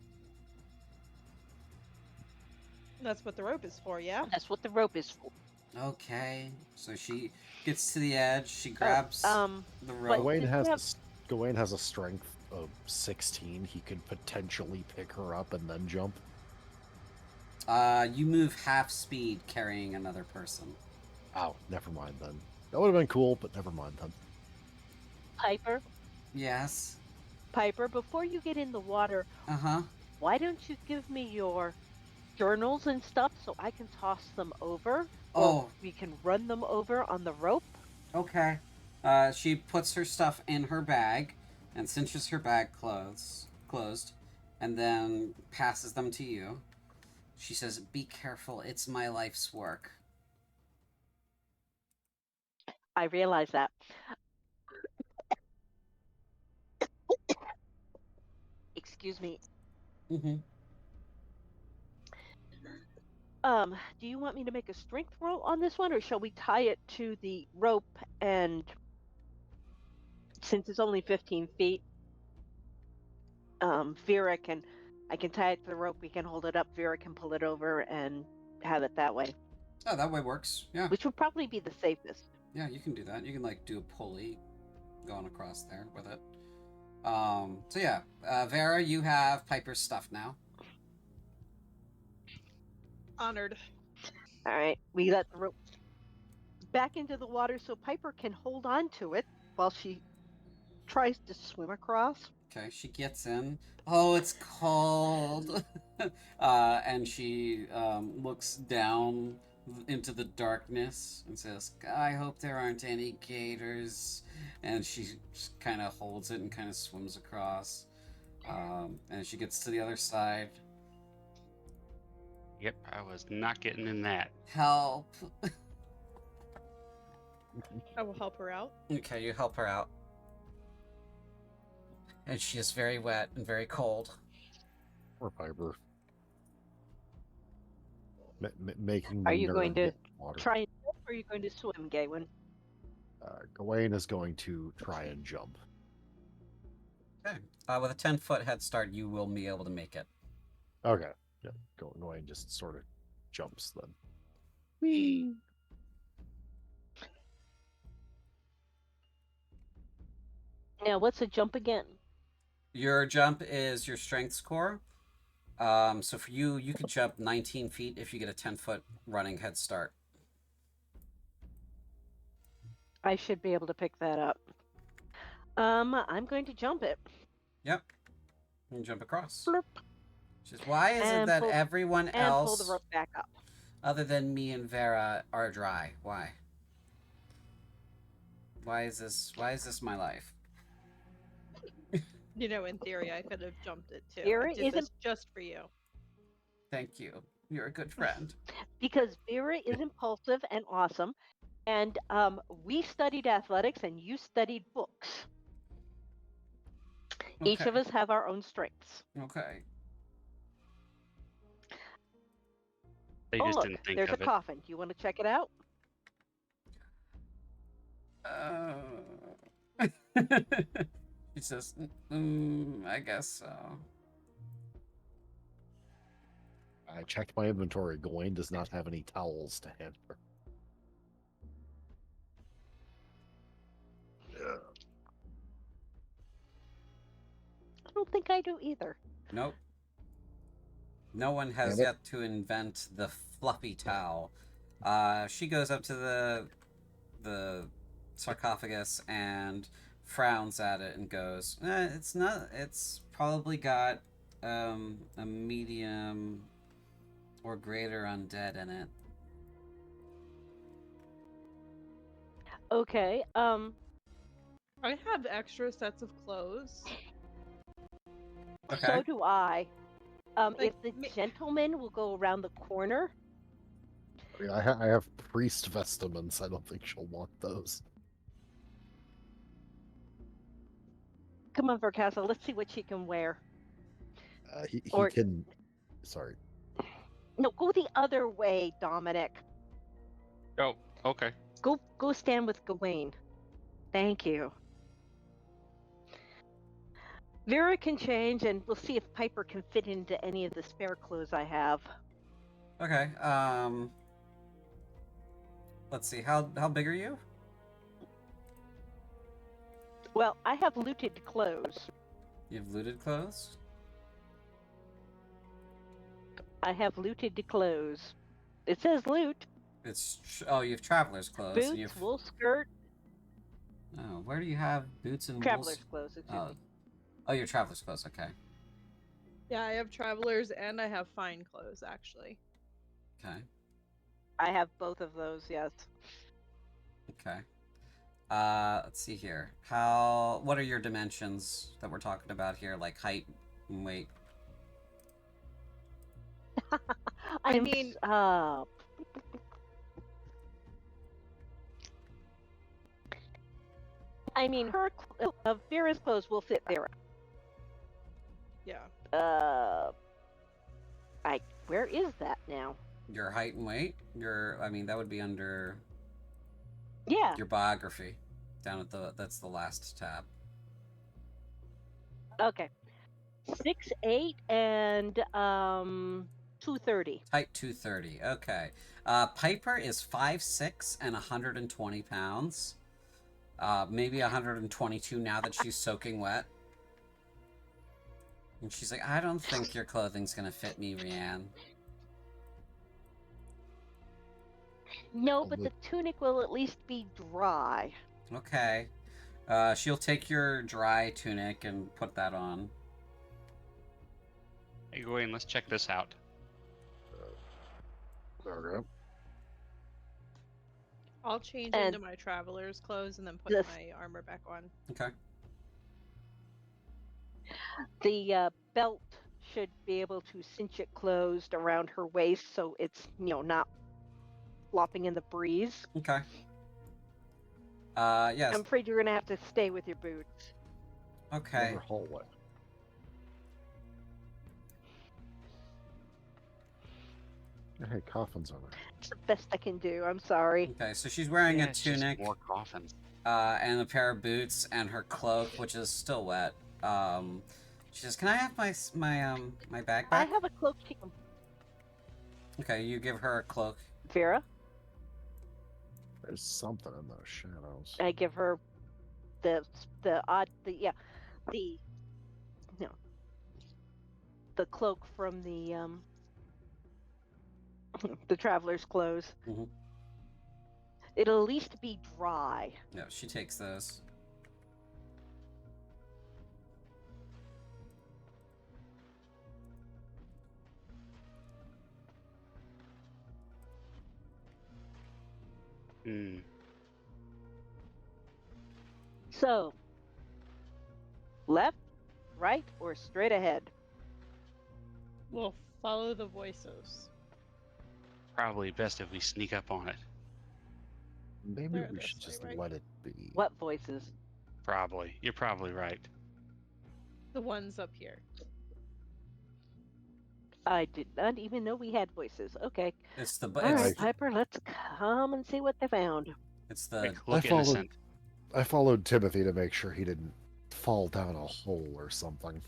That's what the rope is for, yeah? That's what the rope is for. Okay, so she gets to the edge, she grabs the rope. Gawain did has you have- Gawain has a strength of 16. He could potentially pick her up and then jump. You move half speed carrying another person. Oh, never mind then. That would have been cool, but never mind then. Piper, Yes. before you get in the water, Uh-huh. why don't you give me your journals and stuff so I can toss them over? Or Oh. we can run them over on the rope. Okay. She puts her stuff in her bag and cinches her bag closed, and then passes them to you. She says, be careful, it's my life's work. I realize that. Excuse me. Mm-hmm. Do you want me to make a strength roll on this one, or shall we tie it to the rope and since it's only 15 feet, Vera I can tie it to the rope, we can hold it up, Vera can pull it over and have it that way. Oh, that way works. Yeah. Which would probably be the safest. Yeah, you can do that. You can, like, do a pulley. going across there with it. So yeah, Vera, you have Piper's stuff now. Honored. All right, we let the rope back into the water so Piper can hold on to it while she tries to swim across. Okay, she gets in. Oh, it's cold. And she looks down into the darkness and says, I hope there aren't any gators. And she kind of holds it and kind of swims across. And she gets to the other side. Yep, I was not getting in that. Help. I will help her out. Okay, you help her out. And she is very wet and very cold. Poor Piper. Making Are the you going nerd to get in the water. try and jump, or are you going to swim, Gawain? Gawain is going to try and jump. Okay. With a 10-foot head start, you will be able to make it. Okay. Yeah. Gawain just sort of jumps then. Whee! Now, what's a jump again? Your jump is your strength score. So for you, you could jump 19 feet if you get a 10-foot running head start. I should be able to pick that up. I'm going to jump it. Yep. And jump across. Blurp. Just why is it And that pull- everyone And else, pull the rope back up. other than me and Vera, are dry? Why? Why is this my life? You know, in theory, I could have jumped it too. Vera I did this isn't- just for you. Thank you. You're a good friend. Because Vera is impulsive and awesome, and we studied athletics and you studied books. Each of us have our own strengths. Okay. They Oh, just look, didn't think there's of a it. coffin. Do you want to check it out? He says, I guess so. I checked my inventory. Gawain does not have any towels to hand her. I don't think I do either. Nope. No one has Damn it. yet to invent the fluffy towel. She goes up to the sarcophagus and frowns at it and goes, it's not. It's probably got a medium or greater undead in it. Okay. I have extra sets of clothes. Okay. So do I. Like, If the gentleman will go around the corner. I mean, I have priest vestments. I don't think she'll want those. Come on, Vercastle. Let's see what she can wear. He Or- can. Sorry. No, go the other way, Dominic. Oh, okay. Go stand with Gawain. Thank you. Vera can change, and we'll see if Piper can fit into any of the spare clothes I have. Okay. Let's see. How big are you? Well, I have looted clothes. You have looted clothes. I have looted clothes. It says loot. You have traveler's clothes. Boots, and you have... wool skirt, Oh, where do you have boots and wool? traveler's clothes. Excuse Oh. me. Oh, your traveler's clothes. Okay. Yeah, I have travelers and I have fine clothes, actually. Okay. I have both of those. Yes. Okay. Let's see here. What are your dimensions that we're talking about here? Like height and weight? I mean- her Vera's clothes will fit Vera. Yeah. Where is that now? Your height and weight? That would be under Yeah. your biography. Down at that's the last tab. Okay. 6'8" and 230. Height 230. Okay. Piper is 5'6" and 120 pounds. Maybe 122 now that she's soaking wet. And she's like, I don't think your clothing's gonna fit me, Rianne. No, but the tunic will at least be dry. Okay. She'll take your dry tunic and put that on. Hey, Gawain, let's check this out. Okay. I'll change And into my traveler's clothes and then put this- my armor back on. Okay. The belt should be able to cinch it closed around her waist so it's, not flopping in the breeze. Okay. Yes. I'm afraid you're going to have to stay with your boots. Okay. Another hallway. Hey, coffins on there. It's the best I can do. I'm sorry. Okay, so she's wearing a it's just tunic, more coffins. and a pair of boots, and her cloak, which is still wet. She says, "Can I have my bag I back?" have a cloak too. Okay, you give her a cloak. Vera, There's something in those shadows. I give her the cloak from the the traveler's clothes. Mhm. It'll at least be dry. No, she takes those. Hmm. So, left, right, or straight ahead? We'll follow the voices. Probably best if we sneak up on it. Maybe They're we this should way, just right? let it be. What voices? Probably. You're probably right. The ones up here. I did not even know we had voices. Okay. It's the All right, it's, Piper, let's come and see what they found. it's the Quick, look I followed- innocent. I followed Timothy to make sure he didn't fall down a hole or something.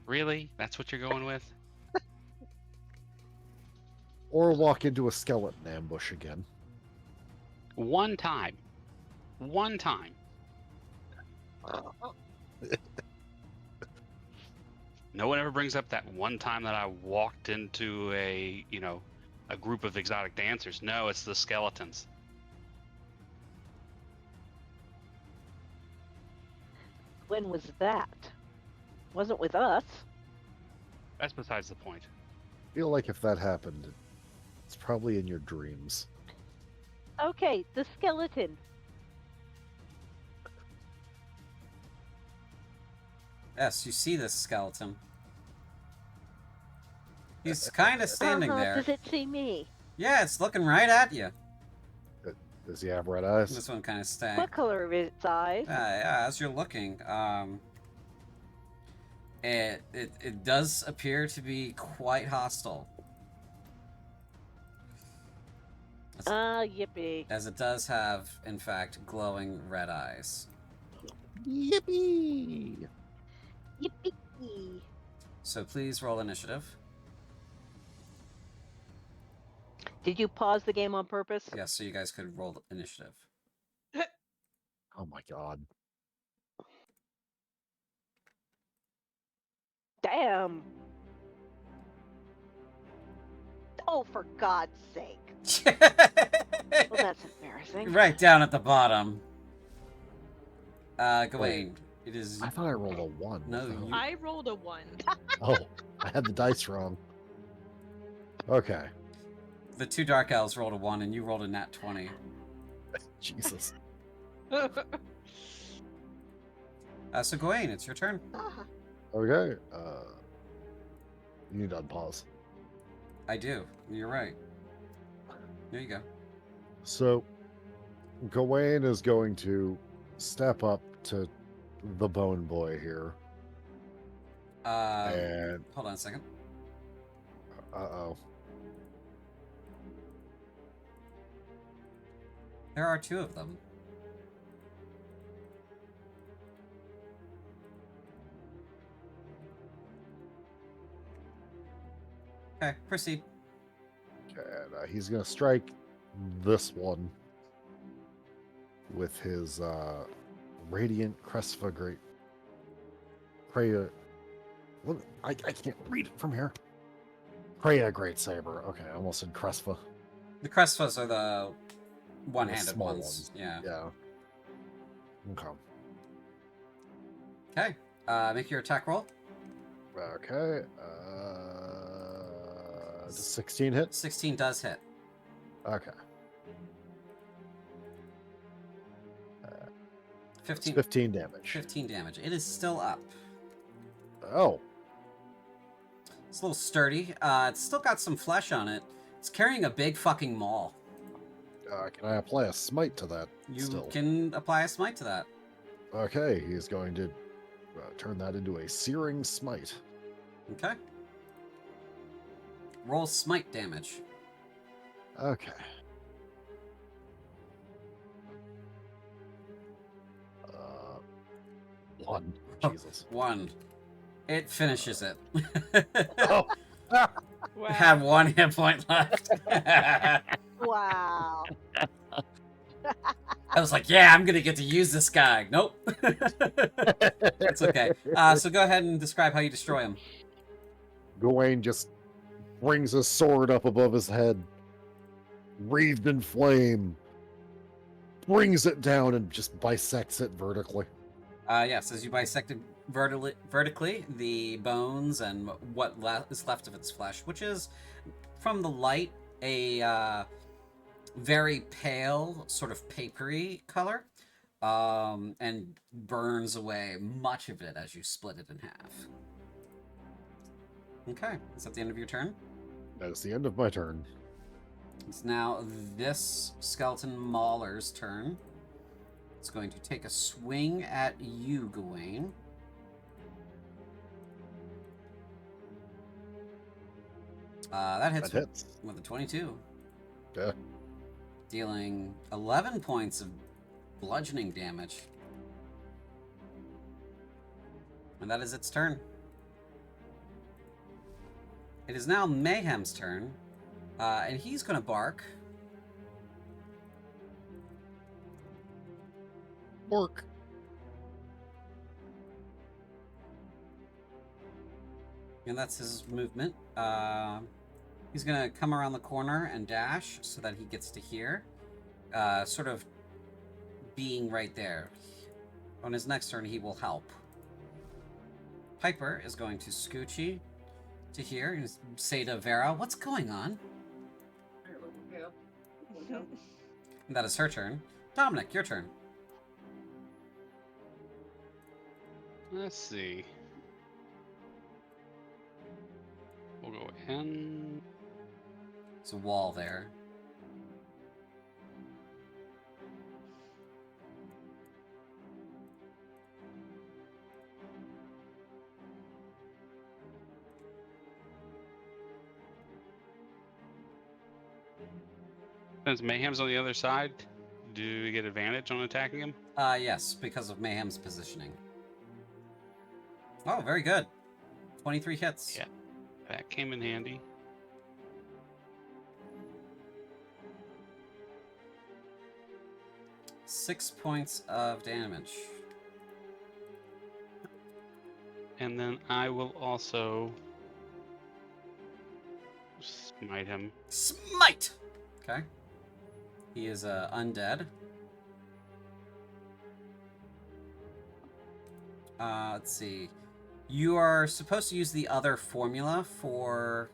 Really? That's what you're going with? Or walk into a skeleton ambush again. One time. One time. No one ever brings up that one time that I walked into a group of exotic dancers. No, it's the skeletons. When was that? Wasn't with us. That's besides the point. I feel like if that happened, it's probably in your dreams. Okay, the skeleton. Yes, you see this skeleton. He's kind of standing there. Does it see me? Yeah, it's looking right at you. Does he have red eyes? This one kind of stank. What color are its eyes? Yeah, as you're looking, it does appear to be quite hostile. Yippee. As it does have, in fact, glowing red eyes. Yippee! Yippee. So please roll initiative. Did you pause the game on purpose? Yes, so you guys could roll initiative. Oh my god. Damn. Oh, for God's sake. Well, that's embarrassing. Right down at the bottom. Gawain, it is. I thought I rolled a 1. No, What the hell? you- I rolled a 1. Oh, I had the dice wrong. Okay. The two dark elves rolled a 1, and you rolled a nat 20. Jesus. So Gawain, it's your turn. Okay. You need to unpause. I do. You're right. There you go. So, Gawain is going to step up to the Bone Boy here. And, Hold on a second. uh-oh. There are two of them. Okay, proceed. And he's going to strike this one. with his radiant Crespa great Kreia. I can't read it from here. Kreia great saber. Okay, I almost said Crespa. The Crespas are the one-handed small ones. Yeah. Yeah. Okay. Okay. Make your attack roll. Okay. Does 16 hit? 16 does hit. Okay. 15, 15 damage. 15 damage. It is still up. Oh. It's a little sturdy. It's still got some flesh on it. It's carrying a big fucking maul. Can I apply a smite to that? You still? can apply a smite to that. Okay, he's going to turn that into a searing smite. Okay. Roll smite damage. Okay. One. Jesus. 1. It finishes it. Oh. Wow. Had 1 hit point left. Wow. I was like, yeah, I'm going to get to use this guy. Nope. It's okay. So go ahead and describe how you destroy him. Gawain just brings his sword up above his head, wreathed in flame, brings it down and just bisects it vertically. Yes, as you bisect it vertically, the bones and what is left of its flesh, which is, from the light, a very pale, sort of papery color, and burns away much of it as you split it in half. Okay, is that the end of your turn? That is the end of my turn. It's now this skeleton mauler's turn. It's going to take a swing at you, Gawain. That hits with a 22. Yeah. Dealing 11 points of bludgeoning damage. And that is its turn. It is now Mayhem's turn. And he's going to bark. Work. And that's his movement. He's going to come around the corner and dash so that he gets to here. Sort of being right there. On his next turn, he will help. Piper is going to Scoochie to here and say to Vera, what's going on? And that is her turn. Dominic, your turn. Let's see. We'll go in. There's a wall there. Since Mayhem's on the other side, do we get advantage on attacking him? Yes, because of Mayhem's positioning. Oh, very good. 23 hits. Yeah. That came in handy. Six points of damage. And then I will also smite him. Smite! Okay. He is undead. Let's see. You are supposed to use the other formula for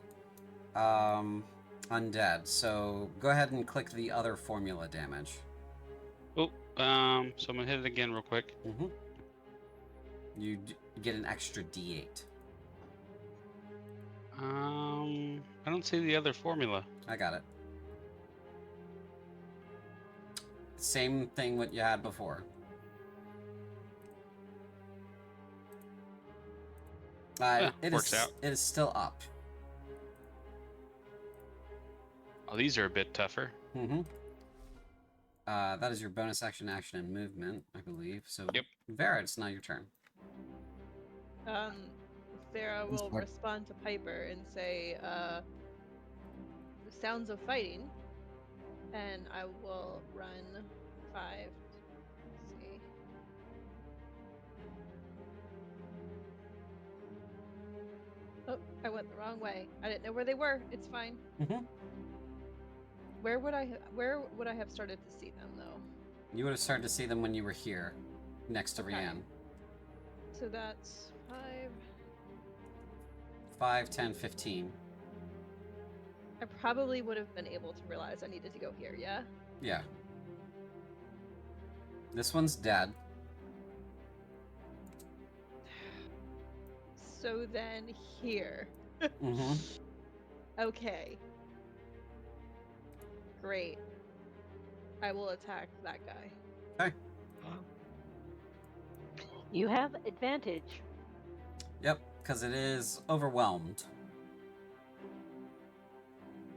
undead. So go ahead and click the other formula damage. Oh, so I'm gonna hit it again real quick. Mm-hmm. You get an extra D8. I don't see the other formula. I got it. Same thing what you had before. Works out. It is still up. Oh, these are a bit tougher. Mm-hmm. That is your bonus action, and movement, I believe. So, Yep. Vera, it's now your turn. Sarah will respond to Piper and say, sounds of fighting. And I will run 5, Oh, I went the wrong way. I didn't know where they were. It's fine. Mm-hmm. Where would I have started to see them though? You would have started to see them when you were here, next to Okay. Rianne. So that's 5. 5, 10, 15. I probably would have been able to realize I needed to go here, yeah? Yeah. This one's dead. So then here. Mm-hmm. Okay. Great. I will attack that guy. Okay. You have advantage. Yep, because it is overwhelmed.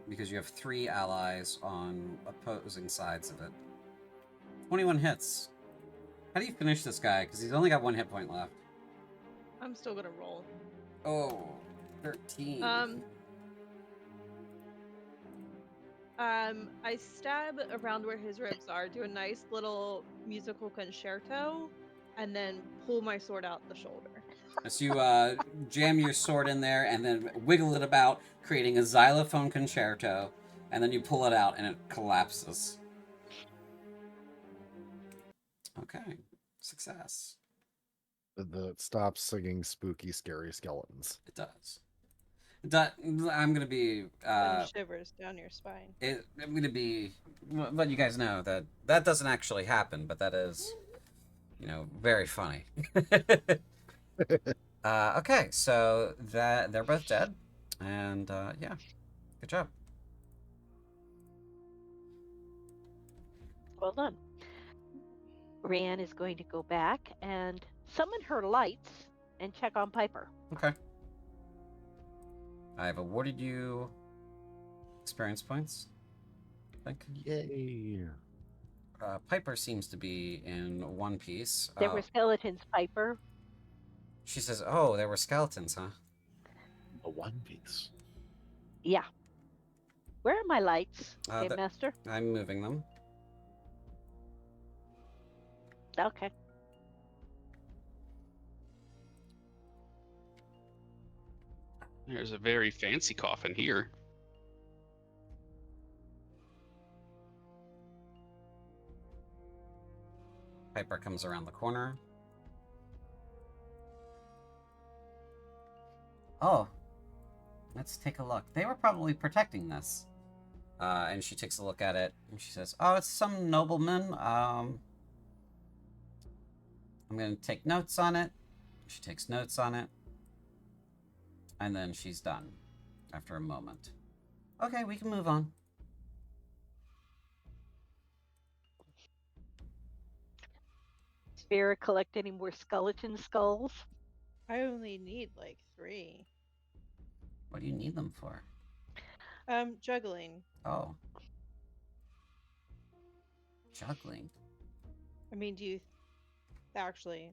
Because you have 3 allies on opposing sides of it. 21 hits. How do you finish this guy? Because he's only got 1 hit point left. I'm still gonna roll. Oh, 13. I stab around where his ribs are, do a nice little musical concerto, and then pull my sword out the shoulder. So you jam your sword in there and then wiggle it about, creating a xylophone concerto, and then you pull it out and it collapses. Okay, success. That stops singing spooky, scary skeletons. It does. I'm gonna be. Send shivers down your spine. I'm gonna be. Let you guys know that that doesn't actually happen, but that is, very funny. Okay, so that they're both dead, and yeah, good job. Well done. Rianne is going to go back and summon her lights and check on Piper. Okay. I've awarded you experience points, I think. Yay! Piper seems to be in one piece. There were skeletons, Piper. She says, "Oh, there were skeletons, huh?" A One Piece. Yeah. Where are my lights, Game that- Master? I'm moving them. Okay. There's a very fancy coffin here. Piper comes around the corner. Oh, let's take a look. They were probably protecting this. And she takes a look at it, and she says, "Oh, it's some nobleman. I'm going to take notes on it." She takes notes on it. And then she's done after a moment. Okay, we can move on. Does Vera collect any more skeleton skulls? I only need like 3. What do you need them for? Juggling. Oh. Juggling. I mean, do you actually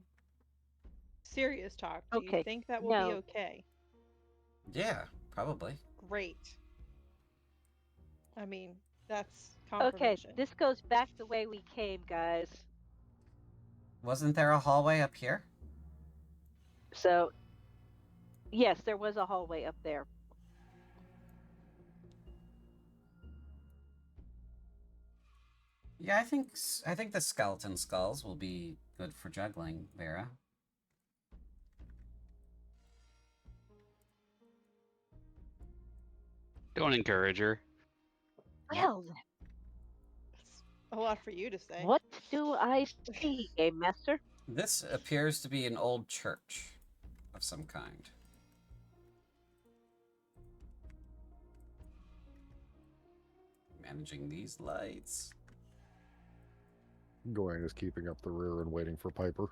serious talk? Do Okay, you think that will no. be okay? Yeah, probably. Great. I mean, that's Okay, confirmation. this goes back the way we came, guys. Wasn't there a hallway up here? So, yes, there was a hallway up there. Yeah, I think the skeleton skulls will be good for juggling, Vera. Don't encourage her. Well, That's a lot for you to say. what do I see, Game Master? This appears to be an old church of some kind. Managing these lights. Goyang is keeping up the rear and waiting for Piper.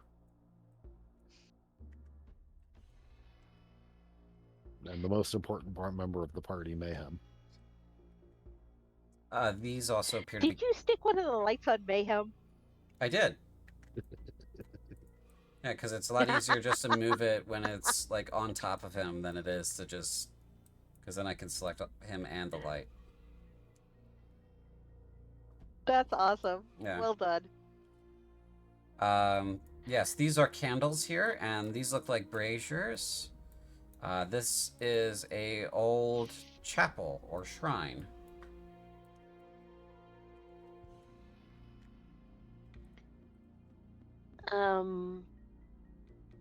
And the most important member of the party, Mayhem. These also appear to be... Did you stick one of the lights on Mayhem? I did. Yeah, because it's a lot easier just to move it when it's like on top of him than it is to just... Because then I can select him and the light. That's awesome. Yeah. Well done. Yes, these are candles here, and these look like braziers. This is a old chapel or shrine.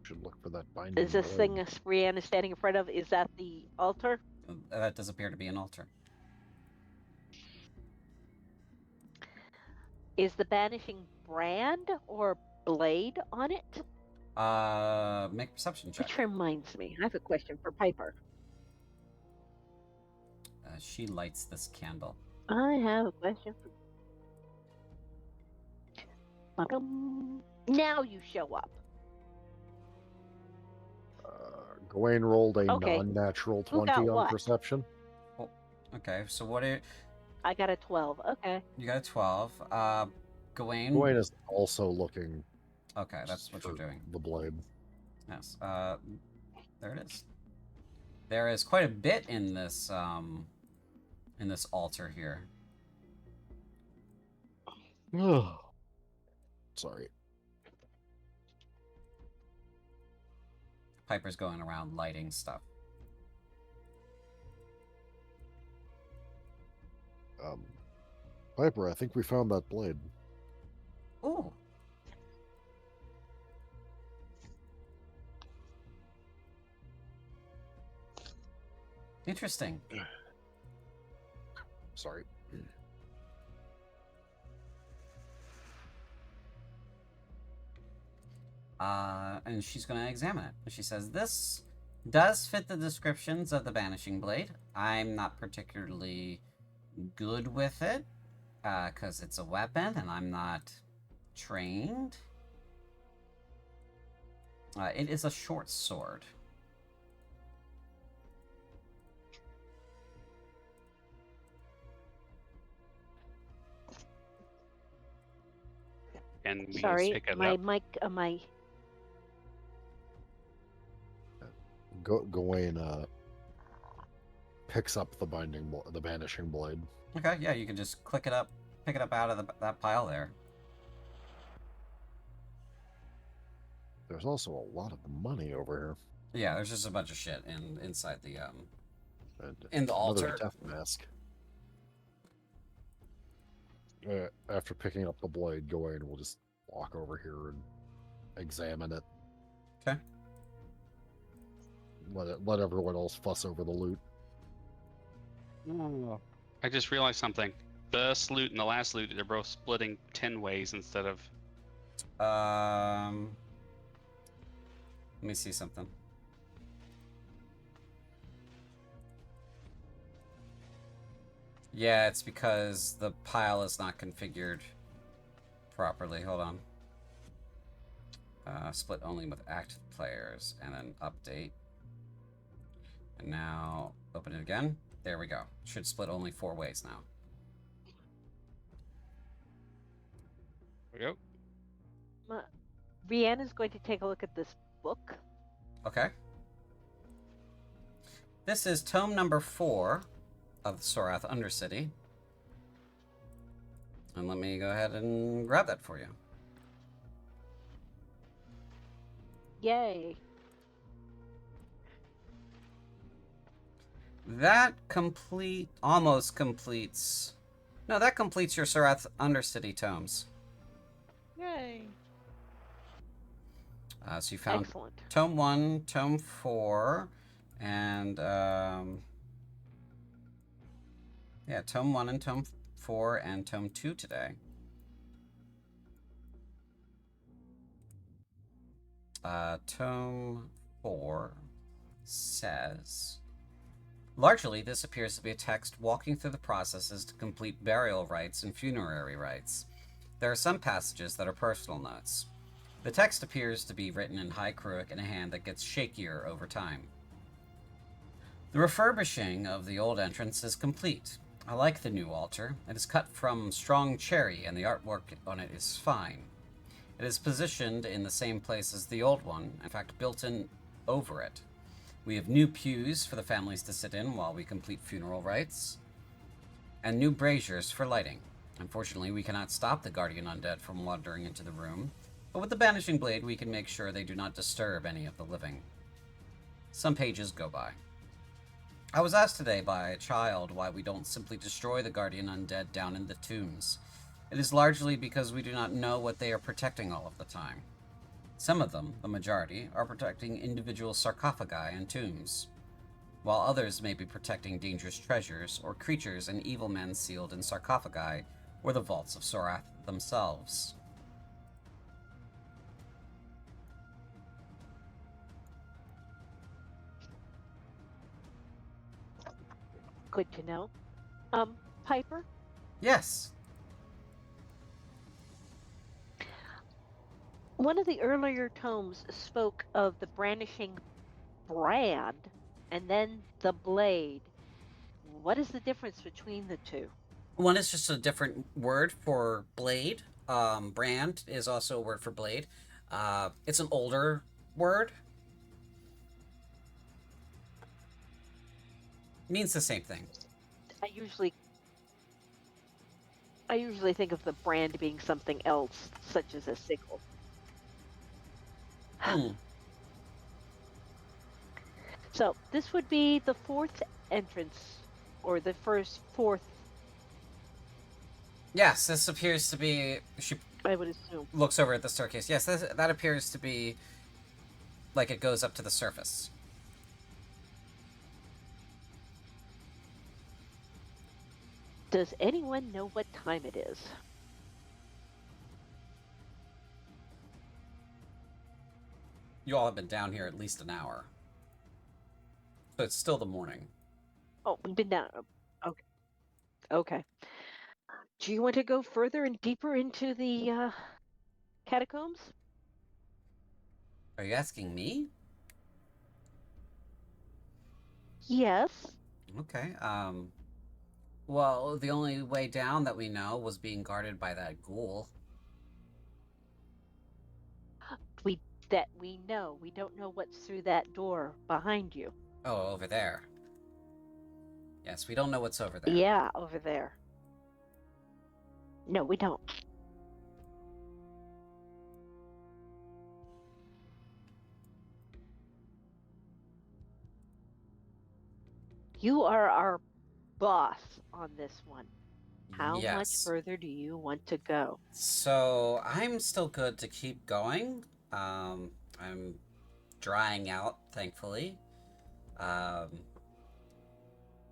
Should look for that binding. Is this blade. thing Rihanna is standing in front of? Is that the altar? That does appear to be an altar. Is the banishing brand or blade on it? Make a perception check. Which reminds me, I have a question for Piper. She lights this candle. I have a question for. Now you show up. Gawain rolled a Okay. non-natural Who 20 got on what? perception. Oh, okay, so what are I got a 12. Okay. you got a 12. Gawain. Gawain is also looking. Okay, that's what you're for doing. The blade. Yes. There it is. There is quite a bit in this altar here. Sorry. Piper's going around lighting stuff. Piper, I think we found that blade. Ooh. Interesting. Sorry. And she's going to examine it. She says, this does fit the descriptions of the Banishing Blade. I'm not particularly good with it, because it's a weapon and I'm not trained. It is a short sword. And we Sorry, pick it my up. mic, my. Gawain picks up the banishing blade. Okay, yeah, you can just pick it up out of that pile there. There's also a lot of money over Yeah, there's just a bunch of shit inside the here. in the Another altar. death mask. After picking up the blade, Gawain will just walk over here and examine it. Okay. Let everyone else fuss over the loot. I just realized something. This loot and the last loot, they're both splitting 10 ways instead of... Let me see something. Yeah, it's because the pile is not configured properly. Hold on. Split only with active players, and then update. And now open it again. There we go. Should split only 4 ways now. There we go. Rihanna's going to take a look at this book. Okay. This is tome number 4 of the Sorath Undercity. And let me go ahead and grab that for you. Yay. That almost completes... No, that completes your Sorath Undercity tomes. Yay. So you found Excellent. tome 1, tome 4, and yeah, tome 1 and tome 4 and tome 2 today. Tome 4 says, largely this appears to be a text walking through the processes to complete burial rites and funerary rites. There are some passages that are personal notes. The text appears to be written in High Cruic in a hand that gets shakier over time. The refurbishing of the old entrance is complete. I like the new altar. It is cut from strong cherry and the artwork on it is fine. It is positioned in the same place as the old one, in fact built in over it. We have new pews for the families to sit in while we complete funeral rites, and new braziers for lighting. Unfortunately, we cannot stop the guardian undead from wandering into the room, but with the banishing blade we can make sure they do not disturb any of the living. Some pages go by. I was asked today by a child why we don't simply destroy the guardian undead down in the tombs. It is largely because we do not know what they are protecting all of the time. Some of them, the majority, are protecting individual sarcophagi and tombs, while others may be protecting dangerous treasures or creatures and evil men sealed in sarcophagi or the vaults of Sorath themselves. Good to know. Piper, Yes. one of the earlier tomes spoke of the brandishing brand and then the blade. What is the difference between the two? One is just a different word for blade. Brand is also a word for blade. It's an older word. Means the same thing. I usually think of the brand being something else, such as a sickle. So this would be the fourth entrance, or the fourth. Yes, this appears to be. She I would assume. looks over at the staircase. Yes, that appears to be like it goes up to the surface. Does anyone know what time it is? You all have been down here at least an hour. So it's still the morning. Oh, we've been down. Okay. Okay. Do you want to go further and deeper into the catacombs? Are you asking me? Yes. Okay. Well, the only way down that we know was being guarded by that ghoul. We know. We don't know what's through that door behind you. Oh, over there. Yes, we don't know what's over there. Yeah, over there. No, we don't. You are our boss on this one. How much further do you want to go? So I'm still good to keep going. I'm drying out, thankfully.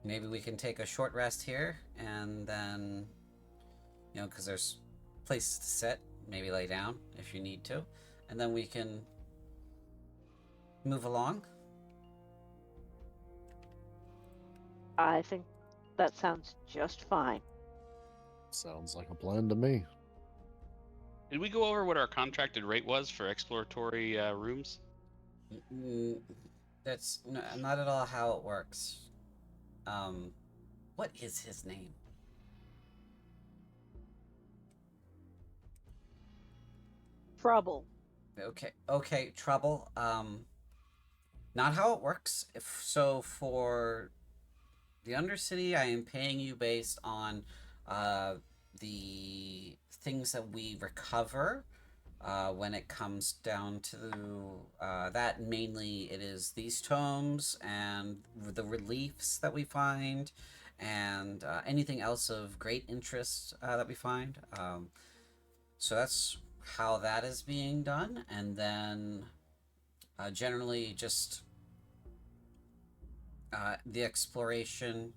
Maybe we can take a short rest here, and then, because there's places to sit, maybe lay down if you need to, and then we can move along. I think that sounds just fine. Sounds like a plan to me. Did we go over what our contracted rate was for exploratory rooms? That's not at all how it works. What is his name? Trouble. Okay, Trouble. Not how it works. So for the Undercity, I am paying you based on the things that we recover when it comes down to that. Mainly it is these tomes and the reliefs that we find, and anything else of great interest that we find. So that's how that is being done. And then generally just the exploration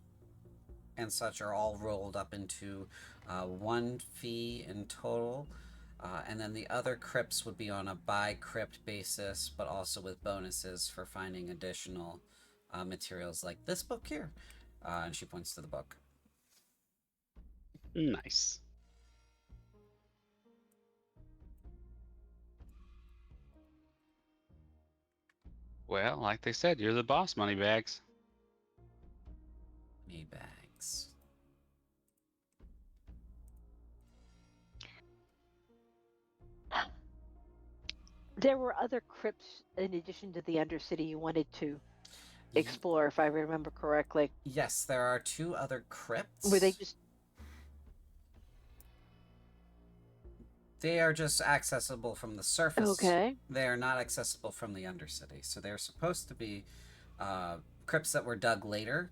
and such are all rolled up into one fee in total. And then the other crypts would be on a by crypt basis, but also with bonuses for finding additional materials like this book here. And she points to the book. Nice. Well, like they said, you're the boss, Moneybags. Moneybags. There were other crypts in addition to the Undercity you wanted to explore, if I remember correctly. Yes, there are 2 other crypts. Were they just... They are just accessible from the surface. Okay. They are not accessible from the Undercity. So they're supposed to be crypts that were dug later,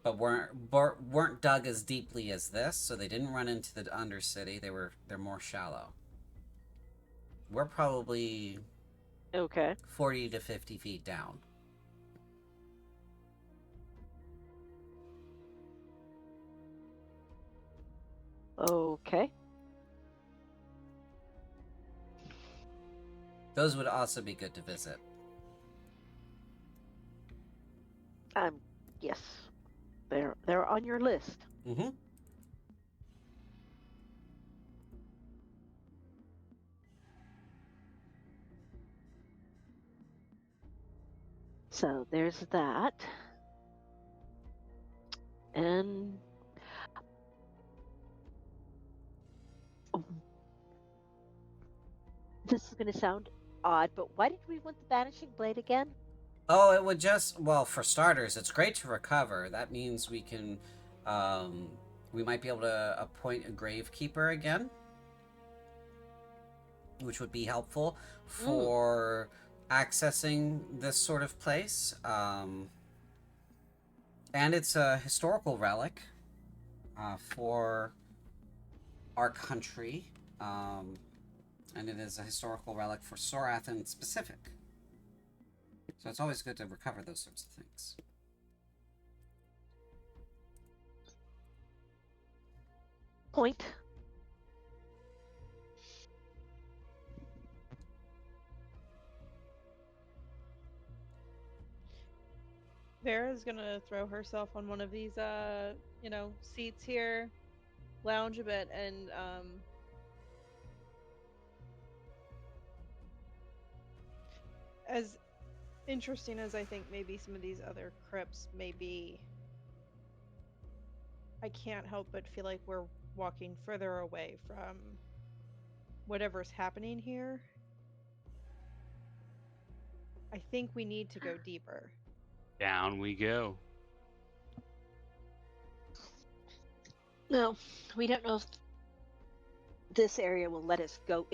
but weren't dug as deeply as this, so they didn't run into the Undercity. They're more shallow. We're probably Okay. 40 to 50 feet down. Okay. Those would also be good to visit. Yes. They're on your list. Mm-hmm. So there's that. And this is going to sound odd, but why did we want the Vanishing Blade again? Oh, it would just, well, for starters, it's great to recover. That means we can, we might be able to appoint a gravekeeper again, which would be helpful for accessing this sort of place. And it's a historical relic for our country, and it is a historical relic for Sorathan specific. So it's always good to recover those sorts of things. Point. Vera's gonna throw herself on one of these, seats here, lounge a bit, and as interesting as I think maybe some of these other crypts may be, I can't help but feel like we're walking further away from whatever's happening here. I think we need to go deeper. Down we go. No, we don't know if this area will let us go,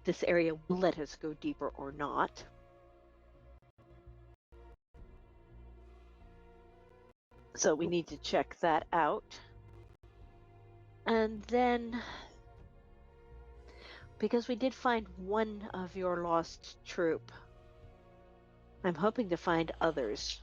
this area will let us go deeper or not. So we need to check that out. And then, because we did find one of your lost troop, I'm hoping to find others.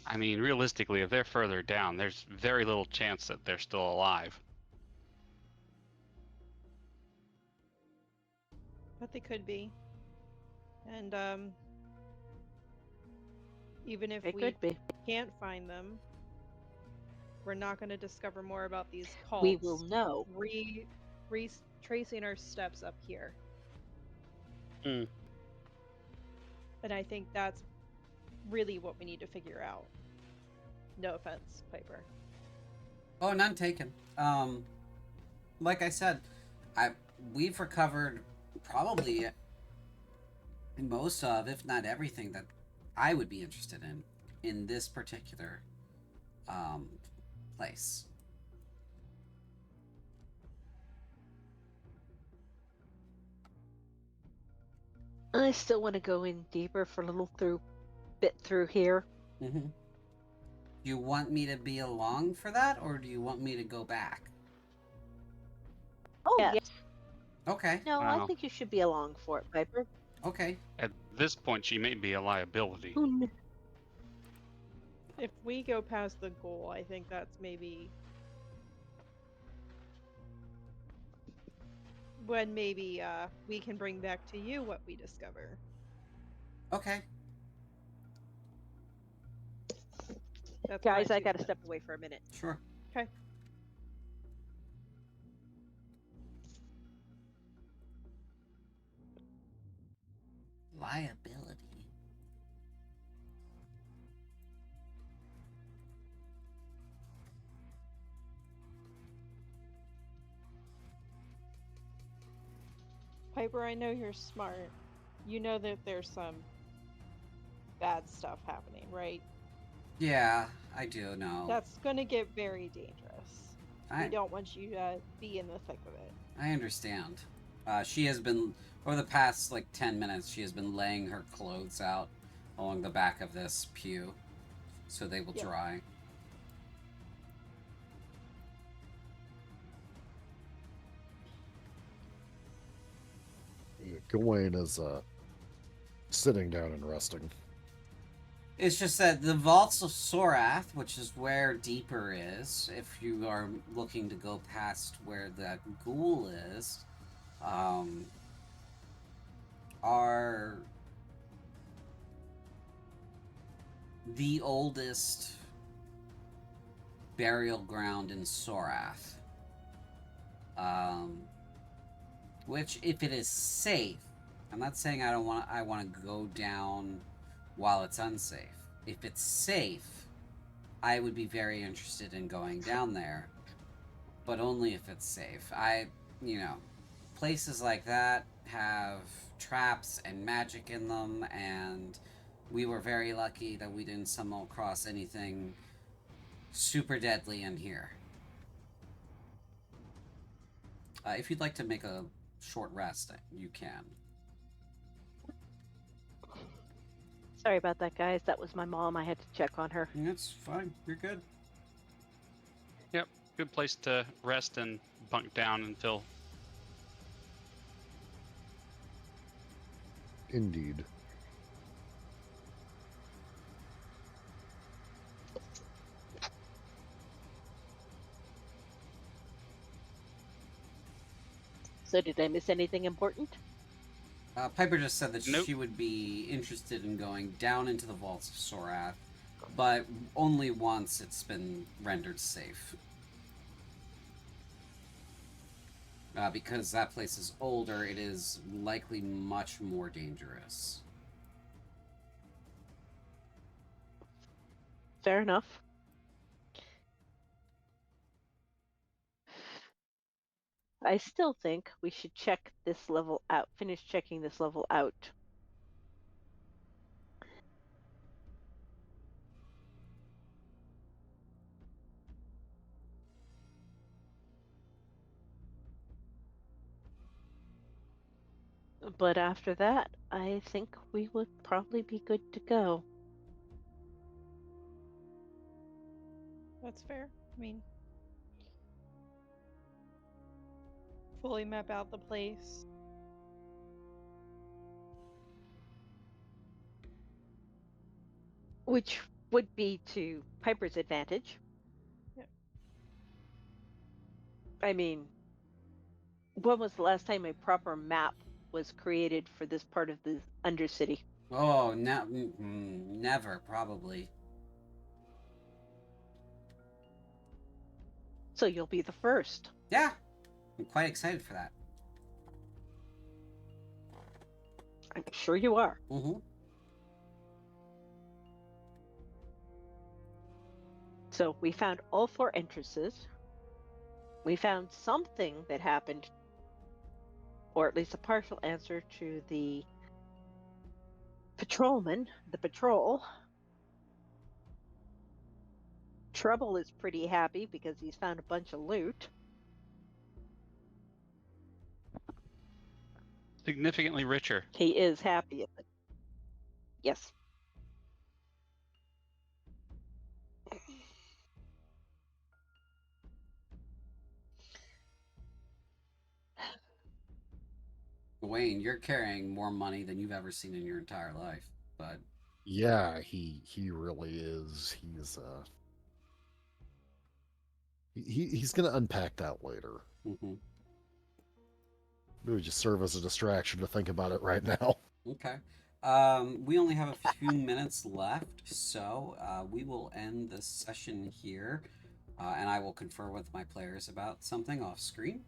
I mean, realistically, if they're further down, there's very little chance that they're still alive. But they could be. And even if It we could be. can't find them, we're not going to discover more about these cults. We will know. Retracing our steps up here. Mm. And I think that's really what we need to figure out. No offense, Piper. Oh, none taken. Like I said, we've recovered probably most of, if not everything, that I would be interested in this particular place. I still want to go in deeper for a little bit through here. Mm-hmm. Do you want me to be along for that, or do you want me to go back? Oh, yes. Okay. No, Wow. I think you should be along for it, Piper. Okay. At this point, she may be a liability. If we go past the goal, I think that's maybe when maybe we can bring back to you what we discover. Okay. That's Guys, my I 2 gotta cents. step away for a minute. Sure. Okay. Liability. Piper, I know you're smart. You know that there's some bad stuff happening, right? Yeah, I do know. That's gonna get very dangerous. I We don't want you to be in the thick of it. I understand. She has been, over the past like 10 minutes, she has been laying her clothes out along the back of this pew so they will Yep. dry. Gawain is sitting down and resting. It's just that the Vaults of Sorath, which is where Deeper is, if you are looking to go past where that ghoul is, are the oldest burial ground in Sorath. Which, if it is safe, I'm not saying I want to go down while it's unsafe. If it's safe, I would be very interested in going down there, but only if it's safe. Places like that have traps and magic in them, and we were very lucky that we didn't stumble across anything super deadly in here. If you'd like to make a short rest, you can. Sorry about that, guys. That was my mom. I had to check on her. That's fine. You're good. Yep, good place to rest and bunk down until. Indeed. So did I miss anything important? Piper just said that Nope. she would be interested in going down into the vaults of Sorath, but only once it's been rendered safe. Because that place is older, it is likely much more dangerous. Fair enough. I still think we should check this level out, finish checking this level out. But after that, I think we would probably be good to go. That's fair. I mean, fully map out the place. Which would be to Piper's advantage. Yep. I mean, when was the last time a proper map was created for this part of the Undercity? Oh, never, probably. So you'll be the first. Yeah, I'm quite excited for that. I'm sure you are. Mm-hmm. So we found all 4 entrances. We found something that happened, or at least a partial answer to the patrolman, the patrol. Trouble is pretty happy because he's found a bunch of loot. Significantly richer. He is happy. Yes. Wayne, you're carrying more money than you've ever seen in your entire life, but Yeah, he really is. He's gonna unpack that later. mm-hmm. It would just serve as a distraction to think about it right now. Okay. We only have a few minutes left, so we will end this session here, and I will confer with my players about something off screen.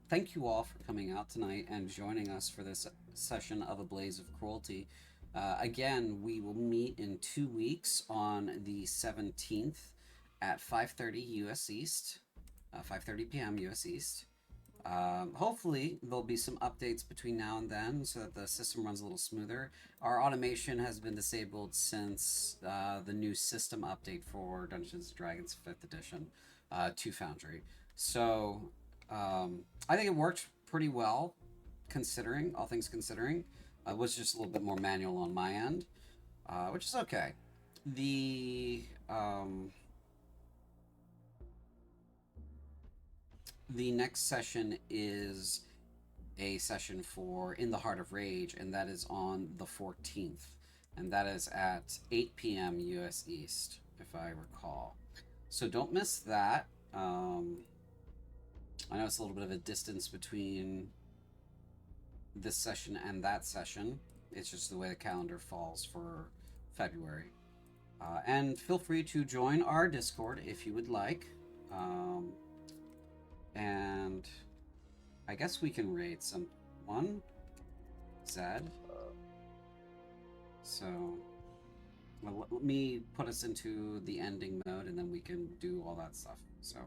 Thank you all for coming out tonight and joining us for this session of A Blaze of Cruelty. Again, we will meet in 2 weeks on the 17th at 5:30 U.S. East, 5:30 p.m. U.S. East. Hopefully there'll be some updates between now and then so that the system runs a little smoother. Our automation has been disabled since the new system update for Dungeons & Dragons 5th edition. to Foundry. So I think it worked pretty well, considering all things considering. It was just a little bit more manual on my end, which is okay. The next session is a session for In the Heart of Rage, and that is on the 14th, and that is at 8 p.m. U.S. East, if I recall. So don't miss that. I know it's a little bit of a distance between this session and that session. It's just the way the calendar falls for February. And feel free to join our Discord if you would like. And I guess we can raid someone. Zed. So let me put us into the ending mode, and then we can do all that stuff. So.